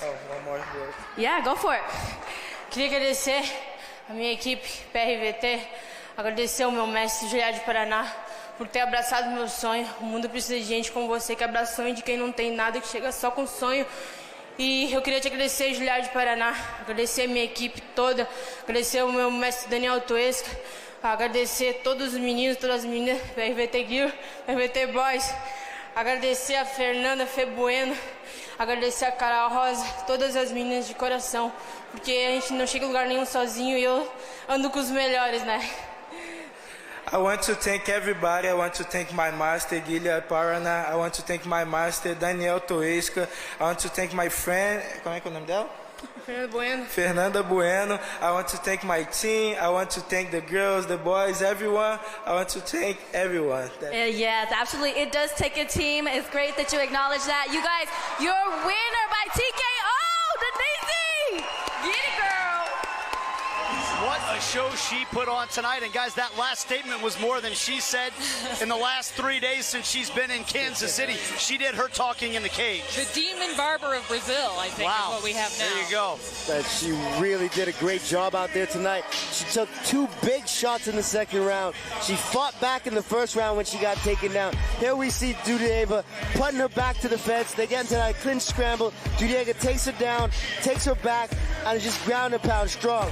Oh, one more word. Yeah, go for it. Queria agradecer a minha equipe PRVT, agradecer ao meu mestre Juliá de Paraná por ter abraçado meu sonho. O mundo precisa de gente como você que abraça o sonho de quem não tem nada, que chega só com sonho. E eu queria te agradecer, Juliá de Paraná, agradecer a minha equipe toda, agradecer ao meu mestre Danielle, agradecer todos os meninos, todas as meninas, PRVT Gear, PRVT Boys, agradecer a Fernanda Febueno, agradecer a Carol Rosa, todas as meninas de coração, porque a gente não chega em lugar nenhum sozinho e eu ando com os melhores, né? I want to thank everybody. I want to thank my master, Guilherme Paraná. I want to thank my master, Danielle Toesca. I want to thank my friend, como é que é o nome dela? Fernanda Bueno. I want to thank my team. I want to thank the girls, the boys, everyone. I want to thank everyone. Yes, absolutely. It does take a team. It's great that you acknowledge that. You guys, your winner by TKO, Denise! Get it, girl! What a show she put on tonight. And guys, that last statement was more than she said in the last 3 days since she's been in Kansas City. She did her talking in the cage. The Demon Barber of Brazil, I think, is what we have now. There you go. She really did a great job out there tonight. She took 2 big shots in the second round. She fought back in the first round when she got taken down. Here we see Dudieva putting her back to the fence. They get into that clinch scramble. Dudieva takes her down, takes her back, and just ground and pound strong.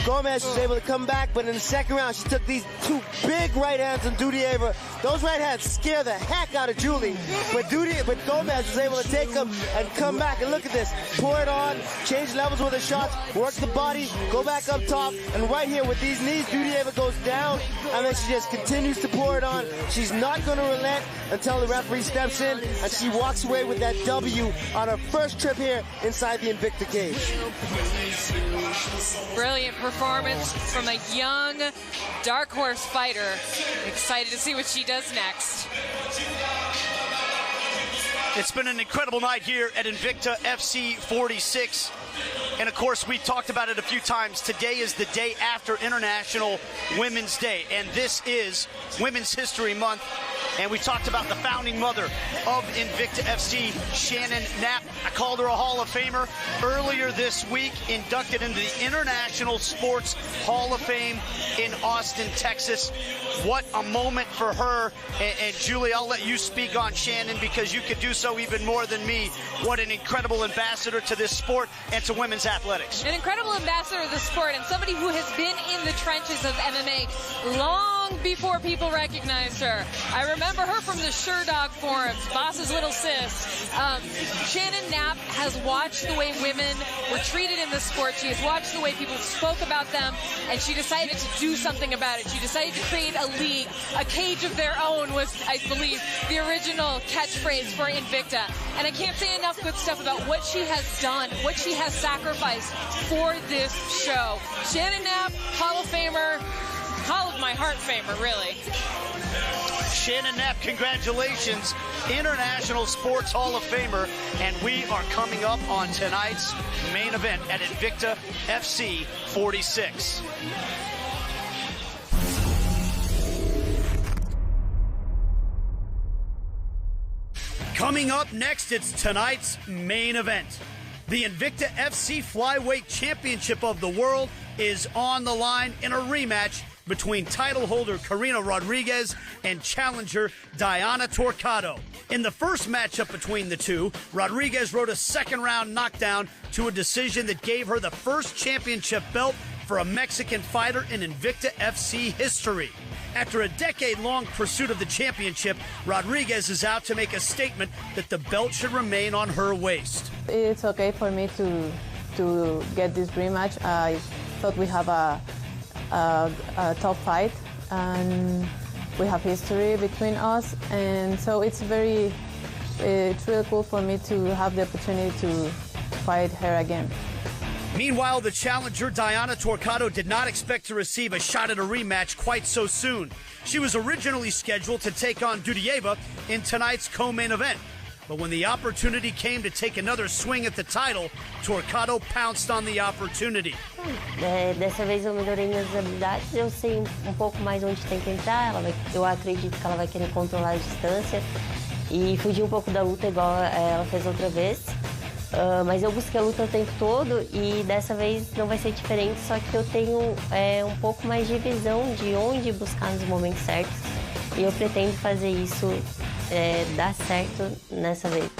Gomes was able to come back, but in the second round, she took these 2 big right hands on Dudieva. Those right hands scare the heck out of Julie, but Gomes was able to take them and come back. And look at this, pour it on, change levels with her shots, work the body, go back up top, and right here with these knees, Dudieva goes down, and then she just continues to pour it on. She's not going to relent until the referee steps in, and she walks away with that W on her first trip here inside the Invicta cage. Brilliant performance from a young dark horse fighter. Excited to see what she does next. It's been an incredible night here at Invicta FC 46. And of course, we talked about it a few times. Today is the day after International Women's Day, and this is Women's History Month. And we talked about the founding mother of Invicta FC, Shannon Knapp. I called her a Hall of Famer earlier this week, inducted into the International Sports Hall of Fame in Austin, Texas. What a moment for her. And Julie, I'll let you speak on Shannon because you could do so even more than me. What an incredible ambassador to this sport and to women's athletics. An incredible ambassador of the sport and somebody who has been in the trenches of MMA long before people recognized her. I remember her from the Sure Dog forums, Boss's little sis. Shannon Knapp has watched the way women were treated in the sport. She has watched the way people spoke about them, and she decided to do something about it. She decided to create a league. A cage of their own was, I believe, the original catchphrase for Invicta. And I can't say enough good stuff about what she has done, what she has sacrificed for this show. Shannon Knapp, Hall of Famer, Hall of my heart famer, really. Shannon Knapp, congratulations, International Sports Hall of Famer, and we are coming up on tonight's main event at Invicta FC 46. Coming up next, it's tonight's main event. The Invicta FC Flyweight Championship of the World is on the line in a rematch between title holder Karina Rodríguez and challenger Daiana Torquato. In the first matchup between the two, Rodríguez rode a second-round knockdown to a decision that gave her the first championship belt for a Mexican fighter in Invicta FC history. After a decade-long pursuit of the championship, Rodríguez is out to make a statement that the belt should remain on her waist. It's okay for me to get this rematch. I thought we have a tough fight, and we have history between us, and so it's really cool for me to have the opportunity to fight her again. Meanwhile, the challenger Daiana Torquato did not expect to receive a shot at a rematch quite so soon. She was originally scheduled to take on Dudieva in tonight's co-main event. But when the opportunity came to take another swing at the title, Torquato pounced on the opportunity. Dessa vez eu melhorei minhas habilidades, eu sei pouco mais onde tem que entrar, eu acredito que ela vai querer controlar a distância e fugir pouco da luta igual ela fez outra vez. Mas eu busquei a luta o tempo todo e dessa vez não vai ser diferente, só que eu tenho pouco mais de visão de onde buscar nos momentos certos e eu pretendo fazer isso dar certo nessa vez.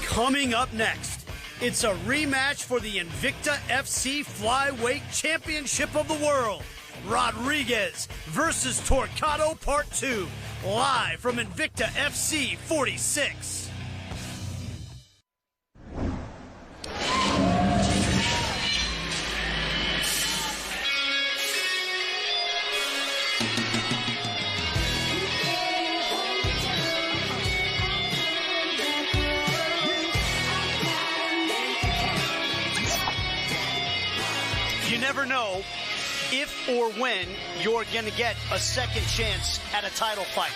Coming up next, it's a rematch for the Invicta FC Flyweight Championship of the World. Rodríguez versus Torquato Part 2, live from Invicta FC 46. never know if or when you're going to get a second chance at a title fight.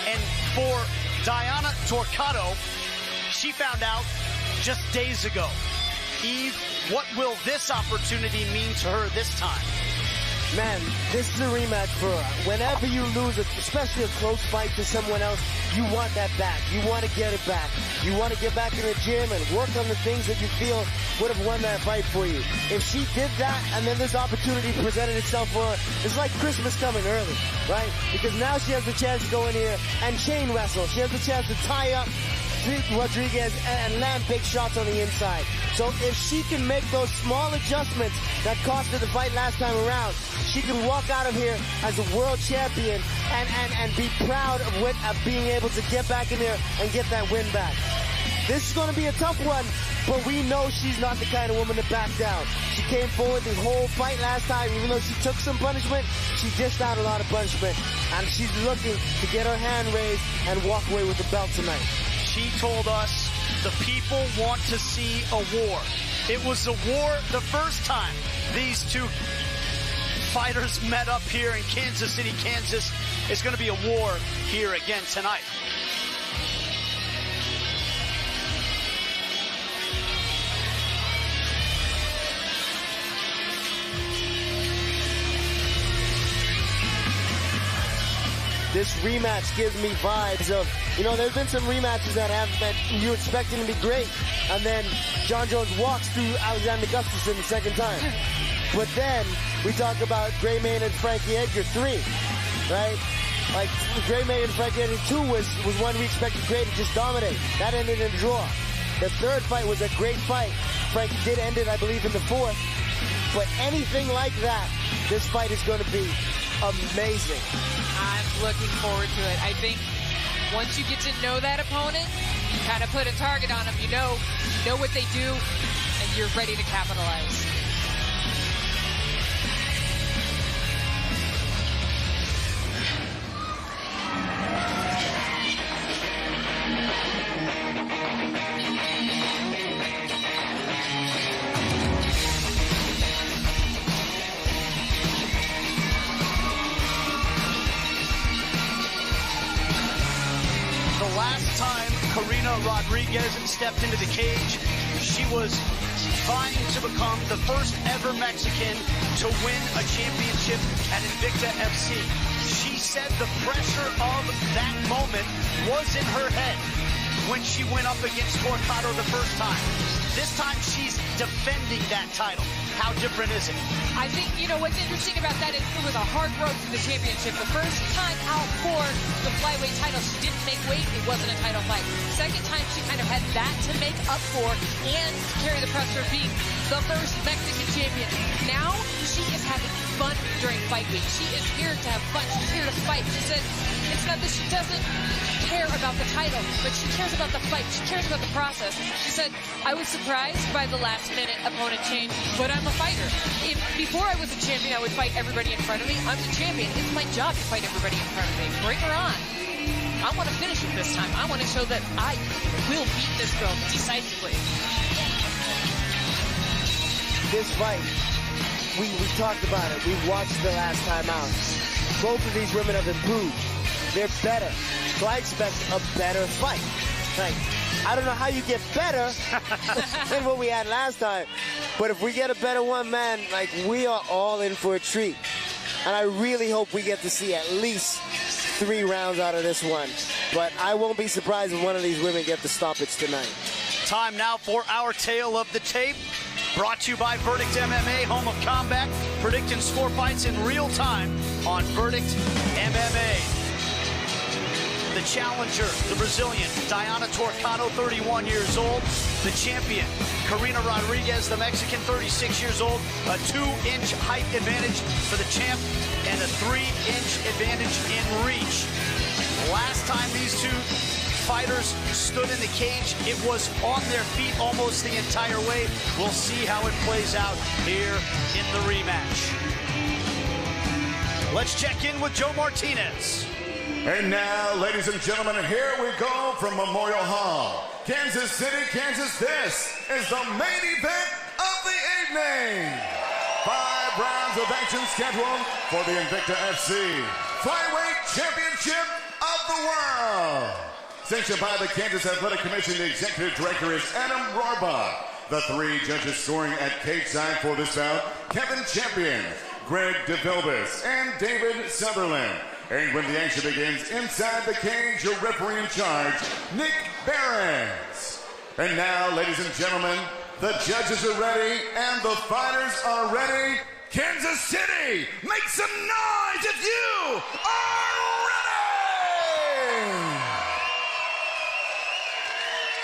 And for Daiana Torquato, she found out just days ago. Eve, what will this opportunity mean to her this time? Man, this is a rematch for her. Whenever you lose, especially a close fight to someone else, you want that back. You want to get it back. You want to get back in the gym and work on the things that you feel would have won that fight for you. If she did that and then this opportunity presented itself for her, it's like Christmas coming early, right? Because now she has the chance to go in here and chain wrestle. She has the chance to tie up Rodríguez and land big shots on the inside. So if she can make those small adjustments that cost her the fight last time around, she can walk out of here as a world champion and be proud of being able to get back in there and get that win back. This is going to be a tough one, but we know she's not the kind of woman to back down. She came forward the whole fight last time, even though she took some punishment, she dished out a lot of punishment, and she's looking to get her hand raised and walk away with the belt tonight. She told us the people want to see a war. It was a war the first time these two fighters met up here in Kansas City, Kansas. It's going to be a war here again tonight. This rematch gives me vibes of, you know, there's been some rematches that you're expecting to be great, and then John Jones walks through Alexander Gustafsson the second time. But then we talk about Gray Man and Frankie Edgar 3, right? Like Gray Man and Frankie Edgar 2 was one we expected Gray to just dominate. That ended in a draw. The third fight was a great fight. Frankie did end it, I believe, in the fourth. But anything like that, this fight is going to be amazing. I'm looking forward to it. I think once you get to know that opponent, you kind of put a target on them. You know what they do, and you're ready to capitalize. Karina Rodríguez stepped into the cage. She was vying to become the first ever Mexican to win a championship at Invicta FC. She said the pressure of that moment was in her head when she went up against Torquato the first time. This time she's defending that title. How different is it? I think, you know, what's interesting about that is it was a hard road to the championship. The first time out for the flyweight title, she didn't make weight. It wasn't a title fight. Second time, she kind of had that to make up for and to carry the pressure of being the first Mexican champion. Now, she is having fun during fight week. She is here to have fun. She's here to fight. She said it's not that she doesn't care about the title, but she cares about the fight. She cares about the process. She said, I was surprised by the last-minute opponent change, but I'm a fighter. If before I was a champion, I would fight everybody in front of me. I'm the champion. It's my job to fight everybody in front of me. Bring her on. I want to finish it this time. I want to show that I will beat this girl decisively. This fight, we talked about it. We watched the last time out. Both of these women have improved. They're better. So I expect a better fight. Like, I don't know how you get better than what we had last time. But if we get a better one, man, like, we are all in for a treat. And I really hope we get to see at least 3 rounds out of this one. But I won't be surprised if one of these women get the stoppage tonight. Time now for our tale of the tape. Brought to you by Verdict MMA, home of combat. Predict and score fights in real time on Verdict MMA. The challenger, the Brazilian Daiana Torquato, 31 years old. The champion, Karina Rodríguez, the Mexican, 36 years old. A 2-inch height advantage for the champ and a 3-inch advantage in reach. Last time these two fighters stood in the cage, it was on their feet almost the entire way. We'll see how it plays out here in the rematch. Let's check in with Joe Martinez. And now, ladies and gentlemen, here we go from Memorial Hall, Kansas City, Kansas. This is the main event of the evening. 5 5 rounds of action scheduled for the Invicta FC Flyweight Championship of the World. Sanctioned by the Kansas Athletic Commission, the executive director is Adam Rohrbach. The 3 judges scoring at cage side for this bout: Kevin Champion, Greg DeVilbiss, and David Sutherland. And when the action begins inside the cage, your referee in charge, Nick Behrens. And now, ladies and gentlemen, the judges are ready and the fighters are ready. Kansas City, make some noise if you are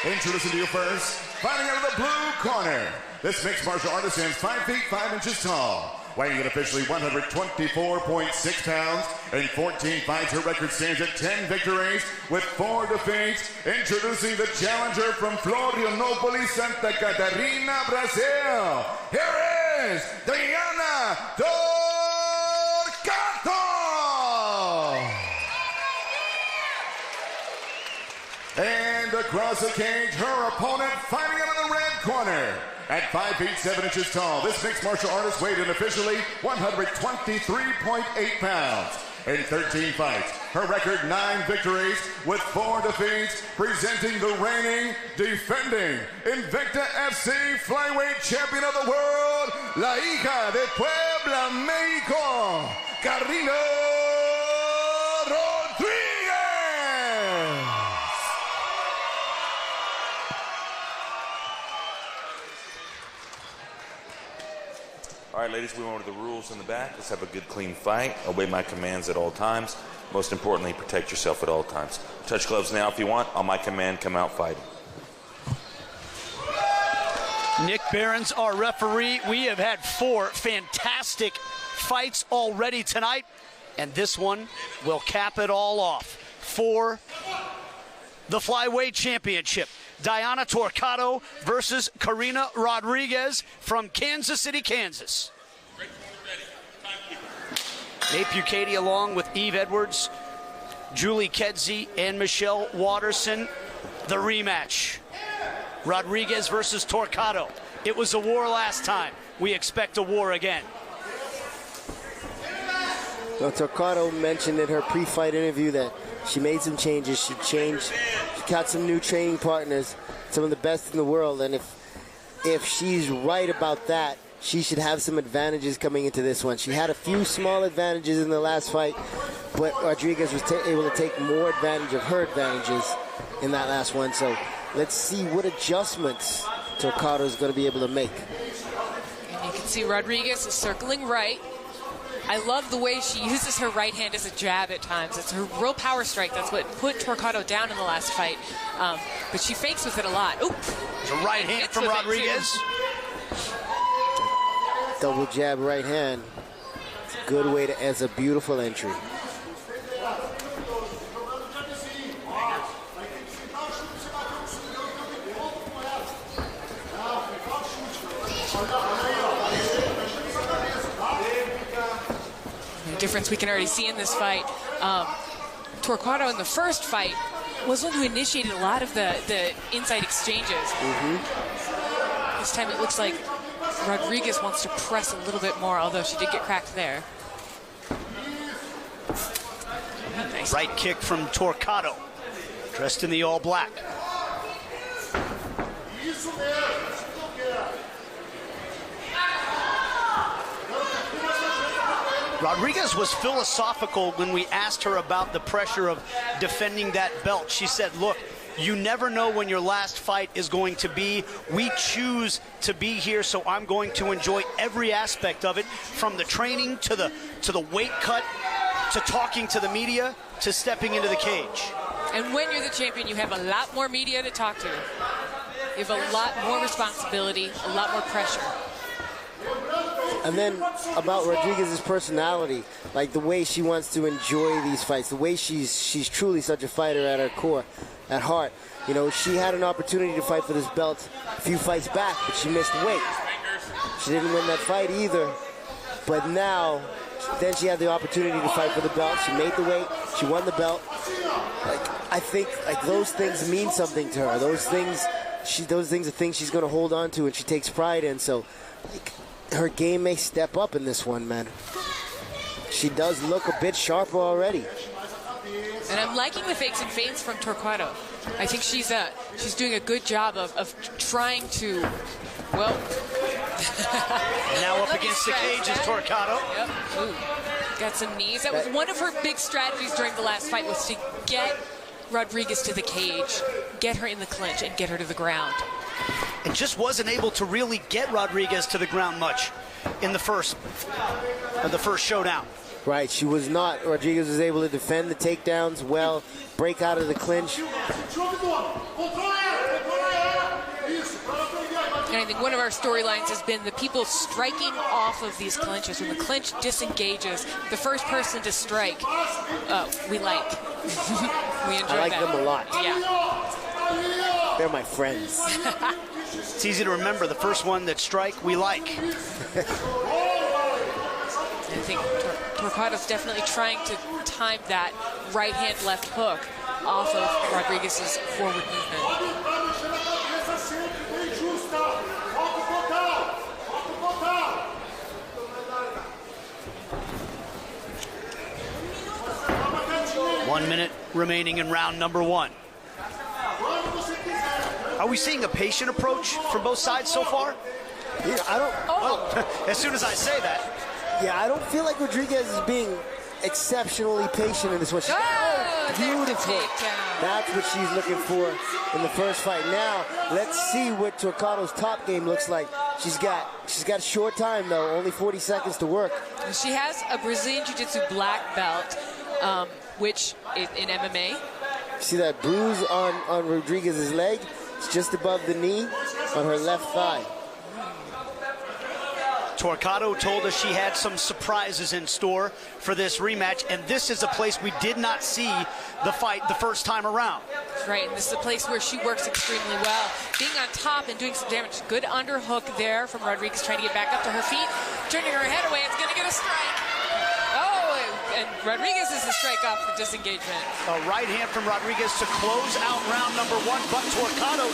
ready! Introducing to you first, fighting out of the blue corner. This mixed martial artist stands 5 feet 5 inches tall. Weighing in officially 124.6 pounds. In 14 fights, her record stands at 10 victories with 4 defeats. Introducing the challenger from Florianópolis, Santa Catarina, Brazil. Here is Daiana Torquato. And across the cage, her opponent fighting out of the red corner. At 5 feet 7 inches tall, this mixed martial artist weighed in officially 123.8 pounds. In 13 fights, her record 9 victories with 4 defeats, presenting the reigning, defending Invicta FC Flyweight Champion of the World, La Hija de Puebla, Mexico, Karina Rodríguez. All right, ladies, we went over the rules in the back. Let's have a good, clean fight. Obey my commands at all times. Most importantly, protect yourself at all times. Touch gloves now if you want. On my command, come out fighting. Nick Behrens, our referee. We have had 4 fantastic fights already tonight, and this one will cap it all off for the Flyweight Championship. Daiana Torquato versus Karina Rodríguez from Kansas City, Kansas. Nate Bucati along with Eve Edwards, Julie Kedzie, and Michelle Watterson. The rematch. Rodríguez versus Torquato. It was a war last time. We expect a war again. Well, Torquato mentioned in her pre-fight interview that she made some changes. She got some new training partners, some of the best in the world, and if she's right about that, she should have some advantages coming into this one. She had a few small advantages in the last fight, but Rodríguez was able to take more advantage of her advantages in that last one. So let's see what adjustments Torquato is going to be able to make. And you can see Rodríguez is circling right. I love the way she uses her right hand as a jab at times. It's her real power strike. That's what put Torquato down in the last fight. But she fakes with it a lot. Oop. There's a right hand from Rodríguez. Double jab right hand. Good way to, as a beautiful entry. Difference we can already see in this fight. Torquato in the first fight was one who initiated a lot of the inside exchanges. This time it looks like Rodríguez wants to press a little bit more, although she did get cracked there. Nice. Right kick from Torquato, dressed in the all black. Rodríguez was philosophical when we asked her about the pressure of defending that belt. She said, look, you never know when your last fight is going to be. We choose to be here, so I'm going to enjoy every aspect of it, from the training to the weight cut, to talking to the media, to stepping into the cage. And when you're the champion, you have a lot more media to talk to. You have a lot more responsibility, a lot more pressure. And then about Rodríguez's personality, like the way she wants to enjoy these fights, the way she's truly such a fighter at her core, at heart. You know, she had an opportunity to fight for this belt a few fights back, but she missed weight. She didn't win that fight either. But now, then she had the opportunity to fight for the belt. She made the weight. She won the belt. Like, I think like those things mean something to her. Those things are things she's going to hold on to and she takes pride in. So, like, her game may step up in this one, man. She does look a bit sharper already. And I'm liking the fakes and feints from Torquato. I think she's doing a good job of trying to, well. And now up against the cage is Torquato. Yep. Ooh. Got some knees. That was one of her big strategies during the last fight, was to get Rodríguez to the cage, get her in the clinch, and get her to the ground. And just wasn't able to really get Rodríguez to the ground much in the first showdown. Right, she was not. Rodríguez was able to defend the takedowns well, break out of the clinch. And I think one of our storylines has been the people striking off of these clinches. When the clinch disengages, the first person to strike, we like. We enjoy I like them a lot. Yeah. They're my friends. It's easy to remember. The first one that strike, we like. I think Torquato's definitely trying to time that right hand, left hook off of Rodríguez's forward movement. One minute remaining in round number one. Are we seeing a patient approach from both sides so far? Yeah, I don't. Well, as soon as I say that. Yeah, I don't feel like Rodríguez is being exceptionally patient in this one. Beautiful. That's what she's looking for in the first fight. Now, let's see what Torquato's top game looks like. She's got a short time, though, only 40 seconds to work. She has a Brazilian Jiu-Jitsu black belt, which is in MMA. See that bruise on Rodríguez's leg? It's just above the knee on her left thigh. Torquato told us she had some surprises in store for this rematch, and this is a place we did not see the fight the first time around. Right, and this is a place where she works extremely well. Being on top and doing some damage. Good underhook there from Rodríguez, trying to get back up to her feet. Turning her head away, it's going to get a strike. Oh, and Rodríguez is the strike off the disengagement. A right hand from Rodríguez to close out round number one, but Torquato,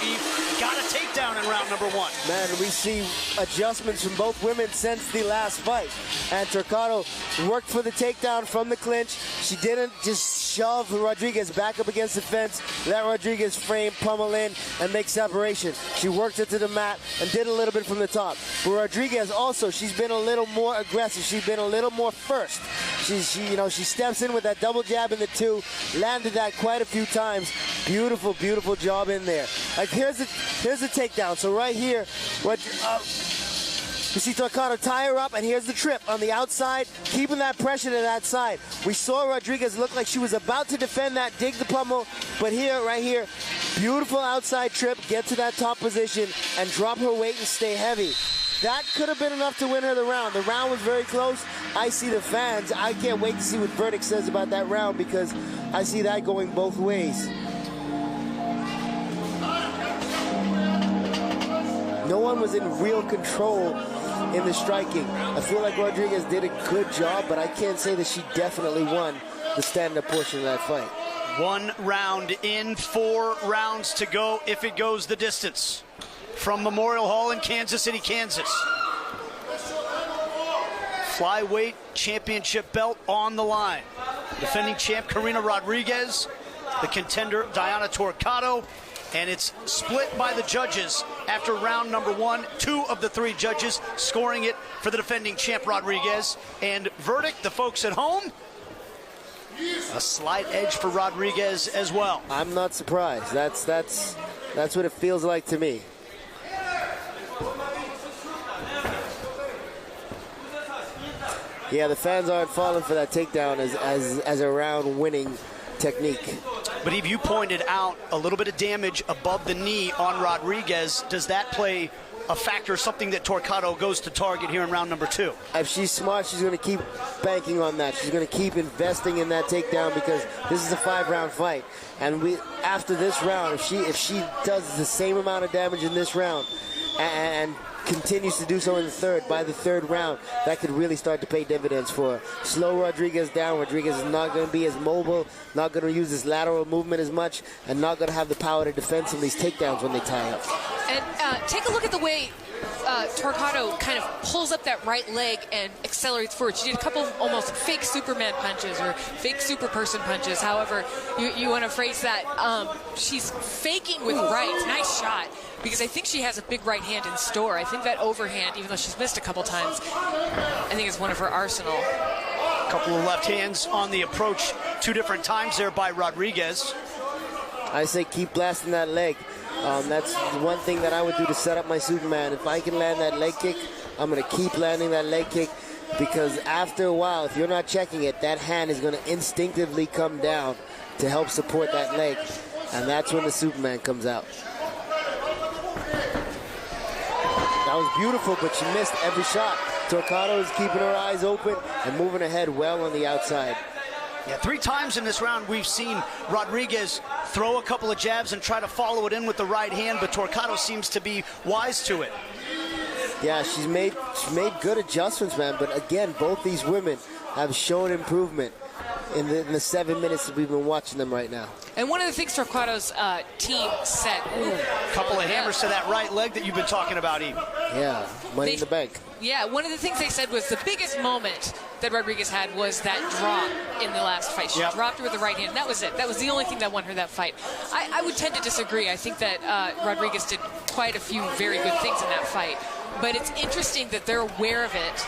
got a takedown in round number one. Man, we see adjustments from both women since the last fight. And Torquato worked for the takedown from the clinch. She didn't just shove Rodríguez back up against the fence, let Rodríguez frame, pummel in, and make separation. She worked it to the mat and did a little bit from the top. But Rodríguez also, she's been a little more aggressive. She's been a little more first. She steps in with that double jab in the two, landed that quite a few times. Beautiful, beautiful job in there. Like here's the takedown. So right here, you see Torquato tie her up, and here's the trip on the outside, keeping that pressure to that side. We saw Rodríguez look like she was about to defend that, dig the pummel, but here, right here, beautiful outside trip, get to that top position, and drop her weight and stay heavy. That could have been enough to win her the round. The round was very close. I see the fans. I can't wait to see what verdict says about that round, because I see that going both ways. No one was in real control in the striking. I feel like Rodríguez did a good job, but I can't say that she definitely won the stand-up portion of that fight. 1 round in, 4 rounds to go if it goes the distance. From Memorial Hall in Kansas City, Kansas. Flyweight championship belt on the line. Defending champ Karina Rodríguez, the contender Daiana Torquato, and it's split by the judges after round number 1. 2 of the 3 judges scoring it for the defending champ Rodríguez. And verdict, the folks at home, a slight edge for Rodríguez as well. I'm not surprised. That's what it feels like to me. Yeah, the fans aren't falling for that takedown as a round winning technique. But if you pointed out a little bit of damage above the knee on Rodríguez, does that play a factor, something that Torquato goes to target here in round number 2? If she's smart, she's going to keep banking on that. She's going to keep investing in that takedown, because this is a 5-round fight. And after this round, if she does the same amount of damage in this round and continues to do so in the third. By the third round, that could really start to pay dividends for her. Slow Rodríguez down. Rodríguez is not going to be as mobile, not going to use his lateral movement as much, and not going to have the power to defend some of these takedowns when they tie up. And take a look at the way Torquato kind of pulls up that right leg and accelerates forward. She did a couple of almost fake Superman punches or fake super person punches, however you want to phrase that. She's faking with right. Nice shot, because I think she has a big right hand in store. I think that overhand, even though she's missed a couple times, I think it's one of her arsenal. A couple of left hands on the approach 2 different times there by Rodríguez. I say keep blasting that leg. That's one thing that I would do to set up my Superman. If I can land that leg kick, I'm going to keep landing that leg kick, because after a while, if you're not checking it, that hand is going to instinctively come down to help support that leg, and that's when the Superman comes out. That was beautiful, but she missed every shot. Torquato is keeping her eyes open and moving ahead well on the outside. Yeah, 3 times in this round we've seen Rodríguez throw a couple of jabs and try to follow it in with the right hand, but Torquato seems to be wise to it. Yeah, she's made good adjustments, man. But again, both these women have shown improvement in the 7 minutes that we've been watching them right now. And one of the things Torquato's team said, a couple of hammers to that right leg that you've been talking about, even. Yeah, money in the bank. Yeah, one of the things they said was the biggest moment that Rodríguez had was that drop in the last fight. She dropped her with the right hand. That was it. That was the only thing that won her that fight. I would tend to disagree. I think that Rodríguez did quite a few very good things in that fight. But it's interesting that they're aware of it.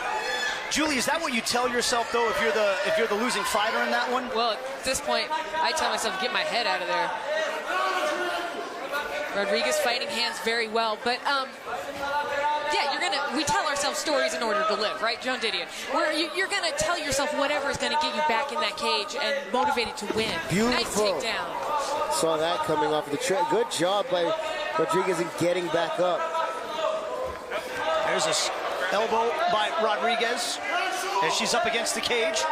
Julie, is that what you tell yourself, though, if you're the losing fighter in that one? Well, at this point, I tell myself, get my head out of there. Rodríguez fighting hands very well, but yeah, we tell ourselves stories in order to live, right, Joan Didion? Where you're gonna tell yourself whatever is gonna get you back in that cage and motivated to win. Beautiful. Nice takedown. Saw that coming off the trip. Good job by Rodríguez in getting back up. There's a elbow by Rodríguez as she's up against the cage.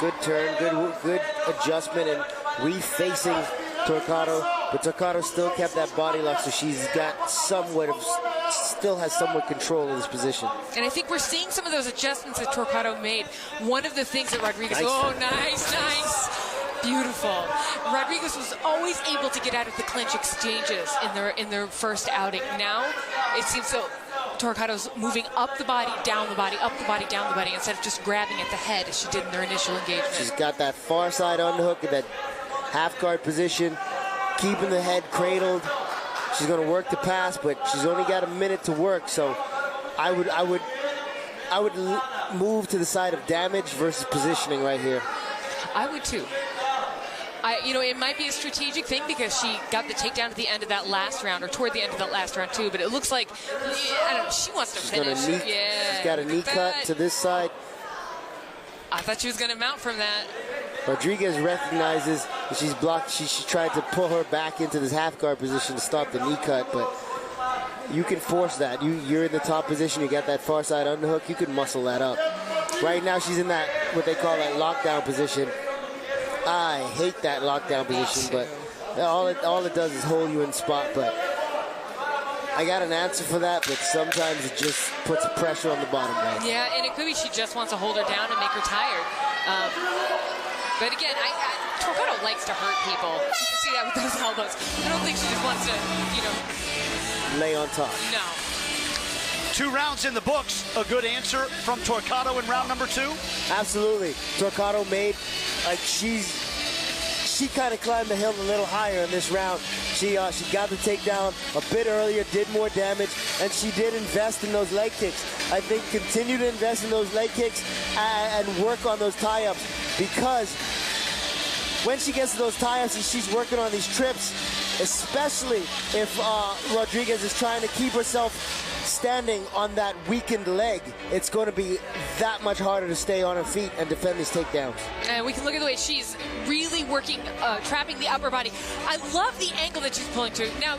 Good turn, good adjustment and refacing Torquato, but Torquato still kept that body lock, so she's got still has somewhat control of this position. And I think we're seeing some of those adjustments that Torquato made. One of the things that Rodríguez, nice. Beautiful. Rodríguez was always able to get out of the clinch exchanges in their first outing. Now it seems so Torquato's moving up the body, down the body, up the body, down the body, instead of just grabbing at the head as she did in their initial engagement. She's got that far side underhook in that half guard position, keeping the head cradled. She's going to work the pass, but she's only got a minute to work, so I would move to the side of damage versus positioning right here. I would too. It might be a strategic thing because she got the takedown at the end of that last round, or toward the end of that last round too, but it looks like, I don't know, she wants to finish. She's got a knee cut to this side. I thought she was going to mount from that. Rodríguez recognizes that she's blocked. She tried to pull her back into this half guard position to stop the knee cut, but you can force that. You're in the top position. You got that far side underhook. You can muscle that up. Right now she's in that, what they call that lockdown position. I hate that lockdown position, but all it does is hold you in spot. But I got an answer for that, but sometimes it just puts pressure on the bottom leg. Yeah, and it could be she just wants to hold her down and make her tired. But again, Torquato likes to hurt people. You can see that with those elbows. I don't think she just wants to, lay on top. No. 2 rounds in the books. A good answer from Torquato in round number 2? Absolutely. Torquato made, she kind of climbed the hill a little higher in this round. She got the takedown a bit earlier, did more damage, and she did invest in those leg kicks. I think continue to invest in those leg kicks and work on those tie-ups, because when she gets to those tie-ups and she's working on these trips, especially if Rodríguez is trying to keep herself standing on that weakened leg, it's going to be that much harder to stay on her feet and defend these takedowns. And we can look at the way she's really working, trapping the upper body. I love the angle that she's pulling to. Now,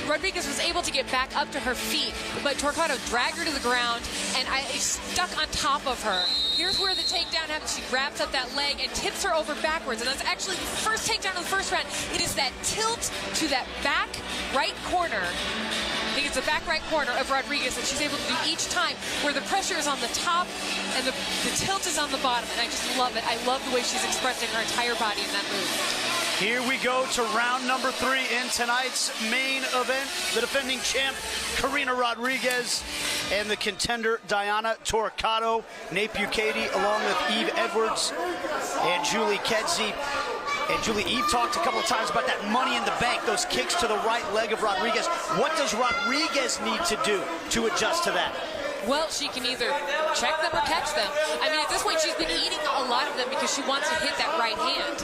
Rodríguez was able to get back up to her feet, but Torquato dragged her to the ground and stuck on top of her. Here's where the takedown happens. She wraps up that leg and tips her over backwards. And that's actually the first takedown of the first round. It is that tilt to that back right corner. I think it's the back right corner of Rodríguez that she's able to do each time, where the pressure is on the top and the tilt is on the bottom, and I just love it. I love the way she's expressing her entire body in that move. Here we go to round number 3 in tonight's main event. The defending champ, Karina Rodríguez, and the contender, Daiana Torquato. Nate Bucati, along with Eve Edwards and Julie Kedzie. And Julie, Eve talked a couple of times about that money in the bank, those kicks to the right leg of Rodríguez. What does Rodríguez need to do to adjust to that? Well, she can either check them or catch them. I mean, at this point, she's been eating a lot of them because she wants to hit that right hand.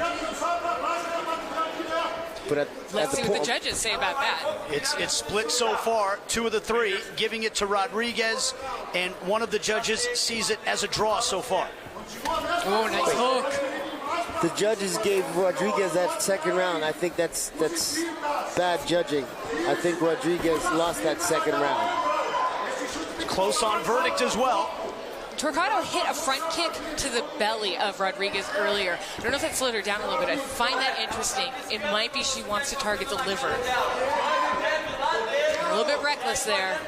But let's see what the judges say about that. It's split so far, 2 of the 3, giving it to Rodríguez, and one of the judges sees it as a draw so far. Oh, nice hook. The judges gave Rodríguez that second round. I think that's bad judging. I think Rodríguez lost that second round. Close on verdict as well. Torquato hit a front kick to the belly of Rodríguez earlier. I don't know if that slowed her down a little bit. I find that interesting. It might be she wants to target the liver. A little bit reckless there.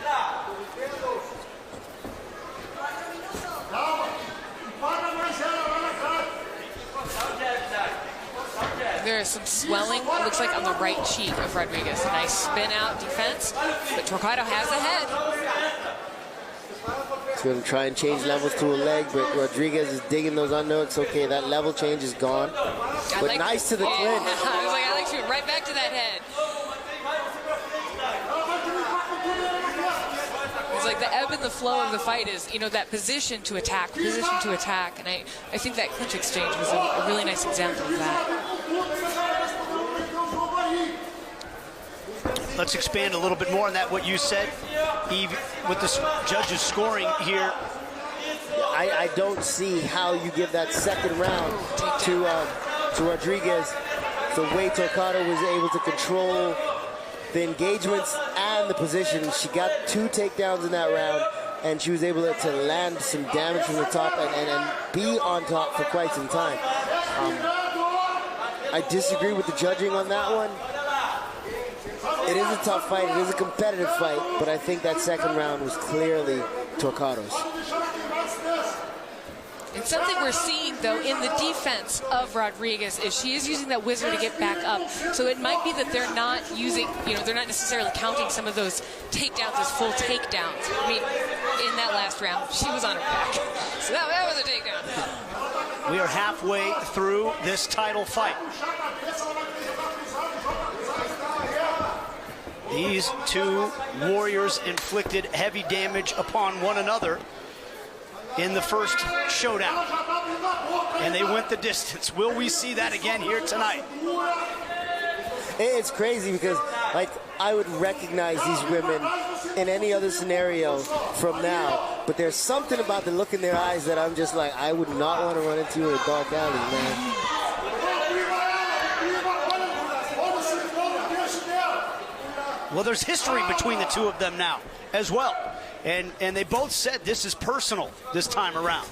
There is some swelling, it looks like, on the right cheek of Rodríguez. A nice spin out defense, but Torquato has the head. He's going to try and change levels to a leg, but Rodríguez is digging those unknowns. Okay, that level change is gone. But like, nice to the clinch. I was like, I like shooting right back to that head. It's like the ebb and the flow of the fight is, you know, that position to attack, and I think that clinch exchange was a really nice example of that. Let's expand a little bit more on that, what you said, Eve, with the judges scoring here. I don't see how you give that second round to Rodríguez. The way Torquato was able to control the engagements and the position. She got 2 takedowns in that round, and she was able to land some damage from the top and be on top for quite some time. I disagree with the judging on that one. It is a tough fight. It is a competitive fight, but I think that second round was clearly Torquato's. And something we're seeing, though, in the defense of Rodríguez is she is using that whizzer to get back up. So it might be that they're not using, you know, they're not necessarily counting some of those takedowns as full takedowns. I mean, in that last round, she was on her back. So that was a takedown. We are halfway through this title fight. These 2 warriors inflicted heavy damage upon one another in the first showdown, and they went the distance. Will we see that again here tonight? It's crazy because, like, I would recognize these women in any other scenario from now, but there's something about the look in their eyes that I'm just like, I would not want to run into you in a dark alley, man. Well, there's history between the 2 of them now as well. And they both said this is personal this time around.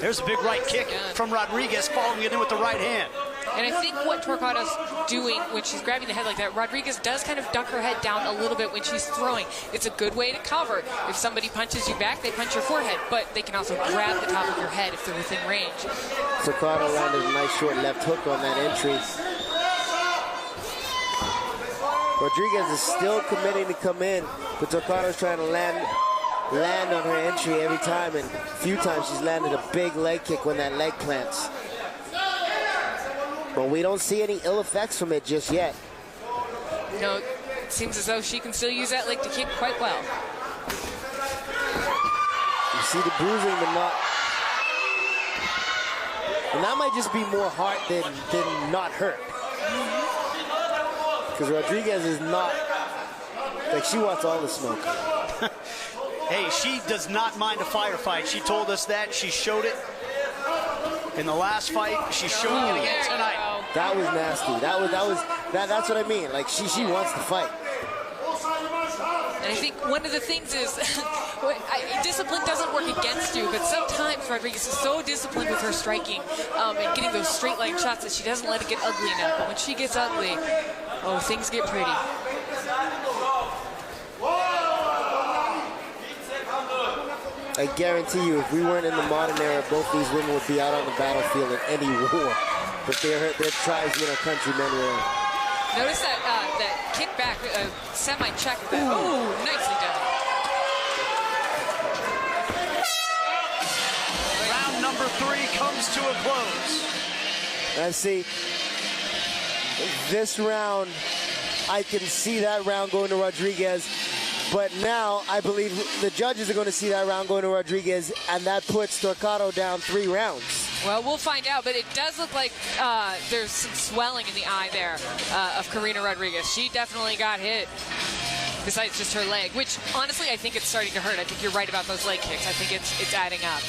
There's a big right kick from Rodríguez, following it in with the right hand. And I think what Torquato's doing when she's grabbing the head like that, Rodríguez does kind of duck her head down a little bit when she's throwing. It's a good way to cover. If somebody punches you back, they punch your forehead, but they can also grab the top of your head if they're within range. Torquato landed a nice short left hook on that entry. Rodríguez is still committing to come in, but Torquato's trying to land on her entry every time, and a few times she's landed a big leg kick when that leg plants. But we don't see any ill effects from it just yet. No, it seems as though she can still use that leg to kick quite well. You see the bruising, but not. And that might just be more heart than not hurt. Because Rodríguez is not, like, she wants all the smoke. Hey, she does not mind a firefight. She told us that. She showed it in the last fight. She showed it again tonight. That was nasty. That's what I mean. Like, she wants to fight. And I think one of the things is, discipline doesn't work against you, but sometimes Rodríguez is so disciplined with her striking and getting those straight line shots that she doesn't let it get ugly enough. But when she gets ugly, oh, things get pretty. I guarantee you, if we weren't in the modern era, both these women would be out on the battlefield in any war. But their tribesmen or countrymen were. Notice that kick back, semi-check. Oh, nicely done. Round number 3 comes to a close. Let's see. This round, I can see that round going to Rodríguez. But now, I believe the judges are going to see that round going to Rodríguez, and that puts Torquato down 3 rounds. Well, we'll find out, but it does look like there's some swelling in the eye there of Karina Rodríguez. She definitely got hit, besides just her leg, which, honestly, I think it's starting to hurt. I think you're right about those leg kicks. I think it's adding up.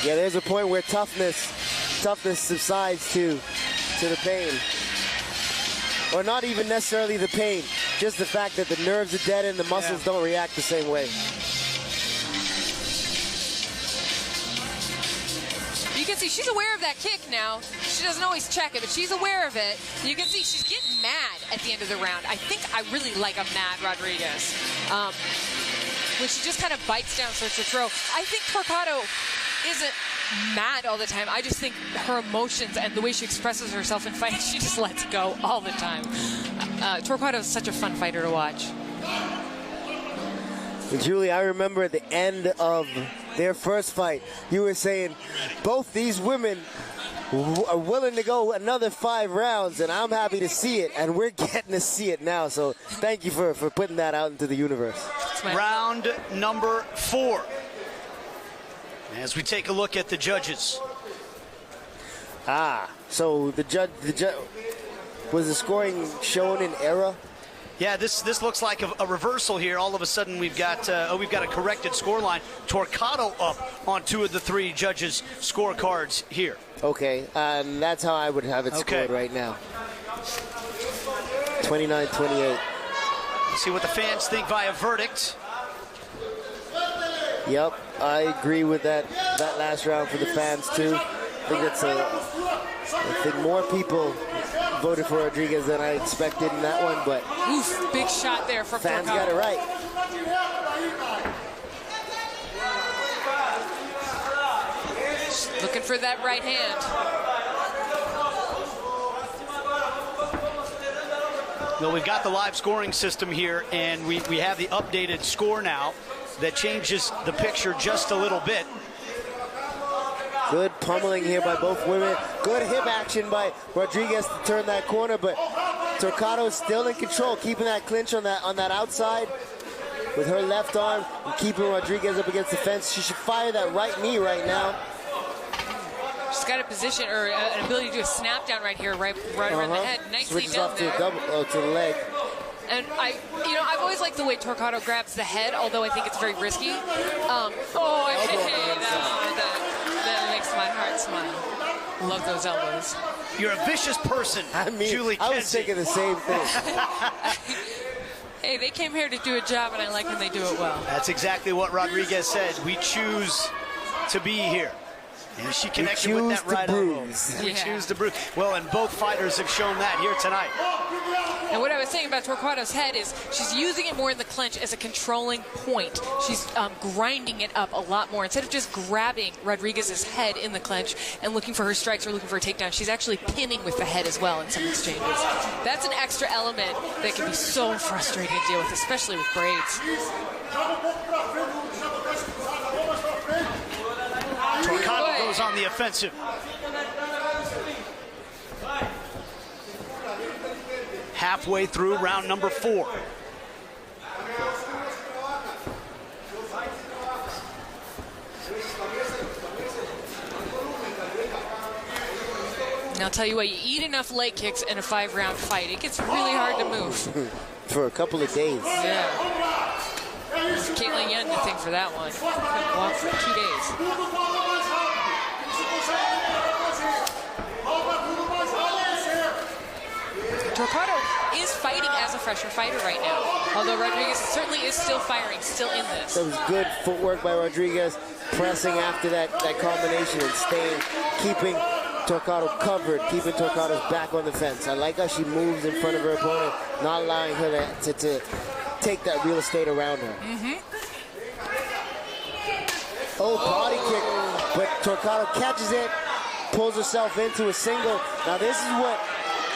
Yeah, there's a point where toughness subsides to the pain. Or not even necessarily the pain, just the fact that the nerves are dead and the muscles don't react the same way. You can see she's aware of that kick now. She doesn't always check it, but she's aware of it. You can see she's getting mad at the end of the round. I think I really like a mad Rodríguez. When she just kind of bites down, starts to throw. I think Torquato isn't mad all the time. I just think her emotions and the way she expresses herself in fighting, she just lets go all the time. Torquato is such a fun fighter to watch. Julie, I remember at the end of their first fight, you were saying both these women are willing to go another 5 rounds, and I'm happy to see it, and we're getting to see it now. So thank you for putting that out into the universe. Round number 4. As we take a look at the judges. So the judge was the scoring shown in error? Yeah, this looks like a reversal here. All of a sudden, we've got a corrected scoreline. Torquato up on 2 of the 3 judges' scorecards here. Okay, and that's how I would have it scored right now. 29-28. See what the fans think via verdict. Yep, I agree with that last round for the fans too. I think more people voted for Rodríguez than I expected in that one, but oof, big shot there from fans Torquato. got it right. Looking for that right hand. Well, we've got the live scoring system here, and we have the updated score now that changes the picture just a little bit. Good pummeling here by both women. Good hip action by Rodríguez to turn that corner, but Torquato is still in control, keeping that clinch on that outside with her left arm and keeping Rodríguez up against the fence. She should fire that right knee right now. She's got a position or an ability to do a snap down right here, right around the head. Nicely switches done off there. to the leg. And I've always liked the way Torquato grabs the head, although I think it's very risky. That makes my heart smile. Love those elbows. You're a vicious person, Julie I was thinking the same thing. Hey, they came here to do a job, and I like when they do it well. That's exactly what Rodríguez said. We choose to be here. And she connected with that right elbow. We choose to bruise. Well, and both fighters have shown that here tonight. And what I was saying about Torquato's head is she's using it more in the clinch as a controlling point. She's grinding it up a lot more. Instead of just grabbing Rodríguez's head in the clinch and looking for her strikes or looking for a takedown, she's actually pinning with the head as well in some exchanges. That's an extra element that can be so frustrating to deal with, especially with braids. Torquato goes on the offensive. Halfway through round number 4. And I'll tell you what, you eat enough leg kicks in a 5-round fight, it gets really hard to move. For a couple of days. Yeah. Ketlen Young to think for that one. Couldn't walk for 2 days. Torquato is fighting as a fresher fighter right now, although Rodríguez certainly is still firing, still in this. That was good footwork by Rodríguez, pressing after that combination and keeping Torquato covered, keeping Torquato's back on the fence. I like how she moves in front of her opponent, not allowing her to take that real estate around her. Oh, body kick. But Torquato catches it, pulls herself into a single. Now this is what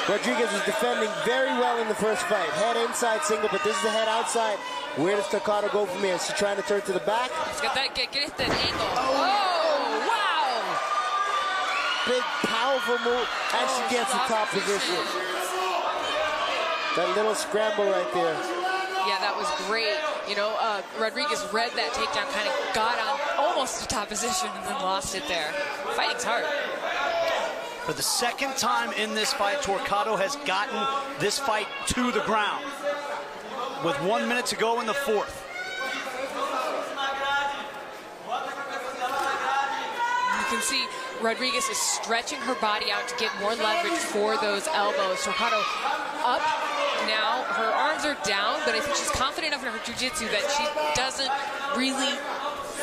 Rodríguez was defending very well in the first fight. Head inside single, but this is the head outside. Where does Torquato go from here? Is she trying to turn to the back? She's got that, get that angle. Oh, wow! Big, powerful move, and she gets the top position. That little scramble right there. Yeah, that was great. You know, Rodríguez read that takedown, kind of got on almost the top position and then lost it there. Fighting's hard. For the second time in this fight, Torquato has gotten this fight to the ground with 1 minute to go in the fourth. You can see Rodríguez is stretching her body out to get more leverage for those elbows. Torquato up now. Her arms are down, but I think she's confident enough in her jiu-jitsu that she doesn't really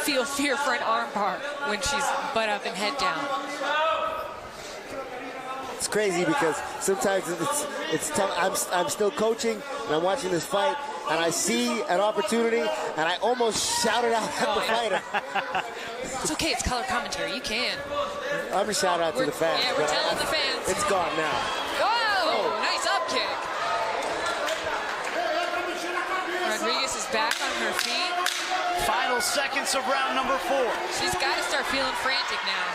feel fear for an arm bar when she's butt up and head down. It's crazy because sometimes it's tough. I'm still coaching and I'm watching this fight and I see an opportunity and I almost shout it out at the fighter. It's okay, it's color commentary, you can. I'm just shouting out to the fans. Yeah, we're telling the fans. It's gone now. Oh, nice up kick. Rodríguez is back on her feet. Final seconds of round number 4. She's got to start feeling frantic now.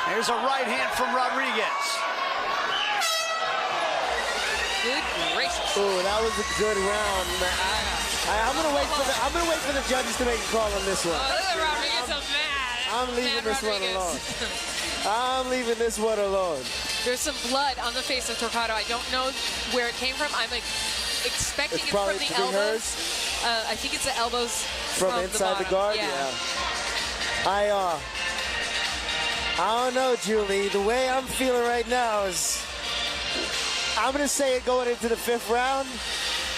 There's a right hand from Rodríguez. Good gracious. Oh, that was a good round. I'm gonna wait for the judges to make a call on this one. Oh, look at Rodríguez, so mad. I'm leaving this one alone. I'm leaving this one alone. There's some blood on the face of Torquato. I don't know where it came from. I'm expecting it's from the elbows. I think it's the elbows from inside the guard. Yeah. I don't know, Julie. The way I'm feeling right now is, I'm going to say it going into the 5th round,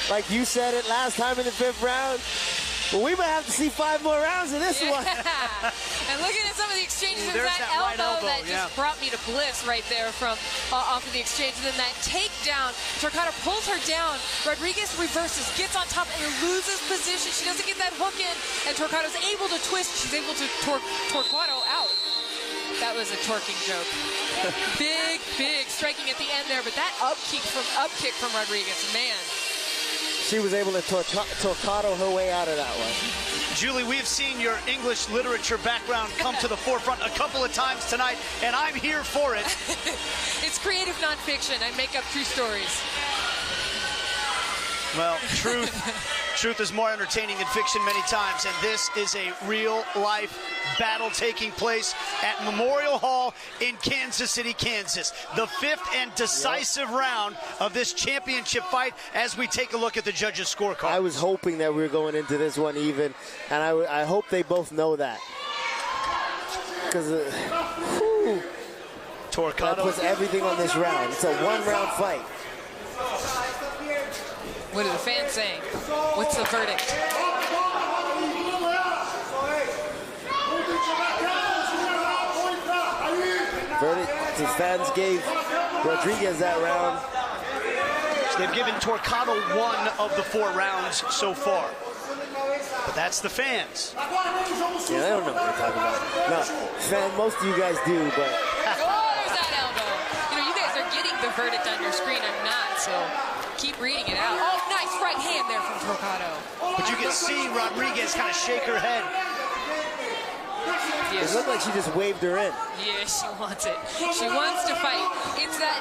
like you said it last time in the 5th round. But we might have to see 5 more rounds of this one. And looking at some of the exchanges, there's that elbow that just brought me to bliss right there from off of the exchange. And then that takedown, Torquato pulls her down. Rodríguez reverses, gets on top, and loses position. She doesn't get that hook in, and Torquato's able to twist. She's able to Torquato out. That was a torquing joke. Big striking at the end there, but that up kick from Rodríguez, man. She was able to Torquato her way out of that one. Julie, we've seen your English literature background come to the forefront a couple of times tonight, and I'm here for it. It's creative nonfiction. I make up true stories. Well, truth is more entertaining than fiction many times, and this is a real-life battle taking place at Memorial Hall in Kansas City, Kansas. The 5th and decisive round of this championship fight as we take a look at the judges' scorecard. I was hoping that we were going into this one even, and I hope they both know that. Because Torquato puts everything on this round. It's a 1-round fight. What are the fans saying? What's the verdict? The fans gave Rodríguez that round. They've given Torquato 1 of the 4 rounds so far. But that's the fans. Yeah, they don't know what they're talking about. No, most of you guys do, but... Oh, there's that elbow. You know, you guys are getting the verdict on your screen. I'm not, so... keep reading it out. Oh, nice right hand there from Torquato. But you can see Rodríguez kind of shake her head. It looked like she just waved her in. Yeah, she wants it. She wants to fight. It's that...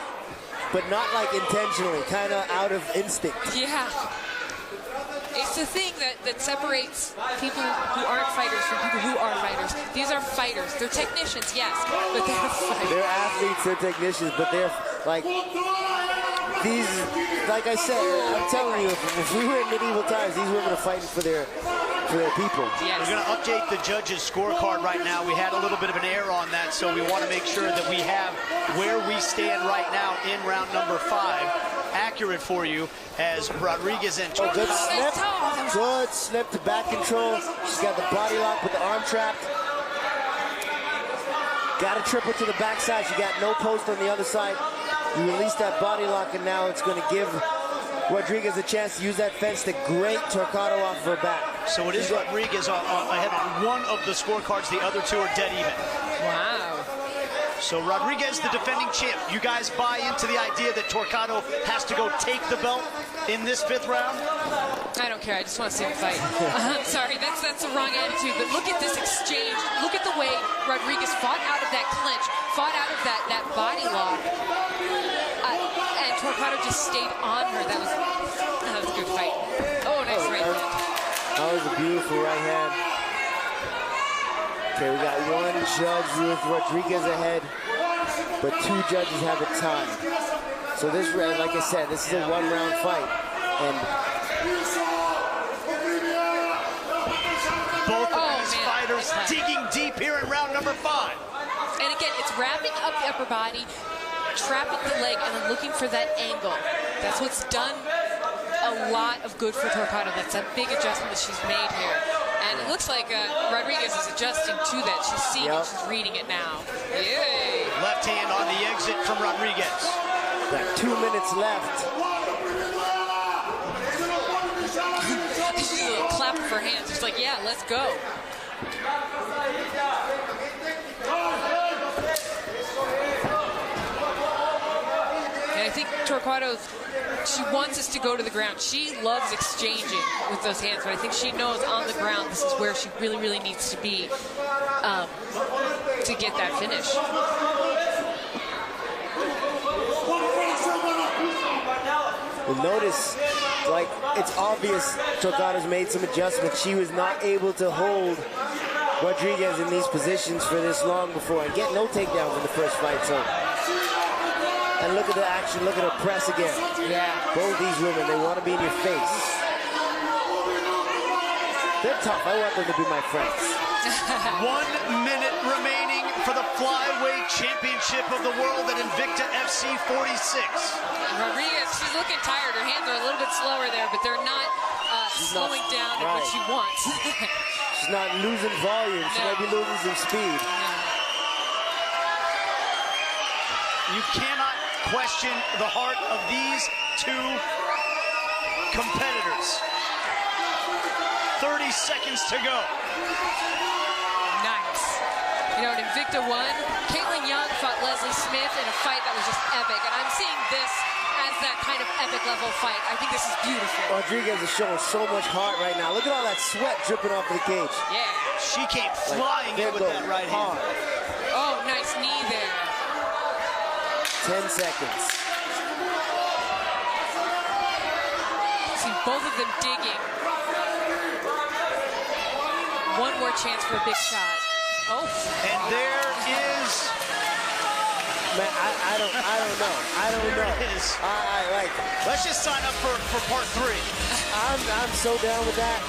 But not like intentionally, kind of out of instinct. Yeah. It's the thing that separates people who aren't fighters from people who are fighters. These are fighters. They're technicians, yes, but they're fighters. They're athletes, they're technicians, but they're like... These, like I said, I'm telling you, if we were in medieval times, these women are fighting for their people. Yes. We're going to update the judges' scorecard right now. We had a little bit of an error on that, so we want to make sure that we have where we stand right now in round number 5 accurate for you as Rodríguez and Torquato. Good slip to back control. She's got the body lock with the arm trapped. Got a triple to the backside. She got no post on the other side. You release that body lock, and now it's going to give Rodríguez a chance to use that fence to grate Torquato off of her back. So it is Rodríguez ahead of one of the scorecards. The other two are dead even. Wow. So Rodríguez, the defending champ. You guys buy into the idea that Torquato has to go take the belt in this 5th round? I don't care. I just want to see him fight. I'm sorry, that's the wrong attitude. But look at this exchange. Look at the way Rodríguez fought out of that clinch, fought out of that body lock, and Torquato just stayed on her. That was a good fight. Oh, nice right hand. That was a beautiful right hand. Okay, we got one judge with Rodríguez ahead, but 2 judges have it tied. So this, like I said, this is a 1-round fight, and both of these fighters digging deep here in round number 5. And again, it's wrapping up the upper body, trapping the leg, and then looking for that angle. That's what's done a lot of good for Torquato. That's a big adjustment that she's made here. And it looks like Rodríguez is adjusting to that. She's seeing it, she's reading it now. Yay! Left hand on the exit from Rodríguez. Got 2 minutes left. She's a little clap of her hands. She's like, yeah, let's go. And I think Torquato, she wants us to go to the ground. She loves exchanging with those hands, but I think she knows on the ground this is where she really, really needs to be to get that finish. You'll notice, like, it's obvious Torquato's made some adjustments. She was not able to hold Rodríguez in these positions for this long before and get no takedowns in the first fight. So, and look at the action, look at her press again. Yeah. Both these women, they want to be in your face. They're tough. I want them to be my friends. 1 minute remaining for the Flyweight Championship of the World at Invicta FC 46. Rodríguez, she's looking tired. Her hands are a little bit slower there, but they're not slowing down at what she wants. She's not losing volume. She might be losing some speed. You cannot question the heart of these 2 competitors. 30 seconds to go. Nice. You know, in Invicta 1, Ketlen fought Leslie Smith in a fight that was just epic, and I'm seeing this as that kind of epic level fight. I think this is beautiful. Rodríguez is showing so much heart right now. Look at all that sweat dripping off of the cage. Yeah. She came flying in with that right hand. Oh, nice knee there. 10 seconds. See both of them digging. One more chance for a big shot. Oh. And there is. Man, I don't know. There it is. Let's just sign up for part 3. I'm so down with that.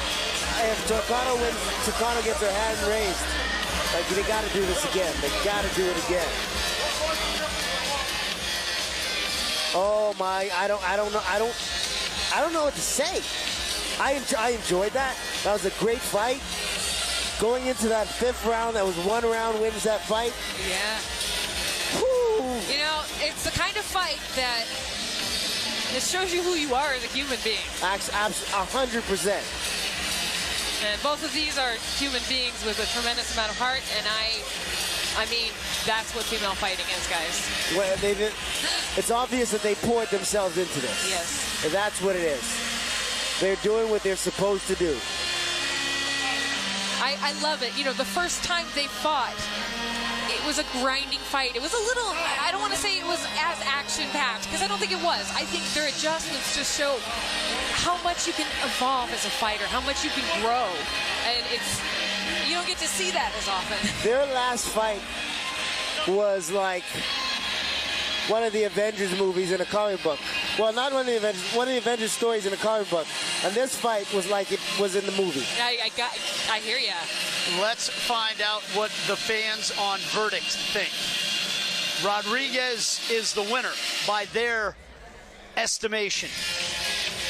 If Torquato wins, Torquato gets her hand raised. Like, they got to do this again. They got to do it again. Oh my! I don't know what to say. I enjoyed that. That was a great fight. Going into that 5th round, that was 1 round wins that fight. Yeah. Woo. You know, it's the kind of fight that it shows you who you are as a human being. 100%. And both of these are human beings with a tremendous amount of heart, and I mean, that's what female fighting is, guys. Well, it's obvious that they poured themselves into this. Yes. And that's what it is. They're doing what they're supposed to do. I love it. You know, the first time they fought, it was a grinding fight. It was a little, I don't want to say it was as action-packed, because I don't think it was. I think their adjustments just show how much you can evolve as a fighter, how much you can grow. And you don't get to see that as often. Their last fight was like one of the Avengers movies in a comic book. Well, not one of the Avengers, one of the Avengers stories in a comic book. And this fight was like it was in the movie. I hear ya. Let's find out what the fans on Verdict think. Rodríguez is the winner by their estimation.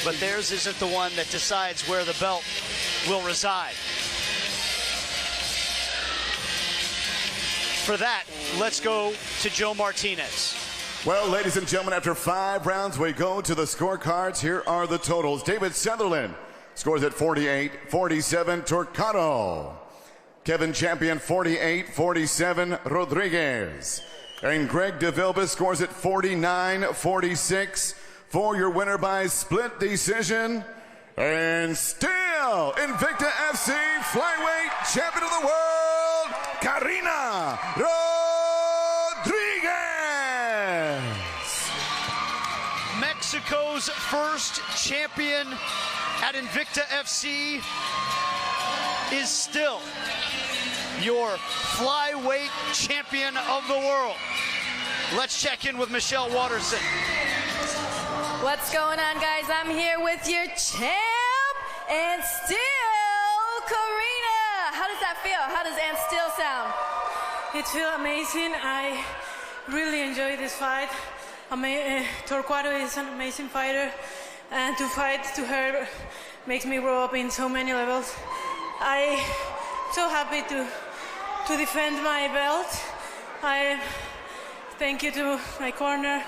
But theirs isn't the one that decides where the belt will reside. For that, let's go to Joe Martinez. Well, ladies and gentlemen, after 5 rounds, we go to the scorecards. Here are the totals. David Sutherland scores at 48-47 Torquato. Kevin champion 48-47 Rodríguez. And Greg DeVilbiss scores at 49-46 for your winner by split decision. And still, Invicta FC Flyweight champion of the world, Karina Rodríguez. Mexico's first champion at Invicta FC is still your flyweight champion of the world. Let's check in with Michelle Watterson. What's going on, guys? I'm here with your champ, and still Karina. How does that feel? How does and still sound? It feels amazing. I really enjoy this fight. Torquato is an amazing fighter, and to fight to her makes me grow up in so many levels. I'm so happy to defend my belt. I thank you to my corner,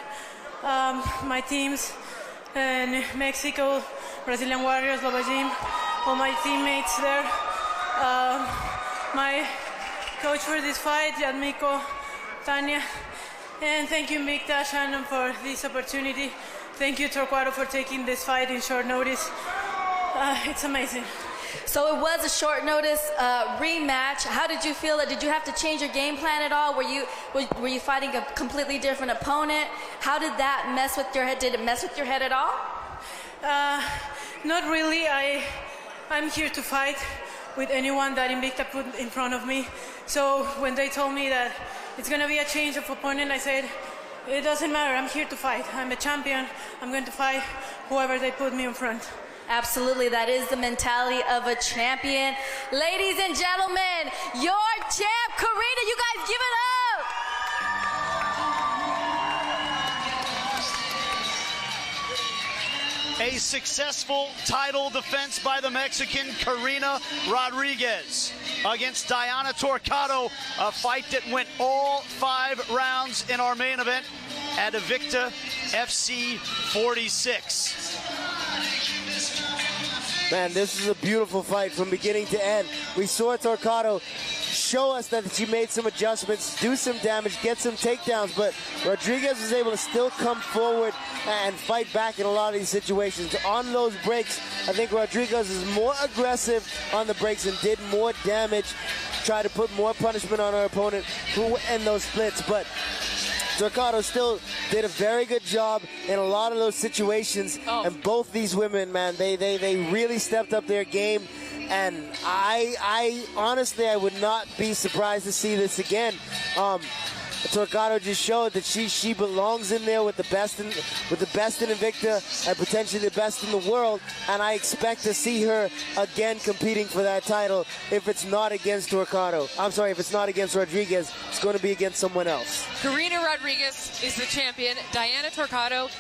my teams in Mexico, Brazilian Warriors, Baba Jim, all my teammates there. My coach for this fight, Yadmiko, Tanya, and thank you Invicta, Shannon, for this opportunity. Thank you Torquato for taking this fight in short notice. It's amazing. So it was a short notice rematch. How did you feel? Did you have to change your game plan at all? Were you fighting a completely different opponent? How did that mess with your head? Did it mess with your head at all? Not really. I'm here to fight with anyone that Invicta put in front of me. So when they told me that it's going to be a change of opponent, I said, it doesn't matter. I'm here to fight. I'm a champion. I'm going to fight whoever they put me in front. Absolutely, that is the mentality of a champion. Ladies and gentlemen, your champ, Karina, you guys give it up! A successful title defense by the Mexican Karina Rodríguez against Daiana Torquato, a fight that went all 5 rounds in our main event at Invicta FC 46. Man, this is a beautiful fight from beginning to end. We saw Torquato show us that she made some adjustments, do some damage, get some takedowns, but Rodríguez was able to still come forward and fight back in a lot of these situations. On those breaks, I think Rodríguez is more aggressive on the breaks and did more damage, tried to put more punishment on her opponent who end those splits, but Torquato still did a very good job in a lot of those situations. And both these women, man, they really stepped up their game. And I honestly, I would not be surprised to see this again. Torquato just showed that she belongs in there with the best in Invicta and potentially the best in the world, and I expect to see her again competing for that title. If it's not against Torquato, I'm sorry, if it's not against Rodríguez, it's going to be against someone else. Karina Rodríguez is the champion. Daiana Torquato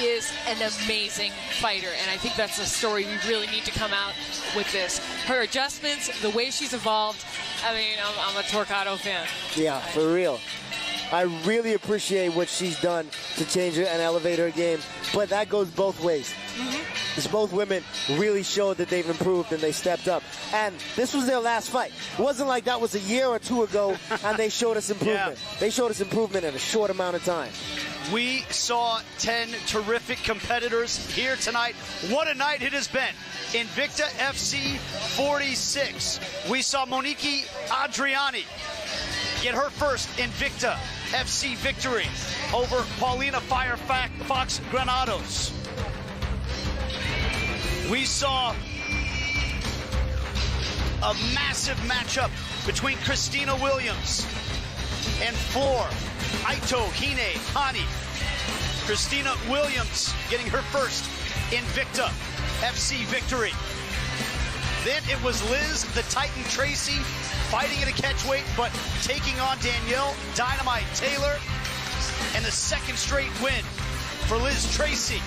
is an amazing fighter, and I think that's a story we really need to come out with this. Her adjustments, the way she's evolved. I mean, I'm a Torquato fan. Yeah, for real. I really appreciate what she's done to change her and elevate her game, but that goes both ways. Because both women really showed that they've improved and they stepped up. And this was their last fight. It wasn't like that was a year or two ago and they showed us improvement. Yeah. They showed us improvement in a short amount of time. We saw 10 terrific competitors here tonight. What a night it has been. Invicta FC 46. We saw Monique Adriane get her first Invicta FC victory over Paulina Fox Granados. We saw a massive matchup between Kristina Williams and Flore. Hani. Kristina Williams getting her first Invicta FC victory. Then it was Liz the Titan Tracy fighting at a catchweight, but taking on Danielle Dynamite Taylor, and the second straight win for Liz Tracy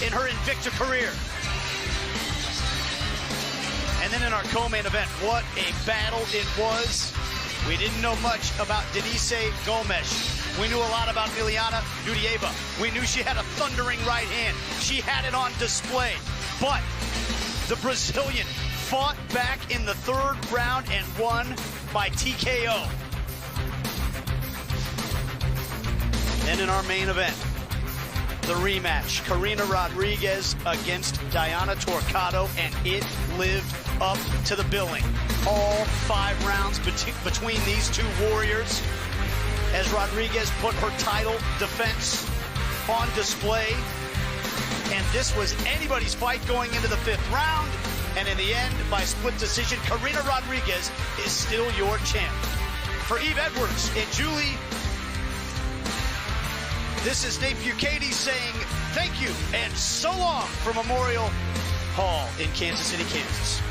in her Invicta career. And then in our co-main event, what a battle it was. We didn't know much about Denise Gomes. We knew a lot about Milana Dudieva. We knew she had a thundering right hand. She had it on display. But The Brazilian fought back in the third round and won by TKO. Then in our main event, the rematch, Karina Rodríguez against Daiana Torquato, and it lived up to the billing. All 5 rounds between these two warriors as Rodríguez put her title defense on display. And this was anybody's fight going into the 5th round. And in the end, by split decision, Karina Rodríguez is still your champ. For Eve Edwards and Julie, this is Nate Bucati saying thank you and so long from Memorial Hall in Kansas City, Kansas.